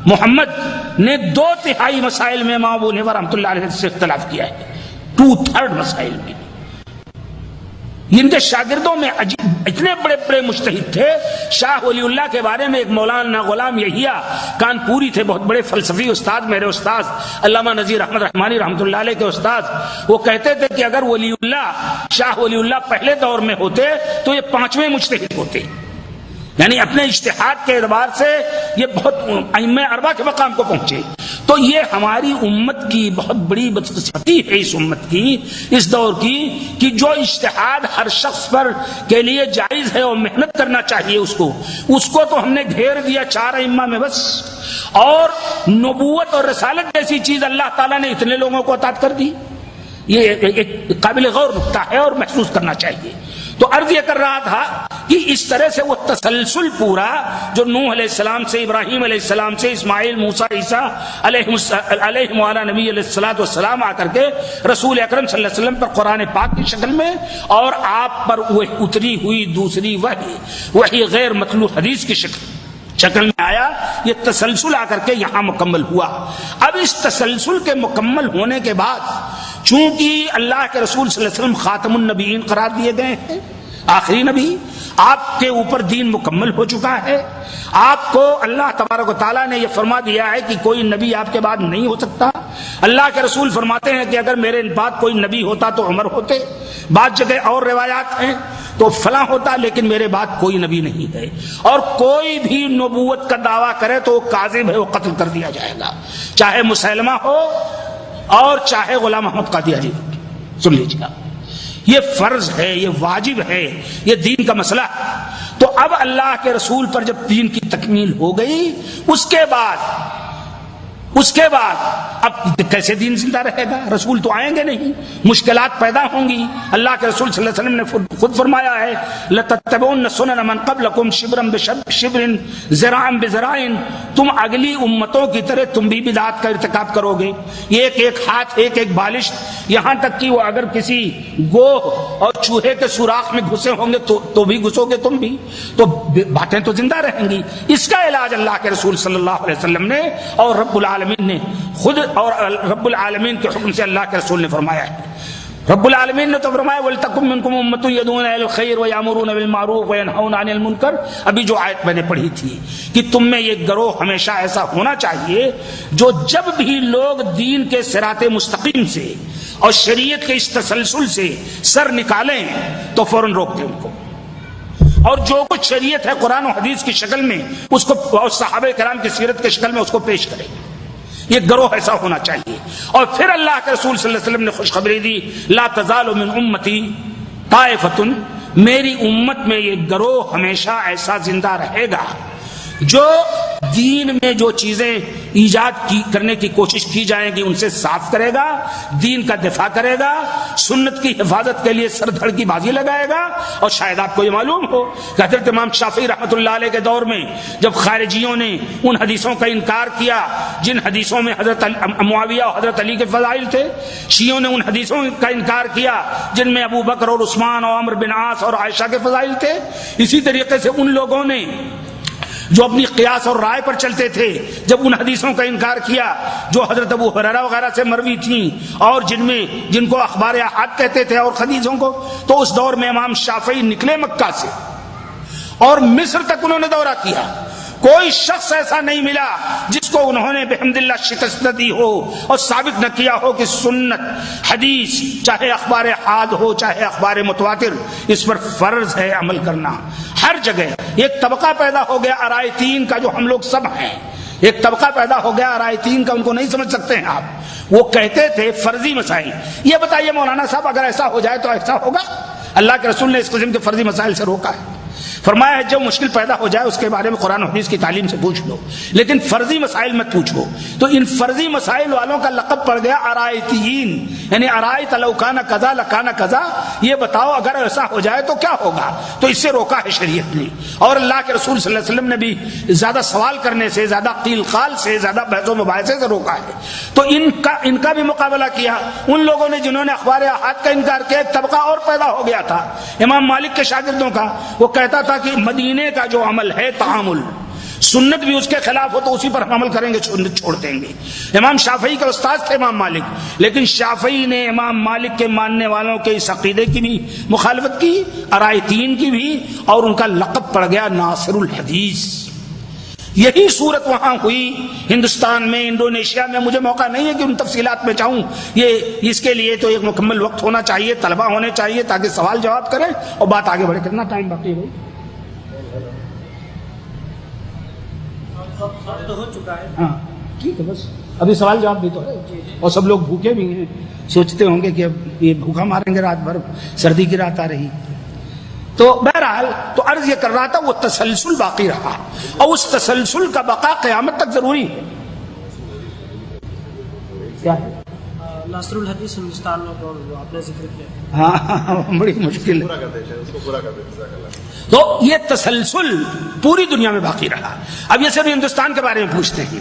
محمد نے 2/3 مسائل میں امام ابو حنیفہ رحمۃ اللہ علیہ سے اختلاف کیا ہے، 2/3 مسائل میں۔ ان کے شاگردوں میں اتنے بڑے بڑے مجتہد تھے۔ شاہ ولی اللہ کے بارے میں ایک مولانا غلام یحییٰ کانپوری تھے، بہت بڑے فلسفی استاد، میرے استاد علامہ نذیر احمد رحمانی رحمۃ اللہ علیہ کے استاد، وہ کہتے تھے کہ اگر ولی اللہ، شاہ ولی اللہ پہلے دور میں ہوتے تو یہ 5ویں مجتہد ہوتے، یعنی اپنے اجتہاد کے اعتبار سے یہ بہت ائمہ اربعہ کے مقام کو پہنچے۔ تو یہ ہماری امت کی بہت بڑی بدقسمتی ہے، اس امت کی، اس دور کی، کہ جو اجتہاد ہر شخص پر کے لیے جائز ہے اور محنت کرنا چاہیے اس کو تو ہم نے گھیر دیا 4 ائمہ میں بس، اور نبوت اور رسالت جیسی چیز اللہ تعالیٰ نے اتنے لوگوں کو عطا کر دی۔ یہ ایک قابل غور نکتہ ہے اور محسوس کرنا چاہیے۔ تو عرض یہ کر رہا تھا کہ اس طرح سے وہ تسلسل پورا جو نوح علیہ السلام سے، ابراہیم علیہ السلام سے، اسماعیل، موسیٰ، عیسیٰ علیہ وعلی نبی علیہ السلام آ کر کے رسول اکرم صلی اللہ علیہ وسلم پر قرآن پاک کی شکل میں اور آپ پر وہ اتری ہوئی دوسری وحی غیر مطلوع حدیث کی شکل میں آیا، یہ تسلسل آ کر کے یہاں مکمل ہوا۔ اب اس تسلسل کے مکمل ہونے کے بعد چونکہ اللہ کے رسول صلی اللہ علیہ وسلم خاتم النبیین قرار دیے گئے ہیں، آخری نبی، آپ کے اوپر دین مکمل ہو چکا ہے، آپ کو اللہ تبارک و تعالیٰ نے یہ فرما دیا ہے کہ کوئی نبی آپ کے بعد نہیں ہو سکتا۔ اللہ کے رسول فرماتے ہیں کہ اگر میرے بعد کوئی نبی ہوتا تو عمر ہوتے، بعض جگہ اور روایات ہیں تو فلاں ہوتا، لیکن میرے بعد کوئی نبی نہیں ہے، اور کوئی بھی نبوت کا دعویٰ کرے تو وہ کاذب ہے، وہ قتل کر دیا جائے گا، چاہے مسلمہ ہو اور چاہے غلام احمد قادیانی ہو۔ سن لیجیے، یہ فرض ہے، یہ واجب ہے، یہ دین کا مسئلہ ہے۔ تو اب اللہ کے رسول پر جب دین کی تکمیل ہو گئی، اس کے بعد اب کیسے دین زندہ رہے گا؟ رسول تو آئیں گے نہیں، مشکلات پیدا ہوں گی۔ اللہ کے رسول صلی اللہ علیہ وسلم نے خود فرمایا ہے لَتَتَّبِعُنَّ سُنَنَ مَنْ قَبْلَكُمْ شِبْرًا بِشِبْرٍ ذِرَاعًا بِذِرَاعٍ، تم اگلی امتوں کی طرح تم بھی بدعات کا ارتکاب کرو گے، ایک ایک ہاتھ، ایک ایک بالش، یہاں تک کہ وہ اگر کسی گوہ اور چوہے کے سوراخ میں گھسے ہوں گے تو بھی گھسو گے تم بھی، تو باتیں تو زندہ رہیں گی۔ اس کا علاج اللہ کے رسول صلی اللہ علیہ وسلم نے اور رب العالمین نے خود، اور رب العالمین کے حکم سے اللہ کے رسول نے فرمایا ہے۔ رب العالمین نے تو فرمایا وَلْتَكُن مِّنكُمْ أُمَّةٌ يَدْعُونَ إِلَى الْخَيْرِ وَيَأْمُرُونَ بِالْمَعْرُوفِ وَيَنْهَوْنَ عَنِ الْمُنكَرِ، ابھی جو آیت میں نے پڑھی تھی کہ تم میں یہ گروہ ہمیشہ ایسا ہونا چاہیے جو جب بھی لوگ دین کے صراط مستقیم سے اور شریعت کے اس تسلسل سے سر نکالیں تو فوراً روک دیں ان کو، اور جو کچھ شریعت ہے قرآن و حدیث کی شکل میں اس کو، اور صحابہ کرام کی سیرت کی شکل میں اس کو پیش کریں۔ یہ گروہ ایسا ہونا چاہیے۔ اور پھر اللہ کے رسول صلی اللہ علیہ وسلم نے خوشخبری دی لا تزال من امتی طائفۃ، میری امت میں یہ گروہ ہمیشہ ایسا زندہ رہے گا جو دین میں جو چیزیں ایجاد کرنے کی کوشش کی جائیں گی ان سے صاف کرے گا، دین کا دفاع کرے گا، سنت کی حفاظت کے لیے سر دھڑ کی بازی لگائے گا۔ اور شاید آپ کو یہ معلوم ہو کہ حضرت امام شافعی رحمۃ اللہ علیہ کے دور میں جب خارجیوں نے ان حدیثوں کا انکار کیا جن حدیثوں میں حضرت معاویہ اور حضرت علی کے فضائل تھے، شیعوں نے ان حدیثوں کا انکار کیا جن میں ابو بکر اور عثمان اور عمرو بن عاص اور عائشہ کے فضائل تھے، اسی طریقے سے ان لوگوں نے جو اپنی قیاس اور رائے پر چلتے تھے جب ان حدیثوں کا انکار کیا جو حضرت ابو ہریرہ وغیرہ سے مروی تھیں اور جن کو اخبار احاد کہتے تھے اور حدیثوں کو، تو اس دور میں امام شافعی نکلے مکہ سے اور مصر تک انہوں نے دورہ کیا، کوئی شخص ایسا نہیں ملا جس کو انہوں نے بحمدللہ شکست دی ہو اور ثابت نہ کیا ہو کہ سنت حدیث چاہے اخبار احاد ہو چاہے اخبار متواتر اس پر فرض ہے عمل کرنا۔ ہر جگہ ایک طبقہ پیدا ہو گیا آرائتین کا جو ہم لوگ سب ہیں، ایک طبقہ پیدا ہو گیا آرائتین کا، ان کو نہیں سمجھ سکتے ہیں آپ۔ وہ کہتے تھے فرضی مسائل، یہ بتائیے مولانا صاحب اگر ایسا ہو جائے تو ایسا ہوگا؟ اللہ کے رسول نے اس قسم کے فرضی مسائل سے روکا ہے، فرمایا ہے جو مشکل پیدا ہو جائے اس کے بارے میں قرآن و حدیث کی تعلیم سے پوچھ لو، لیکن فرضی مسائل مت پوچھو۔ تو ان فرضی مسائل والوں کا لقب پڑ گیا آرائتیین، یعنی آرائت لو کان کذا لکان کذا، یہ بتاؤ اگر ایسا ہو جائے تو کیا ہوگا۔ تو اس سے روکا ہے شریعت نے، اور اللہ کے رسول صلی اللہ علیہ وسلم نے بھی زیادہ سوال کرنے سے، زیادہ قیل قال سے، زیادہ بحث و مباحثے سے روکا ہے۔ تو ان کا بھی مقابلہ کیا ان لوگوں نے جنہوں نے اخبار احاد کا انکار کیا۔ ایک طبقہ اور پیدا ہو گیا تھا امام مالک کے شاگردوں کا، وہ کہتا تھا کہ مدینے کا جو عمل ہے تعامل، سنت بھی اس کے خلاف ہو تو اسی پر ہم عمل کریں گے، سنت چھوڑ دیں گے۔ امام شافعی کے استاد تھے امام مالک، لیکن شافعی نے امام مالک کے ماننے والوں کے اس عقیدے کی بھی مخالفت کی، آرائتین کی بھی، اور ان کا لقب پڑ گیا ناصر الحدیث۔ یہی صورت وہاں ہوئی ہندوستان میں، انڈونیشیا میں۔ مجھے موقع نہیں ہے کہ ان تفصیلات میں چاہوں، یہ اس کے لیے تو ایک مکمل وقت ہونا چاہیے، طلبہ ہونے چاہیے تاکہ سوال جواب کریں اور بات آگے بڑھے۔ کتنا ٹائم باقی ہے؟ تو ہو چکا ہے، ہاں ٹھیک ہے، بس ابھی سوال جواب بھی تو ہے، اور سب لوگ بھوکے بھی ہیں، سوچتے ہوں گے کہ اب یہ بھوکا ماریں گے رات بھر، سردی کی رات آ رہی۔ تو بہرحال تو عرض یہ کر رہا تھا وہ تسلسل باقی رہا، اور اس تسلسل کا بقا قیامت تک ضروری ہے۔ کیا ہے ناصر الحدیث ہندوستان میں جو آپ نے ذکر کیا؟ ہاں بڑی مشکل ہے، تو یہ تسلسل پوری دنیا میں باقی رہا۔ اب یہ صرف ہندوستان کے بارے میں پوچھتے ہیں،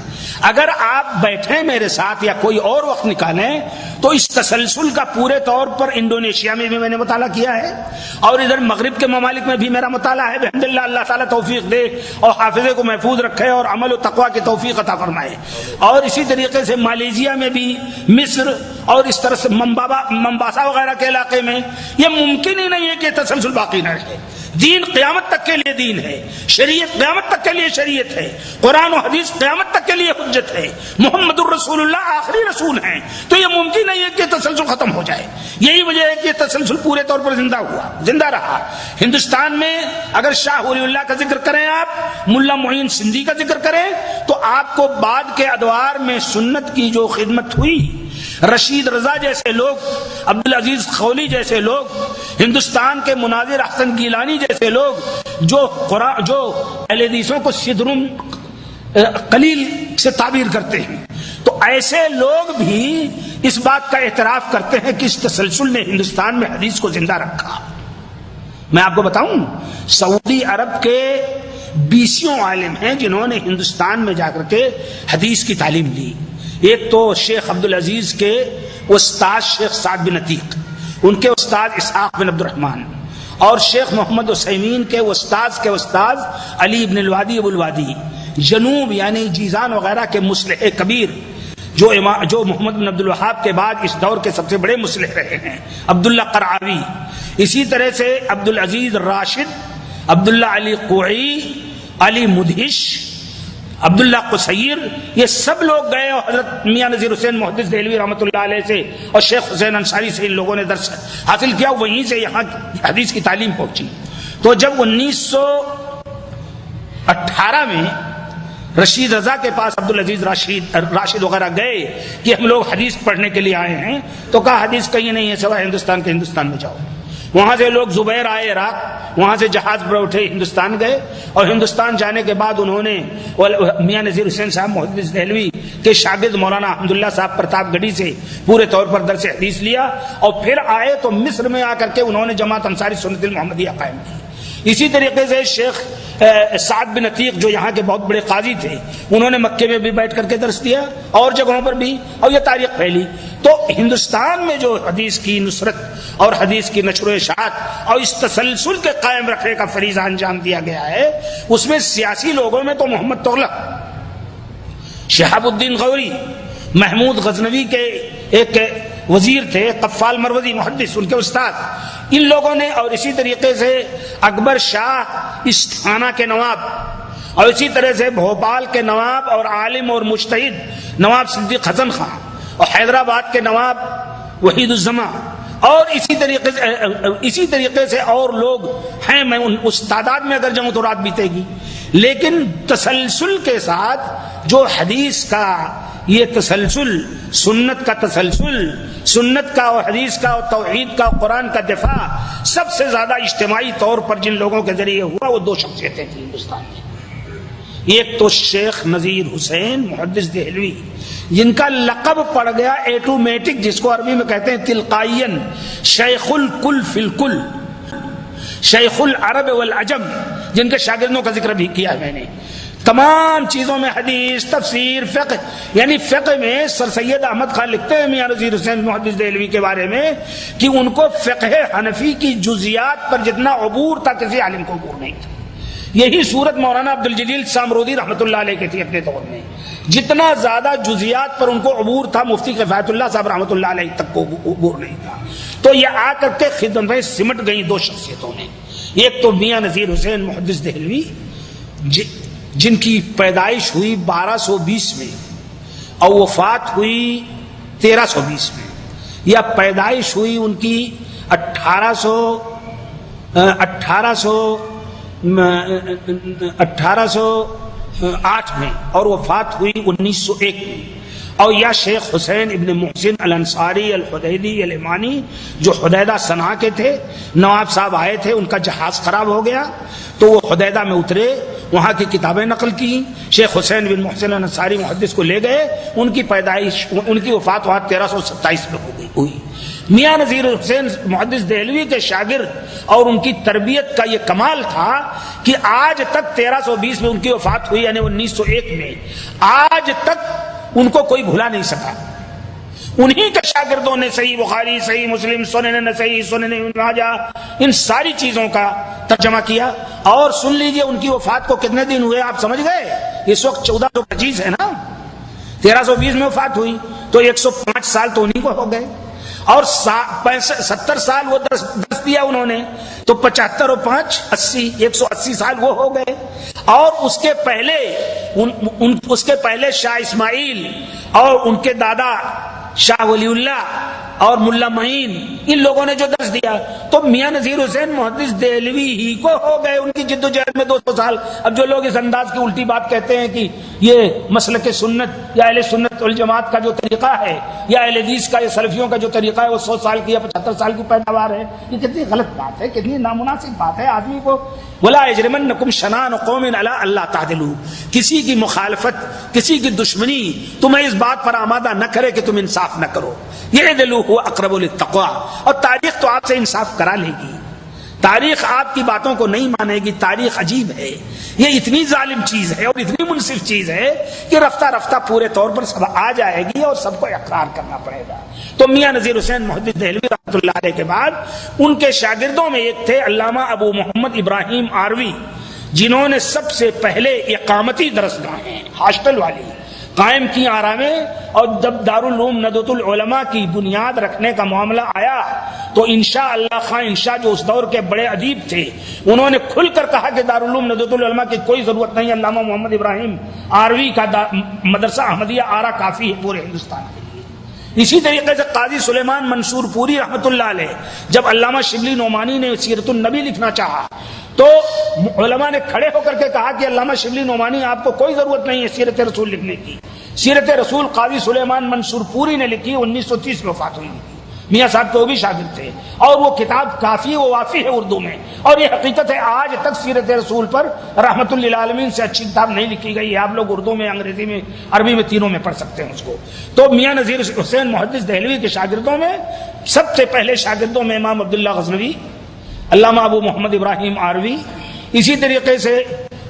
اگر آپ بیٹھیں میرے ساتھ یا کوئی اور وقت نکالیں تو اس تسلسل کا پورے طور پر انڈونیشیا میں بھی میں نے مطالعہ کیا ہے، اور ادھر مغرب کے ممالک میں بھی میرا مطالعہ ہے بحمدللہ۔ اللہ تعالیٰ توفیق دے اور حافظے کو محفوظ رکھے اور عمل و تقویٰ کی توفیق عطا فرمائے۔ اور اسی طریقے سے مالیشیا میں بھی، مصر اور اس طرح سے ممباسا وغیرہ کے علاقے میں، یہ ممکن ہی نہیں ہے کہ تسلسل باقی نہ رہے۔ دین قیامت تک کے لیے دین ہے، شریعت قیامت تک کے لیے شریعت ہے، قرآن و حدیث قیامت تک کے لیے حجت ہے، محمد الرسول اللہ آخری رسول ہیں۔ تو یہ ممکن نہیں ہے کہ تسلسل ختم ہو جائے۔ یہی وجہ ہے کہ یہ تسلسل پورے طور پر زندہ رہا۔ ہندوستان میں اگر شاہ ولی اللہ کا ذکر کریں، آپ ملا معین سندھی کا ذکر کریں، تو آپ کو بعد کے ادوار میں سنت کی جو خدمت ہوئی، رشید رضا جیسے لوگ، عبدالعزیز خولی جیسے لوگ، ہندوستان کے مناظر احسن گیلانی جیسے لوگ جو اہل حدیثوں کو صدرم قلیل سے تعبیر کرتے ہیں، تو ایسے لوگ بھی اس بات کا اعتراف کرتے ہیں کہ اس تسلسل نے ہندوستان میں حدیث کو زندہ رکھا۔ میں آپ کو بتاؤں، سعودی عرب کے 20 عالم ہیں جنہوں نے ہندوستان میں جا کر کے حدیث کی تعلیم لی۔ ایک تو شیخ عبدالعزیز کے استاد شیخ سعد بن عتیق، ان کے استاد اسحاق بن عبد الرحمن، اور شیخ محمد عثیمین کے استاد علی بن الوادی ابو الوادی، جنوب یعنی جیزان وغیرہ کے مصلح کبیر جو محمد بن عبد الوہاب کے بعد اس دور کے سب سے بڑے مصلح رہے ہیں، عبداللہ قرعاوی، اسی طرح سے عبدالعزیز راشد، عبداللہ علی قوعی، علی مدہش، عبداللہ قصیر، یہ سب لوگ گئے اور حضرت میاں نذیر حسین محدث دہلوی رحمۃ اللہ علیہ سے اور شیخ حسین انصاری سے ان لوگوں نے درس حاصل کیا، وہیں سے یہاں حدیث کی تعلیم پہنچی۔ تو جب 1918 میں رشید رضا کے پاس عبدالعزیز راشد وغیرہ گئے کہ ہم لوگ حدیث پڑھنے کے لیے آئے ہیں، تو کہا حدیث کہیں نہیں ہے سوائے ہندوستان کے، ہندوستان میں جاؤ۔ وہاں سے لوگ زبیر آئے عراق، وہاں سے جہاز پر اٹھے ہندوستان گئے، اور ہندوستان جانے کے بعد انہوں نے میاں نذیر حسین صاحب محدث دہلوی کے شاگرد مولانا احمداللہ صاحب پرتاپ گڑھی سے پورے طور پر درس حدیث لیا، اور پھر آئے تو مصر میں آ کر کے انہوں نے جماعت انصاری سنت المحمدیہ قائم کی۔ اسی طریقے سے شیخ سعد بن عتیق جو یہاں کے بہت بڑے قاضی تھے، انہوں نے مکے میں بھی بیٹھ کر کے درس دیا اور جگہوں پر بھی، اور یہ تاریخ پھیلی۔ تو ہندوستان میں جو حدیث کی نصرت اور حدیث کی نشر و اشاعت اور اس تسلسل کے قائم رکھنے کا فریضہ انجام دیا گیا ہے، اس میں سیاسی لوگوں میں تو محمد تغلق، شہاب الدین غوری، محمود غزنوی کے ایک وزیر تھے، قفال مروزی محدث ان کے استاد، ان لوگوں نے، اور اسی طریقے سے اکبر شاہ استھانہ کے نواب، اور اسی طرح سے بھوپال کے نواب اور عالم اور مجتہد نواب صدیق حسن خان، اور حیدرآباد کے نواب وحید الزماں، اور اسی طریقے سے اور لوگ ہیں، میں اس تعداد میں اگر جاؤں تو رات بیتے گی، لیکن تسلسل کے ساتھ جو حدیث کا یہ تسلسل، سنت کا تسلسل، سنت کا اور حدیث کا اور توحید کا اور قرآن کا دفاع سب سے زیادہ اجتماعی طور پر جن لوگوں کے ذریعے ہوا، وہ دو شخصیتیں تھیں ہندوستان میں۔ ایک تو شیخ نذیر حسین محدث دہلوی، جن کا لقب پڑ گیا ایٹومیٹک، جس کو عربی میں کہتے ہیں تلقائین، شیخ الکل فی الکل، شیخ العرب والعجم، جن کے شاگردوں کا ذکر بھی کیا میں نے۔ تمام چیزوں میں حدیث، تفسیر، فقہ، یعنی فقہ میں سر سید احمد خان لکھتے ہیں میاں نذیر حسین محدث دہلوی کے بارے میں کہ ان کو فقہ حنفی کی جزیات پر جتنا عبور تھا کسی عالم کو عبور نہیں تھا۔ یہی صورت مولانا عبد الجلیل سامرودی رحمۃ اللہ علیہ کی تھی اپنے دور میں، جتنا زیادہ جزیات پر ان کو عبور تھا مفتی کفایت اللہ صاحب رحمۃ اللہ علیہ تک کو عبور نہیں تھا۔ تو یہ آ کر کے خدمت میں سمٹ گئی دو شخصیتوں میں، ایک تو میاں نذیر حسین محدث دہلوی جن کی پیدائش ہوئی 1220 میں اور وفات ہوئی 1320 میں، یا پیدائش ہوئی ان کی 1808 میں اور وفات ہوئی 1901 میں، اور یا شیخ حسین ابن محسن الانصاری الحدیدی الامانی جو حدیدہ صنعاء کے تھے، نواب صاحب آئے تھے، ان کا جہاز خراب ہو گیا تو وہ حدیدہ میں اترے، وہاں کی کتابیں نقل کی، شیخ حسین بن محسن الانصاری محدث کو لے گئے، ان کی پیدائش، ان کی وفات وہاں 1327 میں ہوئی۔ میاں نذیر حسین محدث دہلوی کے شاگرد اور ان کی تربیت کا یہ کمال تھا کہ آج تک 1320 میں ان کی وفات ہوئی، یعنی 1901 میں، آج تک ان کو کوئی بھلا نہیں سکا۔ انہی کے شاگردوں نے صحیح بخاری، صحیح مسلم، سنن نسائی، سنن ابن ماجہ، ان ساری چیزوں کا ترجمہ کیا۔ اور سن لیجئے ان کی وفات کو کتنے دن ہوئے آپ سمجھ گئے؟ اس وقت 1425 ہے نا، 1320 میں وفات ہوئی تو 105 سال تو انہی کو ہو گئے، اور 70 سال وہ درس دیا انہوں نے، تو 75 اور 5 80، 180 سال وہ ہو گئے۔ اور اس کے پہلے شاہ اسماعیل اور ان کے دادا شاہ ولی اللہ اور ملا معین، ان لوگوں نے جو درس دیا، تو میاں نذیر حسین محدث دہلوی ہی کو ہو گئے ان کی جد و جہد میں 200 سال۔ اب جو لوگ اس انداز کی الٹی بات کہتے ہیں کہ یہ مسلک سنت یا اہل سنت والجماعت کا جو طریقہ ہے یا اہل حدیث کا یا سلفیوں کا جو طریقہ ہے وہ 100 سال کی یا 75 سال کی پیداوار ہے، یہ کتنی غلط بات ہے، کتنی نامناسب بات ہے۔ آدمی کو وَلَا يَجْرِمَنَّكُمْ شَنَآنُ قَوْمٍ عَلَىٰ أَلَّا تَعْدِلُوا، کسی کی مخالفت، کسی کی دشمنی تمہیں اس بات پر آمادہ نہ کرے کہ تم انصاف نہ کرو۔ اعدلوا هو اقرب للتقویٰ، اور تاریخ تو آپ سے انصاف کرا لے گی، تاریخ آپ کی باتوں کو نہیں مانے گی۔ تاریخ عجیب ہے، یہ اتنی ظالم چیز ہے اور اتنی منصف چیز ہے کہ رفتہ رفتہ پورے طور پر سب آ جائے گی اور سب کو اقرار کرنا پڑے گا۔ تو میاں نذیر حسین محدث دہلوی رحمۃ اللہ علیہ کے بعد ان کے شاگردوں میں ایک تھے علامہ ابو محمد ابراہیم آروی، جنہوں نے سب سے پہلے اقامتی درسگاہیں ہاسٹل والی قائم کی آرا میں، اور جب دارالعلوم ندوۃ العلماء کی بنیاد رکھنے کا معاملہ آیا تو انشاء اللہ خان انشاء جو اس دور کے بڑے ادیب تھے، انہوں نے کھل کر کہا کہ دارالعلوم ندوۃ العلماء کی کوئی ضرورت نہیں، علامہ محمد ابراہیم آروی کا مدرسہ احمدیہ آرا کافی ہے پورے ہندوستان کے لیے۔ اسی طریقے سے قاضی سلیمان منصور پوری رحمۃ اللہ علیہ، جب علامہ شبلی نعمانی نے سیرت النبی لکھنا چاہا تو علماء نے کھڑے ہو کر کے کہا کہ علامہ شبلی نعمانی آپ کو کوئی ضرورت نہیں ہے سیرت رسول لکھنے کی، سیرت رسول قاضی سلیمان منصور پوری نے لکھی، 1930 میں وفات ہوئی، میاں صاحب کے وہ بھی شاگرد تھے، اور وہ کتاب کافی و وافی ہے اردو میں، اور یہ حقیقت ہے آج تک سیرت رسول پر رحمت للعالمین سے اچھی کتاب نہیں لکھی گئی ہے۔ آپ لوگ اردو میں، انگریزی میں، عربی میں تینوں میں پڑھ سکتے ہیں اس کو۔ تو میاں نذیر حسین محدث دہلوی کے شاگردوں میں سب سے پہلے شاگردوں میں امام عبداللہ غزنوی، علامہ ابو محمد ابراہیم آروی، اسی طریقے سے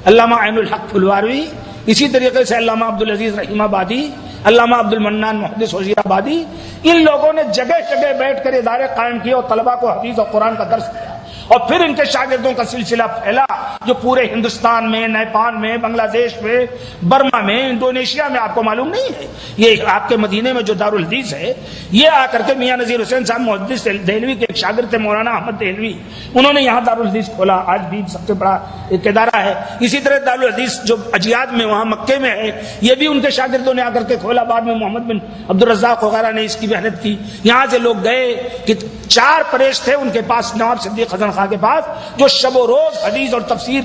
علامہ عین الحق پھلواروی، اسی طریقے سے علامہ عبدالعزیز رحیم آبادی، علامہ عبد المنان محدث وزیر آبادی۔ ان لوگوں نے جگہ جگہ بیٹھ کر ادارے قائم کیے اور طلباء کو حدیث اور قرآن کا درس دیا، اور پھر ان کے شاگردوں کا سلسلہ پھیلا جو پورے ہندوستان میں، نیپال میں، بنگلہ دیش میں، برما میں، انڈونیشیا میں۔ آپ کو معلوم نہیں ہے یہ آپ کے مدینے میں جو دارالحدیث ہے، یہ آ کر کے میاں نذیر حسین صاحب محدث دہلوی کے ایک شاگرد تھے مولانا احمد دہلوی، انہوں نے یہاں دارالحدیث کھولا، آج بھی سب سے بڑا ایک ادارہ ہے۔ اسی طرح دارالحدیث جو اجیاد میں وہاں مکے میں ہے، یہ بھی ان کے شاگردوں نے آ کر کے کھولا، بعد میں محمد بن عبد الرزاق وغیرہ نے اس کی محنت کی۔ یہاں سے لوگ گئے کہ 4 پریش تھے ان کے پاس، نواب صدیق حسن خان کے پاس، جو شب و روز حدیث اور تفسیر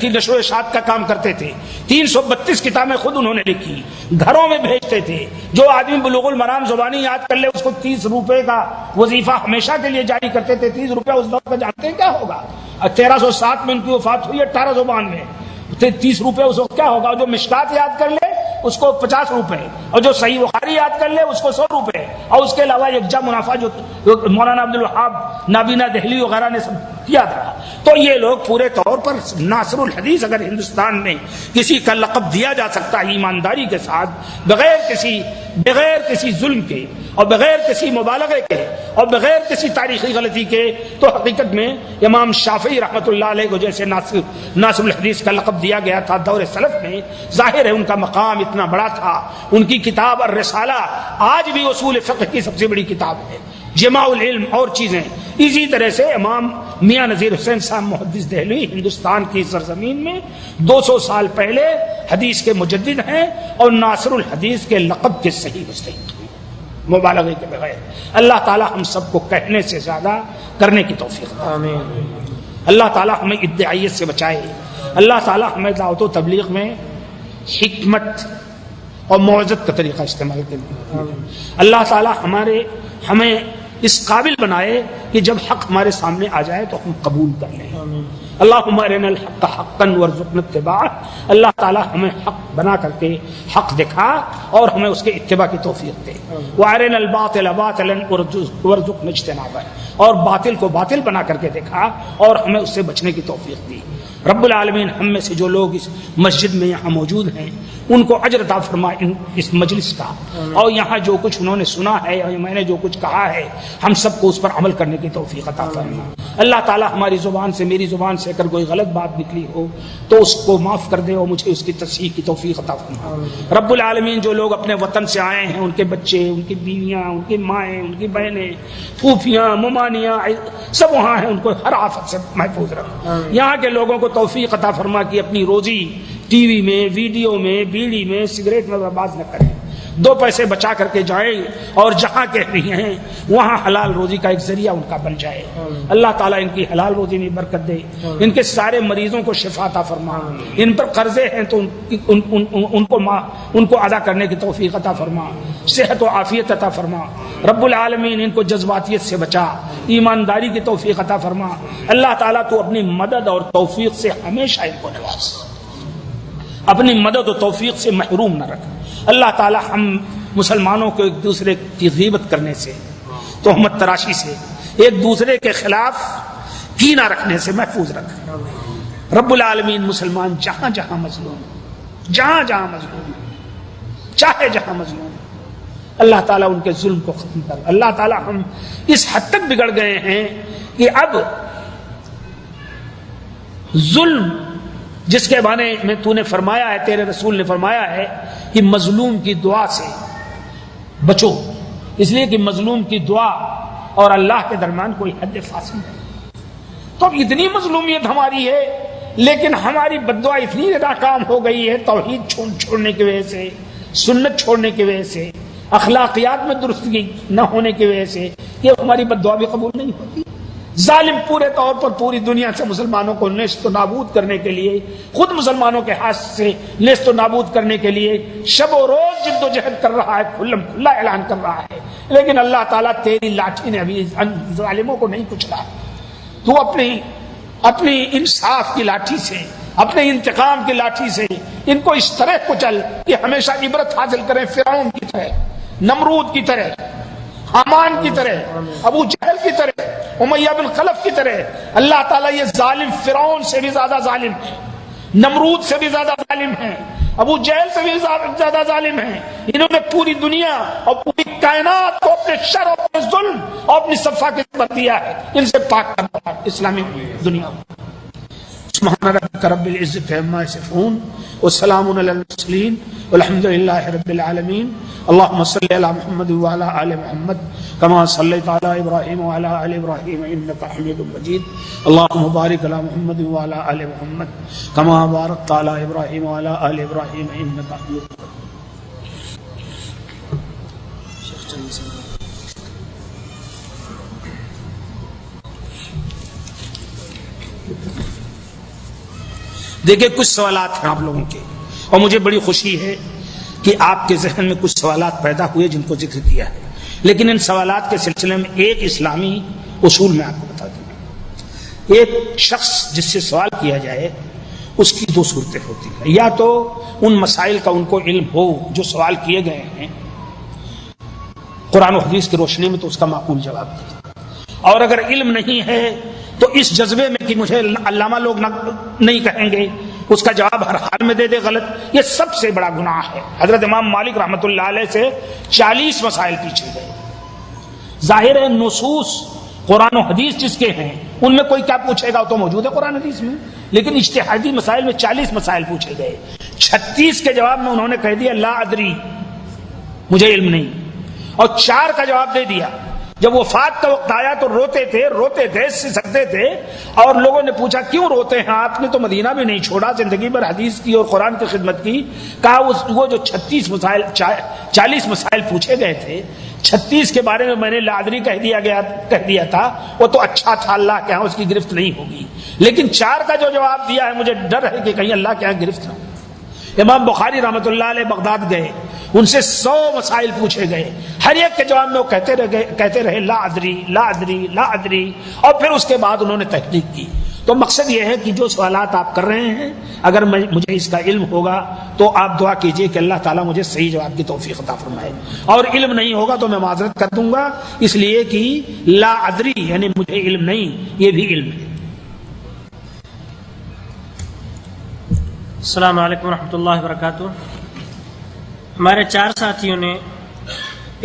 کی نشر و اشاعت کا کام کرتے تھے۔ 332 کتابیں خود انہوں نے لکھی، گھروں میں بھیجتے تھے۔ جو آدمی بلوغ المرام زبانی یاد کر لے اس کو 30 روپے کا وظیفہ ہمیشہ کے لیے جاری کرتے تھے۔ 30 روپے اس دور میں جانتے ہیں کیا ہوگا؟ 1307 میں ان کی وفات ہوئی، 1892 میں 30 روپے اس وقت کیا ہوگا؟ جو مشکات یاد کر لے اس کو 50 روپے، اور جو صحیح بخاری یاد کر لے اس کو 100 روپے، اور اس کے علاوہ یکجا منافع جو مولانا عبد الوہاب نابینا دہلی وغیرہ نے سب کیا تھا۔ تو یہ لوگ پورے طور پر ناصر الحدیث اگر ہندوستان میں کسی کا لقب دیا جا سکتا ہے ایمانداری کے ساتھ، بغیر کسی ظلم کے، اور بغیر کسی مبالغے کے، اور بغیر کسی تاریخی غلطی کے، تو حقیقت میں امام شافعی رحمۃ اللہ علیہ کو جیسے ناصر الحدیث کا لقب دیا گیا تھا دور سلف میں، ظاہر ہے ان کا مقام اتنا بڑا تھا۔ ان کی کتاب الرسالہ آج بھی اصول فقہ کی سب سے بڑی کتاب ہے، جماع العلم اور چیزیں۔ اسی طرح سے امام میاں نذیر حسین صاحب محدث دہلوی ہندوستان کی سرزمین میں 200 سال پہلے حدیث کے مجدد ہیں، اور ناصر الحدیث کے لقب کے صحیح مستحق ہیں، مبالغے کے بغیر۔ اللہ تعالی ہم سب کو کہنے سے زیادہ کرنے کی توفیق دے۔ آمین۔ اللہ تعالی ہمیں ادعائیت سے بچائے۔ اللہ تعالی ہمیں دعوت و تبلیغ میں حکمت اور موعظت کا طریقہ استعمال کرے۔ اللہ تعالی ہمیں اس قابل بنائے کہ جب حق ہمارے سامنے آ جائے تو ہم قبول کر لیں۔ اللہم ارنا الحق حقا وارزقنا اتباعہ۔ اللہ تعالی ہمیں حق بنا کر کے حق دکھا اور ہمیں اس کے اتباع کی توفیق دے۔ وارنا الباطل باطلا وارزقنا اجتنابہ، اور باطل کو باطل بنا کر کے دکھا اور ہمیں اس سے بچنے کی توفیق دی۔ رب العالمین ہم میں سے جو لوگ اس مسجد میں یہاں موجود ہیں ان کو اجر عطا فرما اس مجلس کا، اور یہاں جو کچھ انہوں نے سنا ہے اور میں نے جو کچھ کہا ہے ہم سب کو اس پر عمل کرنے کی توفیق عطا فرما۔ اللہ تعالی ہماری زبان سے، میری زبان سے اگر کوئی غلط بات نکلی ہو تو اس کو معاف کر دے اور مجھے اس کی تصحیح کی توفیق عطا فرما۔ رب العالمین جو لوگ اپنے وطن سے آئے ہیں، ان کے بچے، ان کی بیویاں، ان کی مائیں، ان کی بہنیں، پھوپھیاں، ممانیاں سب وہاں ہیں، ان کو ہر آفت سے محفوظ رکھ۔ یہاں کے لوگوں کو توفیق عطا فرما کہ اپنی روزی ٹی وی میں، ویڈیو میں، بیڑی میں، سگریٹ میں برباد نہ کریں، 2 پیسے بچا کر کے جائیں، اور جہاں کہ ہیں وہاں حلال روزی کا ایک ذریعہ ان کا بن جائے۔ اللہ تعالیٰ ان کی حلال روزی میں برکت دے، ان کے سارے مریضوں کو شفا عطا فرما، ان پر قرضے ہیں تو ان کو ادا کرنے کی توفیق عطا فرما، صحت و عافیت عطا فرما۔ رب العالمین ان کو جذباتیت سے بچا، ایمانداری کی توفیق عطا فرما۔ اللہ تعالیٰ تو اپنی مدد اور توفیق سے ہمیشہ ان کو نواز، اپنی مدد و توفیق سے محروم نہ رکھ۔ اللہ تعالی ہم مسلمانوں کو ایک دوسرے کی غیبت کرنے سے، تہمت تراشی سے، ایک دوسرے کے خلاف کینہ رکھنے سے محفوظ رکھ۔ رب العالمین مسلمان جہاں جہاں مظلوم، چاہے جہاں مظلوم، اللہ تعالیٰ ان کے ظلم کو ختم کر۔ اللہ تعالیٰ ہم اس حد تک بگڑ گئے ہیں کہ اب ظلم جس کے بارے میں تو نے فرمایا ہے، تیرے رسول نے فرمایا ہے کہ مظلوم کی دعا سے بچو، اس لیے کہ مظلوم کی دعا اور اللہ کے درمیان کوئی حد فاصل نہیں۔ تو اب اتنی مظلومیت ہماری ہے، لیکن ہماری بددعا اتنی ناکام ہو گئی ہے توحید چھوڑنے کی وجہ سے، سنت چھوڑنے کی وجہ سے، اخلاقیات میں درستگی نہ ہونے کی وجہ سے، کہ ہماری بددعا بھی قبول نہیں ہوتی۔ ظالم پورے طور پر پوری دنیا سے مسلمانوں کو نیست و نابود کرنے کے لیے، خود مسلمانوں کے ہاتھ سے نیست و نابود کرنے کے لیے شب و روز جد و جہد کر رہا ہے، کھلا اعلان کر رہا ہے، لیکن اللہ تعالیٰ تیری لاٹھی نے ابھی ظالموں کو نہیں کچلا۔ تو اپنی انصاف کی لاٹھی سے، اپنے انتقام کی لاٹھی سے ان کو اس طرح کچل کہ ہمیشہ عبرت حاصل کریں، فرعون کی طرح، نمرود کی طرح، حامان کی طرح، ابو جہل کی طرح، امیہ بن خلف کی طرح۔ اللہ تعالیٰ یہ ظالم فرعون سے بھی زیادہ ظالم ہے، نمرود سے بھی زیادہ ظالم ہے، ابو جہل سے بھی زیادہ ظالم ہے۔ انہوں نے پوری دنیا اور پوری کائنات کو اپنے شر اور اپنے ظلم اور اپنی صفا کے پر دیا ہے۔ ان سے پاک کرنا ہے اسلامی دنیا کو۔ سبحان ربک رب العزت عما یصفون وسلام علی المرسلین والحمد للہ رب العالمین۔ اللهم صل على محمد وعلى آل محمد كما صليت على إبراهيم وعلى آل إبراهيم إنك حميد مجيد۔ اللهم بارك على محمد وعلى آل محمد كما باركت على إبراهيم وعلى آل إبراهيم إنك حميد مجيد۔ دیکھیں کچھ سوالات ہیں آپ لوگوں کے، اور مجھے بڑی خوشی ہے کہ آپ کے ذہن میں کچھ سوالات پیدا ہوئے جن کو ذکر کیا ہے، لیکن ان سوالات کے سلسلے میں ایک اسلامی اصول میں آپ کو بتا دوں۔ ایک شخص جس سے سوال کیا جائے اس کی دو صورتیں ہوتی ہیں، یا تو ان مسائل کا ان کو علم ہو جو سوال کیے گئے ہیں قرآن و حدیث کی روشنی میں تو اس کا معقول جواب دے، اور اگر علم نہیں ہے تو اس جذبے میں کہ مجھے علامہ لوگ نہیں کہیں گے اس کا جواب ہر حال میں دے دے غلط۔ یہ سب سے بڑا گناہ ہے۔ حضرت امام مالک رحمۃ اللہ علیہ سے 40 مسائل پیچھے گئے۔ ظاہر ہے نصوص قرآن و حدیث جس کے ہیں ان میں کوئی کیا پوچھے گا تو موجود ہے قرآن حدیث میں، لیکن اجتہادی مسائل میں 40 مسائل پوچھے گئے۔ 36 کے جواب میں انہوں نے کہہ دیا لا ادری، مجھے علم نہیں، اور 4 کا جواب دے دیا۔ جب وفات کا وقت آیا تو روتے تھے، سکتے تھے، اور لوگوں نے پوچھا کیوں روتے ہیں آپ نے تو مدینہ بھی نہیں چھوڑا، زندگی بھر حدیث کی اور قرآن کی خدمت کی۔ کہا وہ جو 40 مسائل پوچھے گئے تھے، 36 کے بارے میں نے لادری کہہ دیا تھا، وہ تو اچھا تھا، اللہ کے ہاں اس کی گرفت نہیں ہوگی، لیکن 4 کا جو جواب دیا ہے مجھے ڈر ہے کہ کہیں اللہ کے ہاں گرفت نہ ہو۔ امام بخاری رحمۃ اللہ علیہ بغداد گئے، ان سے 100 مسائل پوچھے گئے، ہر ایک کے جواب میں وہ کہتے رہے لا ادری لا ادری لا ادری، اور پھر اس کے بعد انہوں نے تحقیق کی۔ تو مقصد یہ ہے کہ جو سوالات آپ کر رہے ہیں اگر مجھے اس کا علم ہوگا تو آپ دعا کیجئے کہ اللہ تعالیٰ مجھے صحیح جواب کی توفیق عطا فرمائے، اور علم نہیں ہوگا تو میں معذرت کر دوں گا، اس لیے کہ لا ادری یعنی مجھے علم نہیں، یہ بھی علم ہے۔ السلام علیکم ورحمۃ اللہ وبرکاتہ۔ ہمارے 4 ساتھیوں نے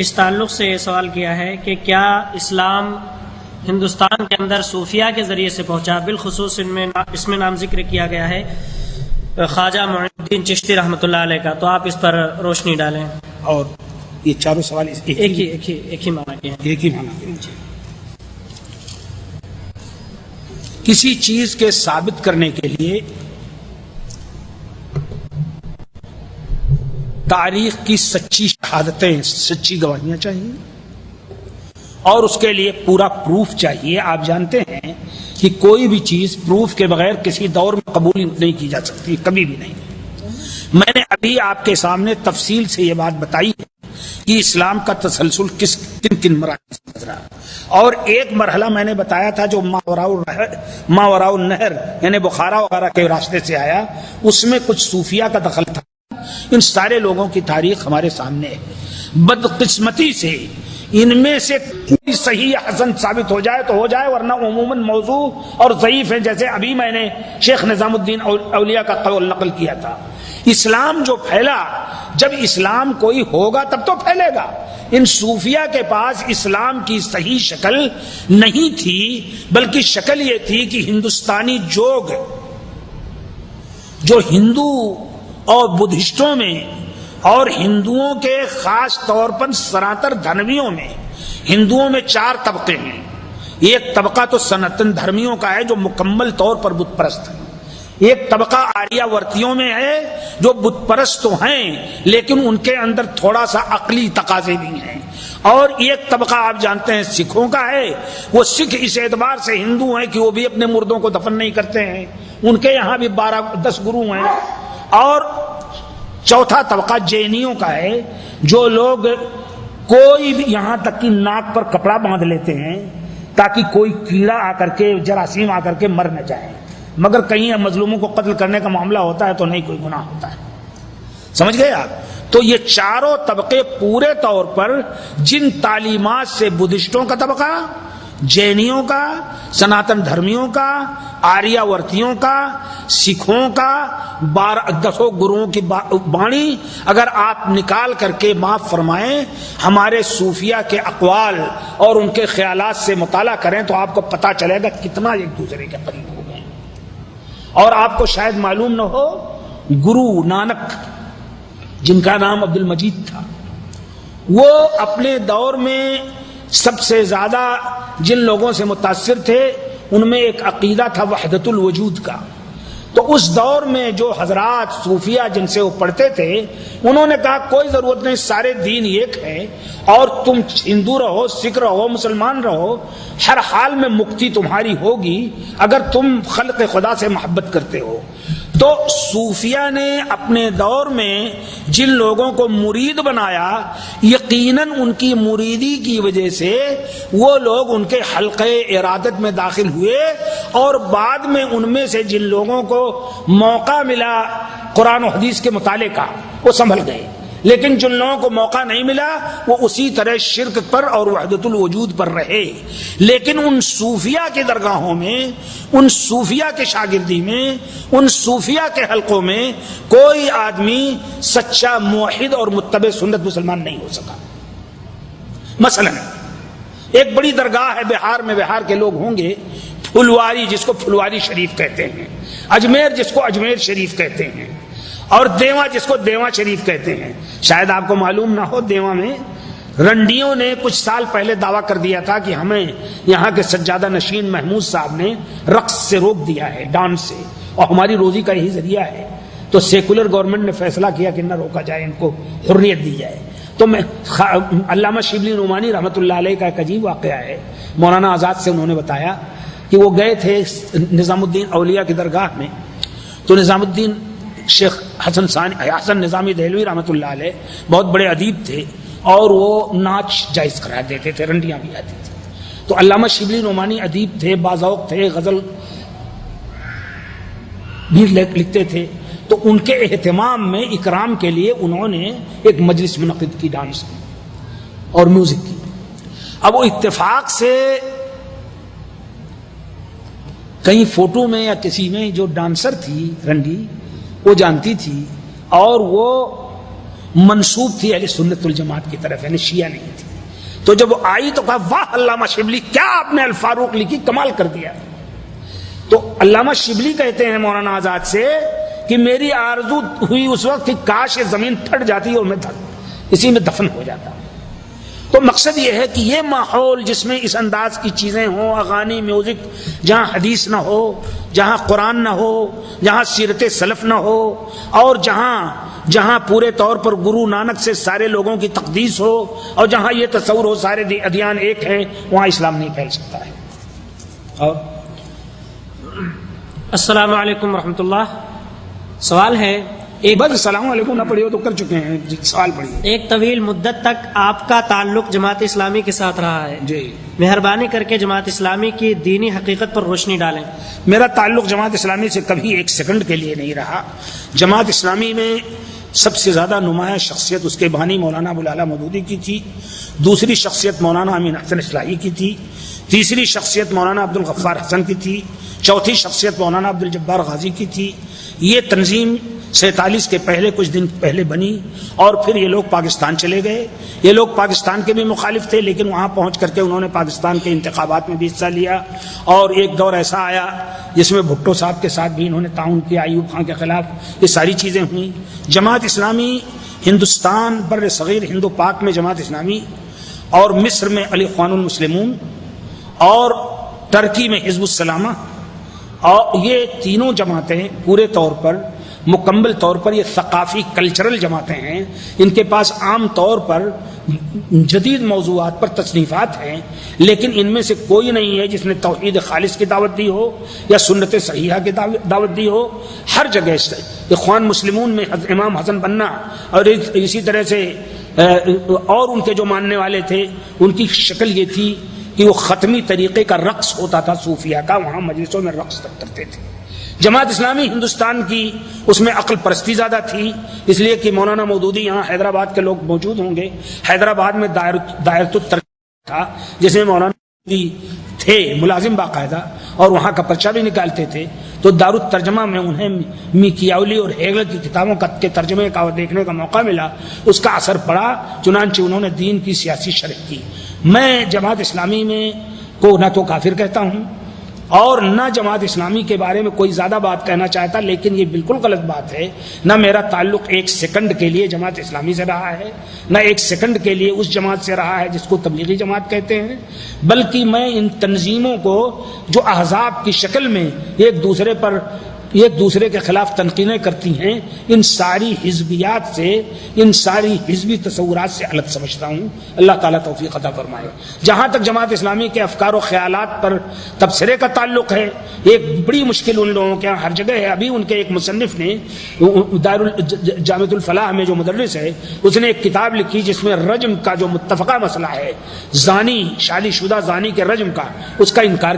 اس تعلق سے یہ سوال کیا ہے کہ کیا اسلام ہندوستان کے اندر صوفیہ کے ذریعے سے پہنچا، بالخصوص اس میں نام ذکر کیا گیا ہے خواجہ معین الدین چشتی رحمۃ اللہ علیہ کا، تو آپ اس پر روشنی ڈالیں۔ اور یہ چاروں سوال ایک ہی معنی کے ہیں۔ ایک ہی معنی کے۔ کسی چیز کے ثابت کرنے کے لیے تاریخ کی سچی شہادتیں، سچی گواہیاں چاہیے، اور اس کے لیے پورا پروف چاہیے۔ آپ جانتے ہیں کہ کوئی بھی چیز پروف کے بغیر کسی دور میں قبول نہیں کی جا سکتی، کبھی بھی نہیں۔ میں نے ابھی آپ کے سامنے تفصیل سے یہ بات بتائی ہے کہ اسلام کا تسلسل کن مراحل سے گزرا، اور ایک مرحلہ میں نے بتایا تھا جو ماوراء النہر یعنی بخارا وغیرہ کے راستے سے آیا، اس میں کچھ صوفیہ کا دخل تھا۔ ان سارے لوگوں کی تاریخ ہمارے سامنے ہے۔ بدقسمتی سے ان میں سے کوئی صحیح حسن ثابت ہو جائے تو ہو جائے، ورنہ عموماً موضوع اور ضعیف ہیں، جیسے ابھی میں نے شیخ نظام الدین اولیاء کا قول نقل کیا تھا۔ اسلام جو پھیلا، جب اسلام کوئی ہوگا تب تو پھیلے گا۔ ان صوفیہ کے پاس اسلام کی صحیح شکل نہیں تھی، بلکہ شکل یہ تھی کہ ہندوستانی جوگ جو ہندو اور بدھسٹوں میں اور ہندوؤں کے خاص طور پر سناتن دھرمیوں میں، ہندوؤں میں 4 طبقے ہیں۔ ایک طبقہ تو سناتن دھرمیوں کا ہے جو مکمل طور پر بت پرست ہے، ایک طبقہ آریہ ورتیوں میں ہے جو بت پرست تو ہیں لیکن ان کے اندر تھوڑا سا عقلی تقاضے بھی ہیں، اور ایک طبقہ آپ جانتے ہیں سکھوں کا ہے، وہ سکھ اس اعتبار سے ہندو ہیں کہ وہ بھی اپنے مردوں کو دفن نہیں کرتے ہیں، ان کے یہاں بھی 10 گرو ہیں۔ اور چوتھا طبقہ جینیوں کا ہے، جو لوگ کوئی بھی یہاں تک کہ ناک پر کپڑا باندھ لیتے ہیں تاکہ کوئی کیڑا آ کر کے جراثیم آ کر کے مر نہ جائے، مگر کہیں مظلوموں کو قتل کرنے کا معاملہ ہوتا ہے تو نہیں کوئی گناہ ہوتا ہے۔ سمجھ گئے آپ؟ تو یہ چاروں طبقے پورے طور پر جن تعلیمات سے بدھسٹوں کا طبقہ، جینیوں کا، سناتن دھرمیوں کا، آریہ ورتیوں کا، سکھوں کا، 10 گروؤں کی بانی اگر آپ نکال کر کے معاف فرمائیں ہمارے صوفیہ کے اقوال اور ان کے خیالات سے مطالعہ کریں تو آپ کو پتہ چلے گا کتنا ایک دوسرے کے قریب ہو گئے۔ اور آپ کو شاید معلوم نہ ہو، گرو نانک جن کا نام عبد المجید تھا، وہ اپنے دور میں سب سے زیادہ جن لوگوں سے متاثر تھے ان میں ایک عقیدہ تھا وحدت الوجود کا۔ تو اس دور میں جو حضرات صوفیہ جن سے وہ پڑھتے تھے انہوں نے کہا کوئی ضرورت نہیں، سارے دین ایک ہے اور تم ہندو رہو، سکھ رہو، مسلمان رہو، ہر حال میں مکتی تمہاری ہوگی اگر تم خلق خدا سے محبت کرتے ہو۔ تو صوفیہ نے اپنے دور میں جن لوگوں کو مرید بنایا، یقیناً ان کی مریدی کی وجہ سے وہ لوگ ان کے حلقے ارادت میں داخل ہوئے، اور بعد میں ان میں سے جن لوگوں کو موقع ملا قرآن و حدیث کے مطالعے کا وہ سنبھل گئے، لیکن جن لوگوں کو موقع نہیں ملا وہ اسی طرح شرک پر اور وحدت الوجود پر رہے۔ لیکن ان صوفیہ کے درگاہوں میں، ان صوفیہ کے شاگردی میں، ان صوفیہ کے حلقوں میں کوئی آدمی سچا موحد اور متبع سنت مسلمان نہیں ہو سکا۔ مثلا ایک بڑی درگاہ ہے بہار میں، بہار کے لوگ ہوں گے، پھلواری جس کو پھلواری شریف کہتے ہیں، اجمیر جس کو اجمیر شریف کہتے ہیں، اور دیواں جس کو دیواں شریف کہتے ہیں۔ شاید آپ کو معلوم نہ ہو، دیواں میں رنڈیوں نے کچھ سال پہلے دعویٰ کر دیا تھا کہ ہمیں یہاں کے سجادہ نشین محمود صاحب نے رقص سے روک دیا ہے، ڈانس سے، اور ہماری روزی کا یہی ذریعہ ہے۔ تو سیکولر گورنمنٹ نے فیصلہ کیا کہ نہ روکا جائے، ان کو حریت دی جائے۔ تو میں علامہ شبلی نعمانی رحمۃ اللہ علیہ کا ایک عجیب واقعہ ہے، مولانا آزاد سے انہوں نے بتایا کہ وہ گئے تھے نظام الدین اولیاء کی درگاہ میں، تو نظام الدین شیخ حسن نظامی دہلوی رحمۃ اللہ علیہ بہت بڑے ادیب تھے اور وہ ناچ جائز قرار دیتے تھے، رنڈیاں بھی آتی تھیں۔ تو علامہ شبلی نعمانی ادیب تھے، باذوق تھے، غزل بھی لکھتے تھے، تو ان کے اہتمام میں اکرام کے لیے انہوں نے ایک مجلس منعقد کی ڈانس کی اور میوزک کی۔ اب وہ اتفاق سے کہیں فوٹو میں یا کسی میں جو ڈانسر تھی رنڈی وہ جانتی تھی اور وہ منسوب تھی اہل سنت الجماعت کی طرف، یعنی شیعہ نہیں تھی۔ تو جب وہ آئی تو کہا واہ علامہ شبلی، کیا آپ نے الفاروق لکھی، کمال کر دیا۔ تو علامہ شبلی کہتے ہیں مولانا آزاد سے کہ میری آرزو ہوئی اس وقت کہ کاش یہ زمین پھٹ جاتی اور میں اسی میں دفن ہو جاتا۔ تو مقصد یہ ہے کہ یہ ماحول جس میں اس انداز کی چیزیں ہوں، اغانی، میوزک، جہاں حدیث نہ ہو، جہاں قرآن نہ ہو، جہاں سیرت سلف نہ ہو، اور جہاں پورے طور پر گرو نانک سے سارے لوگوں کی تقدیس ہو، اور جہاں یہ تصور ہو سارے ادیان ایک ہیں، وہاں اسلام نہیں پھیل سکتا ہے۔ اور السلام علیکم ورحمۃ اللہ۔ سوال ہے، بس السلام علیکم نہ پڑھی ہو تو کر چکے ہیں، سوال پڑھیے۔ ایک طویل مدت تک آپ کا تعلق جماعت اسلامی کے ساتھ رہا ہے، جی، مہربانی کر کے جماعت اسلامی کی دینی حقیقت پر روشنی ڈالیں۔ میرا تعلق جماعت اسلامی سے کبھی ایک سیکنڈ کے لیے نہیں رہا۔ جماعت اسلامی میں سب سے زیادہ نمایاں شخصیت اس کے بانی مولانا ابوالعلا مودودی کی تھی، دوسری شخصیت مولانا امین حسن اصلاحی کی تھی، تیسری شخصیت مولانا عبد الغفار حسن کی تھی، چوتھی شخصیت مولانا عبد الجبار غازی کی تھی۔ یہ تنظیم 47 کے پہلے کچھ دن پہلے بنی اور پھر یہ لوگ پاکستان چلے گئے۔ یہ لوگ پاکستان کے بھی مخالف تھے، لیکن وہاں پہنچ کر کے انہوں نے پاکستان کے انتخابات میں بھی حصہ لیا، اور ایک دور ایسا آیا جس میں بھٹو صاحب کے ساتھ بھی انہوں نے تعاون کیا، ایوب خان کے خلاف، یہ ساری چیزیں ہوئیں۔ جماعت اسلامی ہندوستان بر صغیر ہند و پاک میں جماعت اسلامی، اور مصر میں الاخوان المسلمون، اور ترکی میں حزب السلامہ، اور یہ تینوں جماعتیں پورے طور پر مکمل طور پر یہ ثقافی کلچرل جماعتیں ہیں. ان کے پاس عام طور پر جدید موضوعات پر تصنیفات ہیں، لیکن ان میں سے کوئی نہیں ہے جس نے توحید خالص کی دعوت دی ہو یا سنت صحیحہ کی دعوت دی ہو. ہر جگہ سے اخوان مسلمون میں امام حسن بنا اور اسی طرح سے اور ان کے جو ماننے والے تھے ان کی شکل یہ تھی کہ وہ ختمی طریقے کا رقص ہوتا تھا صوفیہ کا، وہاں مجلسوں میں رقص تک کرتے تھے. جماعت اسلامی ہندوستان کی اس میں عقل پرستی زیادہ تھی، اس لیے کہ مولانا مودودی یہاں حیدرآباد کے لوگ موجود ہوں گے. حیدرآباد میں دائرۃ الترجمہ تھا جس میں مولانا مودودی تھے ملازم باقاعدہ اور وہاں کا پرچہ بھی نکالتے تھے. تو دارالترجمہ میں انہیں میکیاولی اور ہیگل کی کتابوں کے ترجمے کا دیکھنے کا موقع ملا، اس کا اثر پڑا، چنانچہ انہوں نے دین کی سیاسی شرح کی. میں جماعت اسلامی میں کو نہ تو کافر کہتا ہوں اور نہ جماعت اسلامی کے بارے میں کوئی زیادہ بات کہنا چاہتا، لیکن یہ بالکل غلط بات ہے. نہ میرا تعلق ایک سیکنڈ کے لیے جماعت اسلامی سے رہا ہے، نہ ایک سیکنڈ کے لیے اس جماعت سے رہا ہے جس کو تبلیغی جماعت کہتے ہیں، بلکہ میں ان تنظیموں کو جو احزاب کی شکل میں ایک دوسرے کے خلاف تنقیدیں کرتی ہیں، ان ساری حزبیات سے، ان ساری حزبی تصورات سے الگ سمجھتا ہوں. اللہ تعالیٰ توفیق عطا فرمائے. جہاں تک جماعت اسلامی کے افکار و خیالات پر تبصرے کا تعلق ہے، ایک بڑی مشکل ان لوگوں کے ہر جگہ ہے. ابھی ان کے ایک مصنف نے جامعۃ الفلاح میں جو مدرس ہے اس نے ایک کتاب لکھی جس میں رجم کا جو متفقہ مسئلہ ہے، زانی شادی شدہ زانی کے رجم کا، اس کا انکار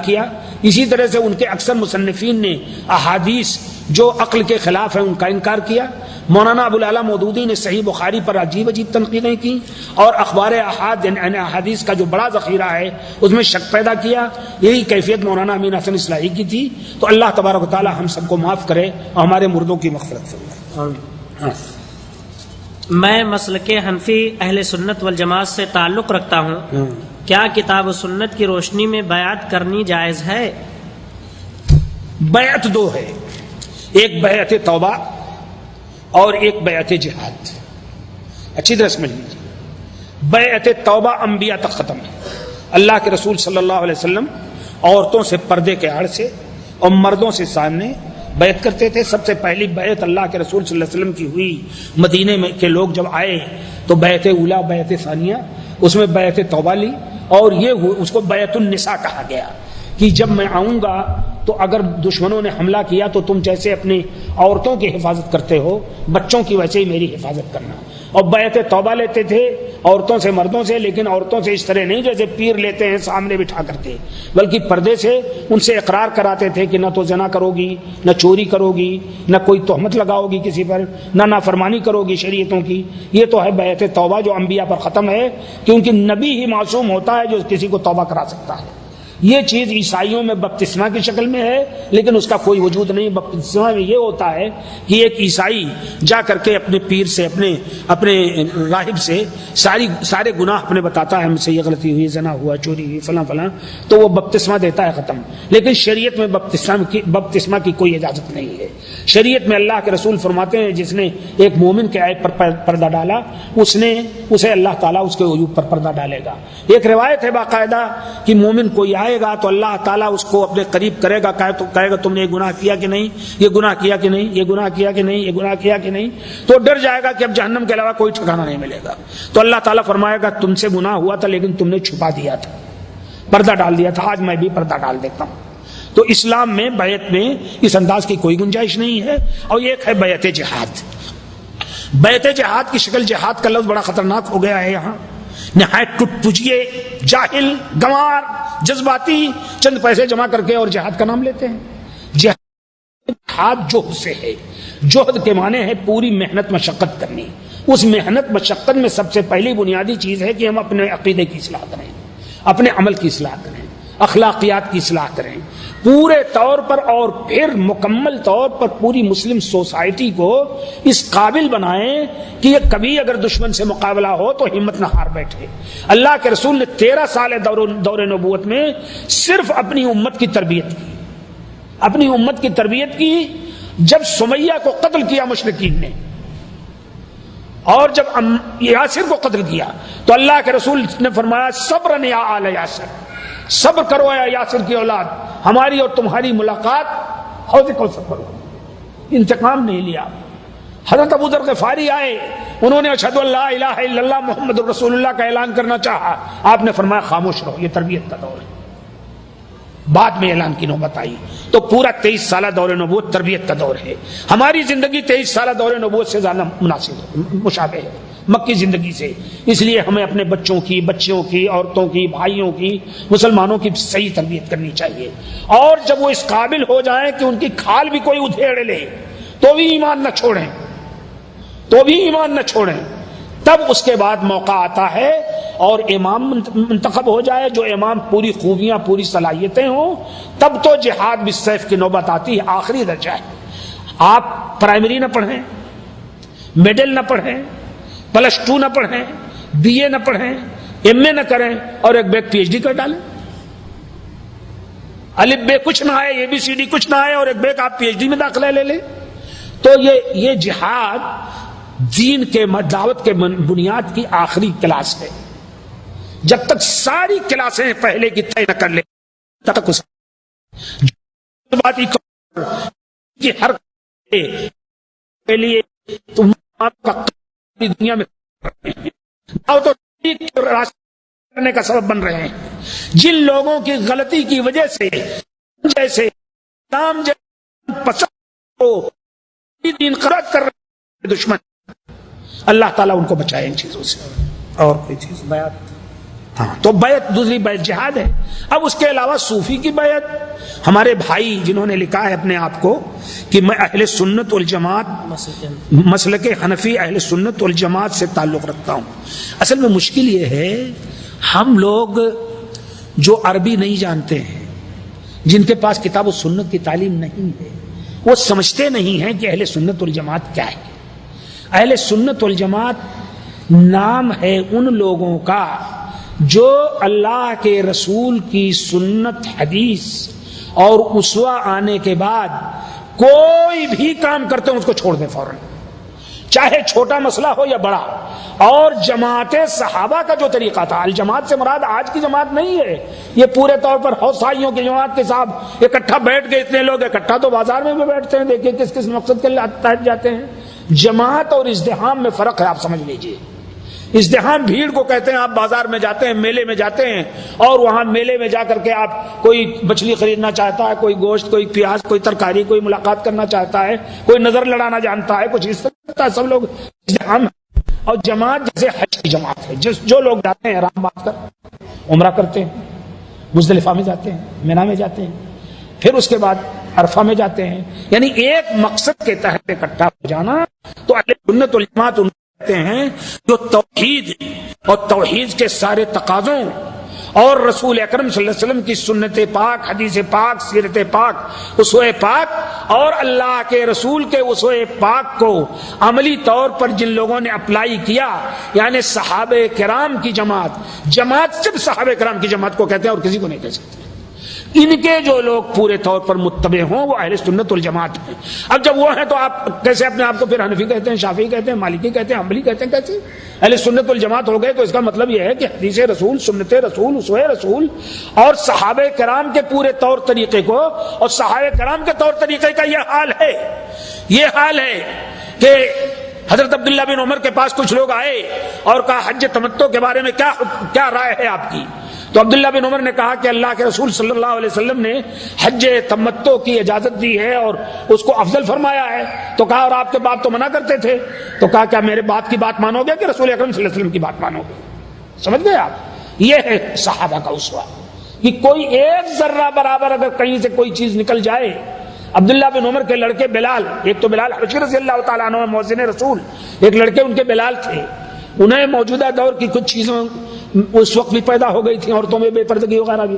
کیا. اسی طرح سے ان کے اکثر مصنفین نے احادیث جو عقل کے خلاف ہیں ان کا انکار کیا. مولانا ابوالعلا مودودی نے صحیح بخاری پر عجیب تنقیدیں کی اور اخبار احاد یعنی احادیث کا جو بڑا ذخیرہ ہے اس میں شک پیدا کیا. یہی کیفیت مولانا امین حسن اصلاحی کی تھی. تو اللہ تبارک و تعالی ہم سب کو معاف کرے اور ہمارے مردوں کی مغفرت فرمائے. میں مسلک حنفی اہل سنت والجماعت سے تعلق رکھتا ہوں، کیا کتاب و سنت کی روشنی میں بیعت کرنی جائز ہے؟ بیعت دو ہے، ایک بیعت توبہ اور ایک بیعت جہاد. اچھی طرح سمجھ لیجیے. بیعت توبہ انبیاء تک ختم ہے. اللہ کے رسول صلی اللہ علیہ وسلم عورتوں سے پردے کے آڑ سے اور مردوں سے سامنے بیعت کرتے تھے. سب سے پہلی بیعت اللہ کے رسول صلی اللہ علیہ وسلم کی ہوئی مدینے میں کے لوگ جب آئے تو بیعت اولا بیعت ثانیہ، اس میں بیعت توبہ لی اور یہ اس کو بیعت النساء کہا گیا کہ جب میں آؤں گا تو اگر دشمنوں نے حملہ کیا تو تم جیسے اپنی عورتوں کی حفاظت کرتے ہو بچوں کی ویسے ہی میری حفاظت کرنا. اور بیعت توبہ لیتے تھے عورتوں سے مردوں سے، لیکن عورتوں سے اس طرح نہیں جیسے پیر لیتے ہیں سامنے بٹھا کرتے، بلکہ پردے سے ان سے اقرار کراتے تھے کہ نہ تو زنا کرو گی، نہ چوری کرو گی، نہ کوئی تہمت لگاؤ گی کسی پر، نہ نافرمانی کرو گی شریعتوں کی. یہ تو ہے بیعت توبہ جو انبیاء پر ختم ہے، کیونکہ نبی ہی معصوم ہوتا ہے جو کسی کو توبہ کرا سکتا ہے. یہ چیز عیسائیوں میں بپتسمہ کی شکل میں ہے، لیکن اس کا کوئی وجود نہیں. بپتسمہ میں یہ ہوتا ہے کہ ایک عیسائی جا کر کے اپنے پیر سے اپنے راہب سے سارے گناہ اپنے بتاتا ہے، ہم سے یہ غلطی ہوئی، زنا ہوا، چوری ہوئی، فلاں فلاں، تو وہ بپتسمہ دیتا ہے، ختم. لیکن شریعت میں بپتسمہ کی کوئی اجازت نہیں ہے. شریعت میں اللہ کے رسول فرماتے ہیں جس نے ایک مومن کے عیب پر پردہ ڈالا اسے اللہ تعالیٰ اس کے عیوب پر پردہ ڈالے گا. ایک روایت ہے باقاعدہ کہ مومن کوئی آئے گا تو اللہ تعالیٰ اس کو اپنے قریب کرے گا، کہے گا تم نے یہ گناہ کیا کہ نہیں، یہ گناہ کیا کہ نہیں، یہ گناہ کیا کہ نہیں، یہ گناہ کیا کہ نہیں. تو ڈر جائے گا کہ اب جہنم کے علاوہ کوئی ٹھکانہ نہیں ملے گا. تو اللہ تعالیٰ فرمائے گا تم سے گناہ ہوا تھا لیکن تم نے چھپا دیا تھا، پردہ ڈال دیا تھا، آج میں بھی پردہ ڈال دیتا ہوں. تو اسلام میں بیعت میں اس انداز کی کوئی گنجائش نہیں ہے. اور ایک ہے بیعت جہاد. بیعت جہاد کی شکل، جہاد کا لفظ بڑا خطرناک ہو گیا ہے یہاں. نہایت ٹٹ پجیے، جاہل، گنوار، جذباتی چند پیسے جمع کر کے اور جہاد کا نام لیتے ہیں. جہاد جوہد سے ہے. جوہد کے معنی ہے پوری محنت مشقت کرنی. اس محنت مشقت میں سب سے پہلی بنیادی چیز ہے کہ ہم اپنے عقیدے کی اصلاح کریں، اپنے عمل کی اصلاح کریں، اخلاقیات کی اصلاح کریں پورے طور پر، اور پھر مکمل طور پر پوری مسلم سوسائٹی کو اس قابل بنائیں کہ یہ کبھی اگر دشمن سے مقابلہ ہو تو ہمت نہ ہار بیٹھے. اللہ کے رسول نے 13 سال دور نبوت میں صرف اپنی امت کی تربیت کی. جب سمیہ کو قتل کیا مشرکین نے اور جب یاسر کو قتل کیا تو اللہ کے رسول نے فرمایا صبرن یا آل یاسر، صبر کرو اے یاسر کی اولاد، ہماری اور تمہاری ملاقات حوض کوثر پر ہو۔ انتقام نہیں لیا۔ حضرت ابو ذر غفاری آئے، انہوں نے اشہد ان لا الہ الا اللہ محمد رسول اللہ کا اعلان کرنا چاہا، آپ نے فرمایا خاموش رہو، یہ تربیت کا دور ہے۔ بعد میں اعلان کی نوبت آئی۔ تو پورا 23 سالہ دور نبوت تربیت کا دور ہے۔ ہماری زندگی 23 سالہ دور نبوت سے زیادہ مناسب مشابہ ہے مکی زندگی سے، اس لیے ہمیں اپنے بچوں کی، بچیوں کی، عورتوں کی، بھائیوں کی، مسلمانوں کی صحیح تربیت کرنی چاہیے۔ اور جب وہ اس قابل ہو جائیں کہ ان کی کھال بھی کوئی ادھیڑ لے تو بھی ایمان نہ چھوڑیں، تو بھی ایمان نہ چھوڑیں، تب اس کے بعد موقع آتا ہے اور امام منتخب ہو جائے، جو امام پوری خوبیاں، پوری صلاحیتیں ہوں، تب تو جہاد بالسیف کی نوبت آتی ہے، آخری درجہ ہے۔ آپ پرائمری نہ پڑھیں، میڈل نہ پڑھیں، +2 نہ پڑھیں، BA نہ پڑھیں، MA نہ کریں اور ایک بیگ PhD کر ڈالیں۔ الف بے کچھ نہ آئے، ABCD کچھ نہ آئے اور ایک بیگ آپ PhD میں داخلہ لے لیں، تو یہ جہاد دین کے دعوت کے بنیاد کی آخری کلاس ہے۔ جب تک ساری کلاسیں پہلے کی طے نہ کر لے تب تک اس کی ہر کے لیے تم دنیا میں کرنے کا سبب بن رہے ہیں۔ جن لوگوں کی غلطی کی وجہ سے جیسے نام پسند ہو دین قرار کر رہے دشمن، اللہ تعالیٰ ان کو بچائے ان چیزوں سے۔ اور کوئی چیز بیعت، ہاں تو بیعت، دوسری بیعت جہاد ہے۔ اب اس کے علاوہ صوفی کی بیعت، ہمارے بھائی جنہوں نے لکھا ہے اپنے آپ کو کہ میں اہل سنت والجماعت، مسلک حنفی اہل سنت والجماعت سے تعلق رکھتا ہوں۔ اصل میں مشکل یہ ہے، ہم لوگ جو عربی نہیں جانتے ہیں، جن کے پاس کتاب و سنت کی تعلیم نہیں ہے، وہ سمجھتے نہیں ہیں کہ اہل سنت والجماعت کیا ہے۔ اہل سنت والجماعت نام ہے ان لوگوں کا جو اللہ کے رسول کی سنت، حدیث اور اسوہ آنے کے بعد کوئی بھی کام کرتے ہیں اس کو چھوڑ دیں فوراً، چاہے چھوٹا مسئلہ ہو یا بڑا۔ اور جماعت صحابہ کا جو طریقہ تھا، الجماعت سے مراد آج کی جماعت نہیں ہے، یہ پورے طور پر حوثائیوں کی جماعت کے صاحب اکٹھا بیٹھ گئے، اتنے لوگ اکٹھا تو بازار میں بھی بیٹھتے ہیں، دیکھیں کس کس مقصد کے لیے تحت جاتے ہیں۔ جماعت اور ازدحام میں فرق ہے، آپ سمجھ لیجئے۔ ازدحام بھیڑ کو کہتے ہیں، آپ بازار میں جاتے ہیں، میلے میں جاتے ہیں، اور وہاں میلے میں جا کر کے آپ کوئی مچھلی خریدنا چاہتا ہے، کوئی گوشت، کوئی پیاز، کوئی ترکاری، کوئی ملاقات کرنا چاہتا ہے، کوئی نظر لڑانا جانتا ہے، کچھ اس طرح سب لوگ ازدحام۔ اور جماعت جیسے حج کی جماعت ہے، جو لوگ جاتے ہیں احرام باندھ کر عمرہ کرتے ہیں، مزدلفہ میں جاتے ہیں، مینا میں جاتے ہیں، پھر اس کے بعد عرفہ میں جاتے ہیں، یعنی ایک مقصد کے تحت اکٹھا ہو جانا۔ تو اہل سنت والجماعت ان کہتے ہیں جو توحید اور توحید کے سارے تقاضوں اور رسول اکرم صلی اللہ علیہ وسلم کی سنت پاک، حدیث پاک، سیرت پاک، اسوہ پاک اور اللہ کے رسول کے اسوہ پاک کو عملی طور پر جن لوگوں نے اپلائی کیا، یعنی صحابہ کرام کی جماعت صرف صحابہ کرام کی جماعت کو کہتے ہیں اور کسی کو نہیں کہہ سکتے۔ ان کے جو لوگ پورے طور پر متبع ہوں وہ اہل سنت والجماعت ہیں۔ اب جب وہ ہیں تو آپ کیسے اپنے آپ کو پھر حنفی کہتے ہیں، شافعی کہتے ہیں، مالکی کہتے ہیں، حنبلی کہتے ہیں؟ کیسے اہل سنت والجماعت ہو گئے؟ تو اس کا مطلب یہ ہے کہ حدیث رسول، سنت رسول، اسوہ رسول اور صحابہ کرام کے پورے طور طریقے کو، اور صحابہ کرام کے طور طریقے کا یہ حال ہے کہ حضرت عبداللہ بن عمر کے پاس کچھ لوگ آئے اور کہا حج تمتع کے بارے میں کیا رائے ہے آپ کی؟ تو عبداللہ بن عمر نے کہا کہ اللہ کے رسول صلی اللہ علیہ وسلم نے حج تمتع کی اجازت دی ہے اور اس کو افضل فرمایا ہے۔ تو کہا اور آپ کے باپ تو منع کرتے تھے؟ تو کہا کیا میرے باپ کی بات مانو گے کہ رسول اکرم صلی اللہ علیہ وسلم کی بات مانو گے؟ سمجھ گئے آپ؟ یہ ہے صحابہ کا اسوہ، کہ کوئی ایک ذرہ برابر اگر کہیں سے کوئی چیز نکل جائے۔ عبداللہ بن عمر کے لڑکے بلال، ایک تو بلال حبشی رضی اللہ تعالیٰ عنہ مؤذن رسول، ایک لڑکے ان کے بلال تھے، انہیں موجودہ دور کی کچھ چیزیں اس وقت بھی پیدا ہو گئی تھی، عورتوں میں بے پردگی وغیرہ بھی،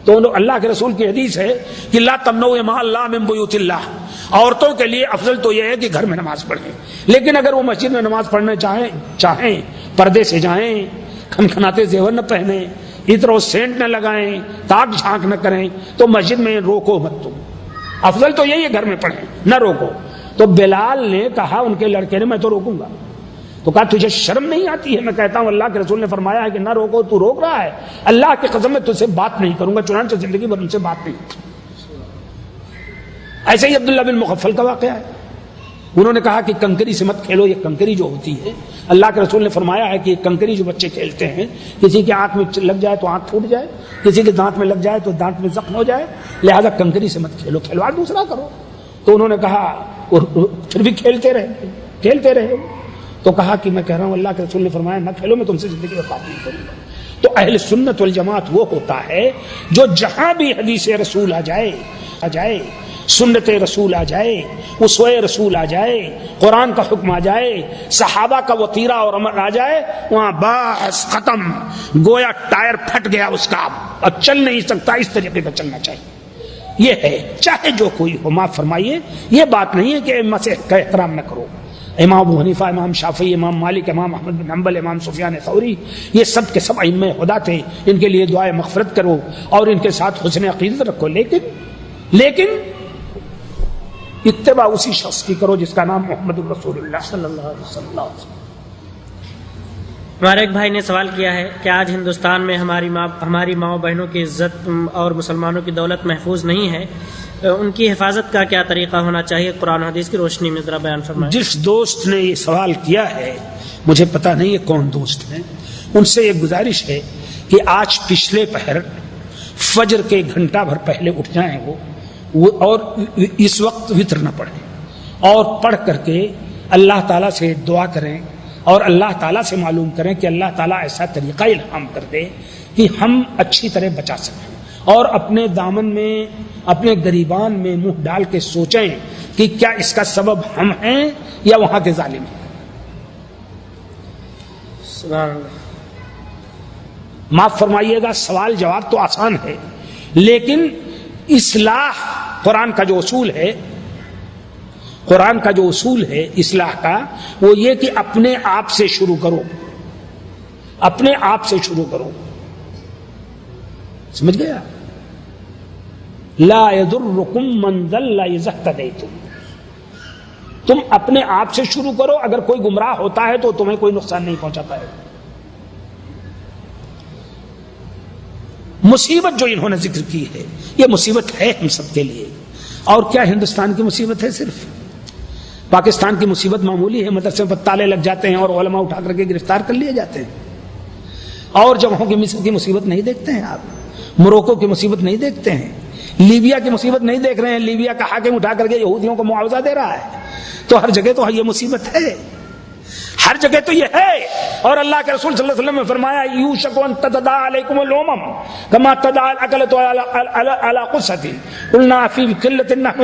تو اللہ کے رسول کی حدیث ہے کہ لا تمنعوا اماء اللہ من بیوت اللہ، عورتوں کے لیے افضل تو یہ ہے کہ گھر میں نماز پڑھیں، لیکن اگر وہ مسجد میں نماز پڑھنا چاہیں پردے سے جائیں، کھنکھناتے زیور نہ پہنیں، عطر و سینٹ نہ لگائیں، تاک جھانک نہ کریں، تو مسجد میں روکو مت تم، افضل تو یہی ہے گھر میں پڑھیں، نہ روکو۔ تو بلال نے کہا، ان کے لڑکے نے، میں تو روکوں گا، تو کہا تجھے شرم نہیں آتی ہے؟ میں کہتا ہوں اللہ کے رسول نے فرمایا ہے کہ نہ روکو، تو روک رہا ہے، اللہ کی قسم میں تجھ سے بات نہیں کروں گا، چنانچہ زندگی بھر ان سے بات نہیں کی۔ ایسے ہی عبداللہ بن مغفل کا واقعہ ہے، انہوں نے کہا کہ کنکری سے مت کھیلو، یہ کنکری جو ہوتی ہے اللہ کے رسول نے فرمایا ہے کہ یہ کنکری جو بچے کھیلتے ہیں، کسی کی آنکھ میں لگ جائے تو آنکھ پھوٹ جائے، کسی کے دانت میں لگ جائے تو دانت میں زخم ہو جائے، لہذا کنکری سے مت کھیلو، کھلواڑ دوسرا کرو۔ تو انہوں نے کہا، اور پھر بھی کھیلتے رہے، تو کہا کہ میں کہہ رہا ہوں اللہ کے رسول نے فرمایا نہ کھیلو، میں تم سے زندگی میں بات نہیں کروں گا۔ تو اہل سنت والجماعت وہ ہوتا ہے جو جہاں بھی حدیث رسول آ جائے، سنت رسول آ جائے، اسوہ رسول آ جائے، قرآن کا حکم آ جائے، صحابہ کا وطیرہ اور عمل آ جائے، وہاں بس ختم، گویا ٹائر پھٹ گیا اس کا، اب چل نہیں سکتا، اس طریقے پر چلنا چاہیے۔ یہ ہے، چاہے جو کوئی ہو، معاف فرمائیے، یہ بات نہیں ہے کہ ائمہ سے کا احترام نہ کرو۔ امام ابو حنیفہ، امام شافعی، امام مالک، امام احمد بن حنبل، امام سفیان ثوری، یہ سب کے سب ائمہ خدا تھے، ان کے لیے دعائے مغفرت کرو اور ان کے ساتھ حسن عقیدت رکھو، لیکن اتباع اسی شخص کی کرو جس کا نام محمد الرسول اللہ صلی اللہ علیہ وسلم۔ ہمارے ایک بھائی نے سوال کیا ہے کہ آج ہندوستان میں ہماری ماؤں بہنوں کی عزت اور مسلمانوں کی دولت محفوظ نہیں ہے، ان کی حفاظت کا کیا طریقہ ہونا چاہیے؟ قرآن حدیث کی روشنی میں ذرا بیان فرمائیں۔ جس دوست نے یہ سوال کیا ہے، مجھے پتہ نہیں ہے کون دوست ہیں، ان سے یہ گزارش ہے کہ آج پچھلے پہر فجر کے گھنٹہ بھر پہلے اٹھ جائیں وہ اور اس وقت وتر نہ پڑھیں، اور پڑھ کر کے اللہ تعالیٰ سے دعا کریں اور اللہ تعالیٰ سے معلوم کریں کہ اللہ تعالیٰ ایسا طریقہ الہام کر دے کہ ہم اچھی طرح بچا سکیں، اور اپنے دامن میں، اپنے گریبان میں منہ ڈال کے سوچیں کہ کیا اس کا سبب ہم ہیں یا وہاں کے ظالم ہیں۔ سبحان اللہ۔ معاف فرمائیے گا، سوال جواب تو آسان ہے، لیکن اصلاح قرآن کا جو اصول ہے اصلاح کا، وہ یہ کہ اپنے آپ سے شروع کرو، اپنے آپ سے شروع کرو، سمجھ گیا؟ لا یضرکم من ضل اذا اهتدیتم، تم اپنے آپ سے شروع کرو، اگر کوئی گمراہ ہوتا ہے تو تمہیں کوئی نقصان نہیں پہنچاتا ہے۔ مصیبت جو انہوں نے ذکر کی ہے، یہ مصیبت ہے ہم سب کے لیے، اور کیا ہندوستان کی مصیبت ہے صرف؟ پاکستان کی مصیبت معمولی ہے، مدرسے پر تالے لگ جاتے ہیں اور علماء اٹھا کر کے گرفتار کر لیے جاتے ہیں، اور جگہوں کی مصر کی مصیبت نہیں دیکھتے ہیں آپ، موروکو کی مصیبت نہیں دیکھتے ہیں، لیبیا کی مصیبت نہیں دیکھ رہے ہیں، لیبیا کا حاکم اٹھا کر کے یہودیوں کو معاوضہ دے رہا ہے، تو ہر جگہ تو یہ مصیبت ہے، ہر جگہ تو یہ ہے۔ اور اللہ کے رسول صلی اللہ علیہ وسلم نے فرمایا یوشک ان تتداعى علیکم الامم کما تداعى الاکلۃ علی قصۃ قلنا فی قلۃ نحن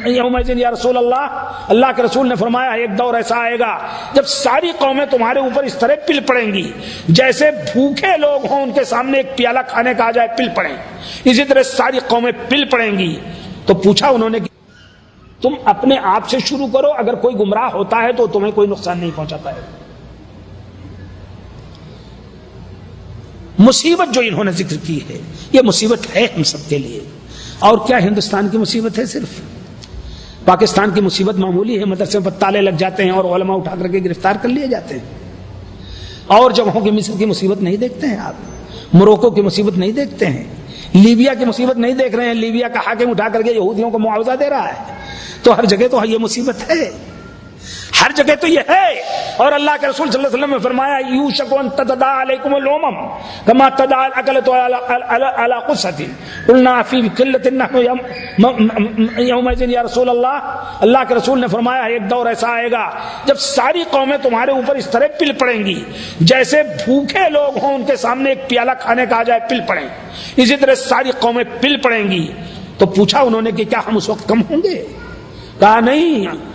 یومئذ یا رسول اللہ، اللہ کے رسول نے فرمایا ایک دور ایسا آئے گا جب ساری قومیں تمہارے اوپر اس طرح پل پڑیں گی جیسے بھوکے لوگ ہوں ان کے سامنے ایک پیالہ کھانے کا آ جائے پل پڑیں، اسی طرح ساری قومیں پل پڑیں گی۔ تو پوچھا انہوں نے کہ تم اپنے آپ سے شروع کرو، اگر کوئی گمراہ ہوتا ہے تو تمہیں کوئی نقصان نہیں پہنچاتا ہے۔ مصیبت جو انہوں نے ذکر کی ہے، یہ مصیبت ہے ہم سب کے لیے، اور کیا ہندوستان کی مصیبت ہے صرف؟ پاکستان کی مصیبت معمولی ہے، مدرسے پر تالے لگ جاتے ہیں اور علماء اٹھا کر کے گرفتار کر لیے جاتے ہیں، اور جگہوں کی مصر کی مصیبت نہیں دیکھتے ہیں آپ، موروکو کی مصیبت نہیں دیکھتے ہیں، لیبیا کی مصیبت نہیں دیکھ رہے ہیں، لیبیا کا حاکم اٹھا کر کے یہودیوں کو معاوضہ دے رہا ہے، تو ہر جگہ تو یہ مصیبت ہے، ہر جگہ تو یہ ہے۔ اور اللہ کے رسول صلی اللہ علیہ وسلم نے فرمایا یوشک ان تتداعى علیکم الامم کما تداعى الاکلۃ علی قصۃ قلنا فی قلۃ نحن یومئذ یا رسول اللہ، اللہ کے رسول نے فرمایا ایک دور ایسا آئے گا جب ساری قومیں تمہارے اوپر اس طرح پل پڑیں گی جیسے بھوکے لوگ ہوں ان کے سامنے ایک پیالہ کھانے کا آ جائے پل پڑیں، اسی طرح ساری قومیں پل پڑیں گی۔ تو پوچھا انہوں نے کہ کیا ہم اس وقت کم ہوں گے؟ کہا نہیں،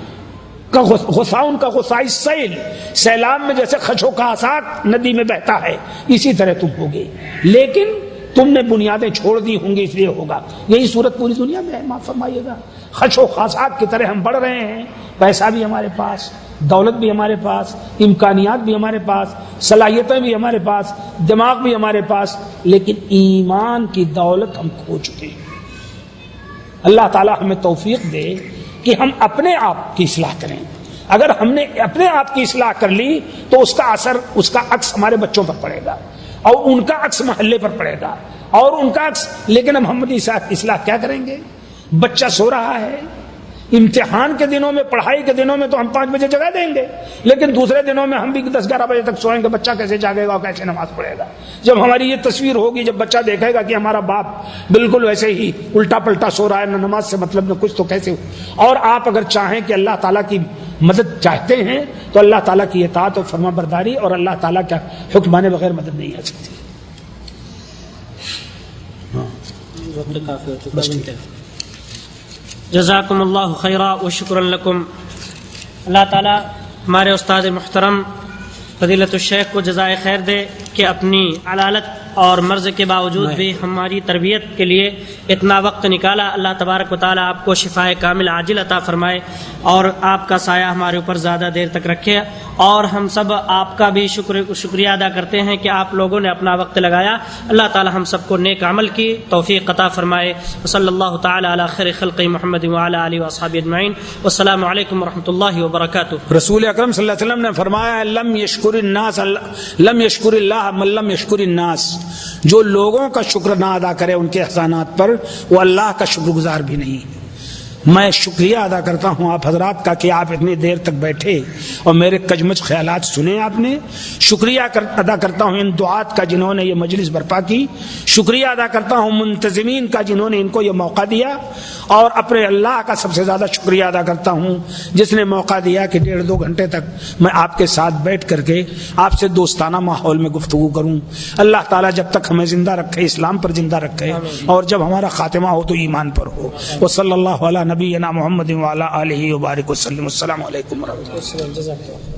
غصاؤن کا غصائی سیل، سیلاب میں جیسے خشو کا آسات ندی میں بہتا ہے اسی طرح تم ہوگے، لیکن تم نے بنیادیں چھوڑ دی ہوں گی اس لیے ہوگا۔ یہی صورت پوری دنیا میں ہے، معاف فرمائیے گا، خشو خاصات کی طرح ہم بڑھ رہے ہیں، پیسہ بھی ہمارے پاس، دولت بھی ہمارے پاس، امکانیات بھی ہمارے پاس، صلاحیتیں بھی ہمارے پاس، دماغ بھی ہمارے پاس، لیکن ایمان کی دولت ہم کھو چکے ہیں۔ اللہ تعالی ہمیں توفیق دے کہ ہم اپنے آپ کی اصلاح کریں، اگر ہم نے اپنے آپ کی اصلاح کر لی تو اس کا اثر، اس کا عکس ہمارے بچوں پر پڑے گا، اور ان کا عکس محلے پر پڑے گا، اور ان کا عکس. لیکن اب ہم اپنی اصلاح کیا کریں گے؟ بچہ سو رہا ہے، امتحان کے دنوں میں، پڑھائی کے دنوں میں تو ہم 5 بجے جگا دیں گے، لیکن دوسرے دنوں میں ہم بھی 10-11 بجے تک سوئیں گے. بچہ کیسے جاگے گا اور کیسے نماز پڑھے گا؟ جب ہماری یہ تصویر ہوگی، جب بچہ دیکھے گا کہ ہمارا باپ بالکل ویسے ہی الٹا پلٹا سو رہا ہے، نہ نماز سے مطلب نہ کچھ، تو کیسے ہو؟ اور آپ اگر چاہیں کہ اللہ تعالیٰ کی مدد چاہتے ہیں تو اللہ تعالیٰ کی اطاعت اور فرما برداری اور اللہ تعالیٰ کا حکم مانے بغیر مدد نہیں آ سکتی. جزاکم اللہ خیرا و شکرا لکم. اللہ تعالیٰ ہمارے استاد محترم فضیلت الشیخ کو جزائے خیر دے کہ اپنی علالت اور مرض کے باوجود بھی ہماری تربیت کے لیے اتنا وقت نکالا. اللہ تبارک و تعالیٰ آپ کو شفائے کامل عاجل عطا فرمائے اور آپ کا سایہ ہمارے اوپر زیادہ دیر تک رکھے. اور ہم سب آپ کا بھی شکریہ ادا کرتے ہیں کہ آپ لوگوں نے اپنا وقت لگایا. اللہ تعالیٰ ہم سب کو نیک عمل کی توفیق عطا فرمائے. صلی اللہ تعالیٰ علی خیر خلق محمد وعلی آلہ واصحابہ اجمعین. والسلام علیکم ورحمۃ اللہ وبرکاتہ. رسول اکرم صلی اللہ علیہ وسلم نے فرمایا لم یشکر الناس لم یشکر اللہ من لم یشکر الناس. جو لوگوں کا شکر نہ ادا کرے ان کے احسانات پر، وہ اللہ کا شکر گزار بھی نہیں. میں شکریہ ادا کرتا ہوں آپ حضرات کا کہ آپ اتنی دیر تک بیٹھے اور میرے کجمج خیالات سنے آپ نے. شکریہ ادا کرتا ہوں ان دعات کا جنہوں نے یہ مجلس برپا کی. شکریہ ادا کرتا ہوں منتظمین کا جنہوں نے ان کو یہ موقع دیا. اور اپنے اللہ کا سب سے زیادہ شکریہ ادا کرتا ہوں جس نے موقع دیا کہ 1.5-2 گھنٹے تک میں آپ کے ساتھ بیٹھ کر کے آپ سے دوستانہ ماحول میں گفتگو کروں. اللہ تعالیٰ جب تک ہمیں زندہ رکھے، اسلام پر زندہ رکھے، اور جب ہمارا خاتمہ ہو تو ایمان پر ہو. وصلی اللہ علی نبینا محمد وعلی آلہ وبارک وسلم. السلام علیکم ورحمۃ اللہ.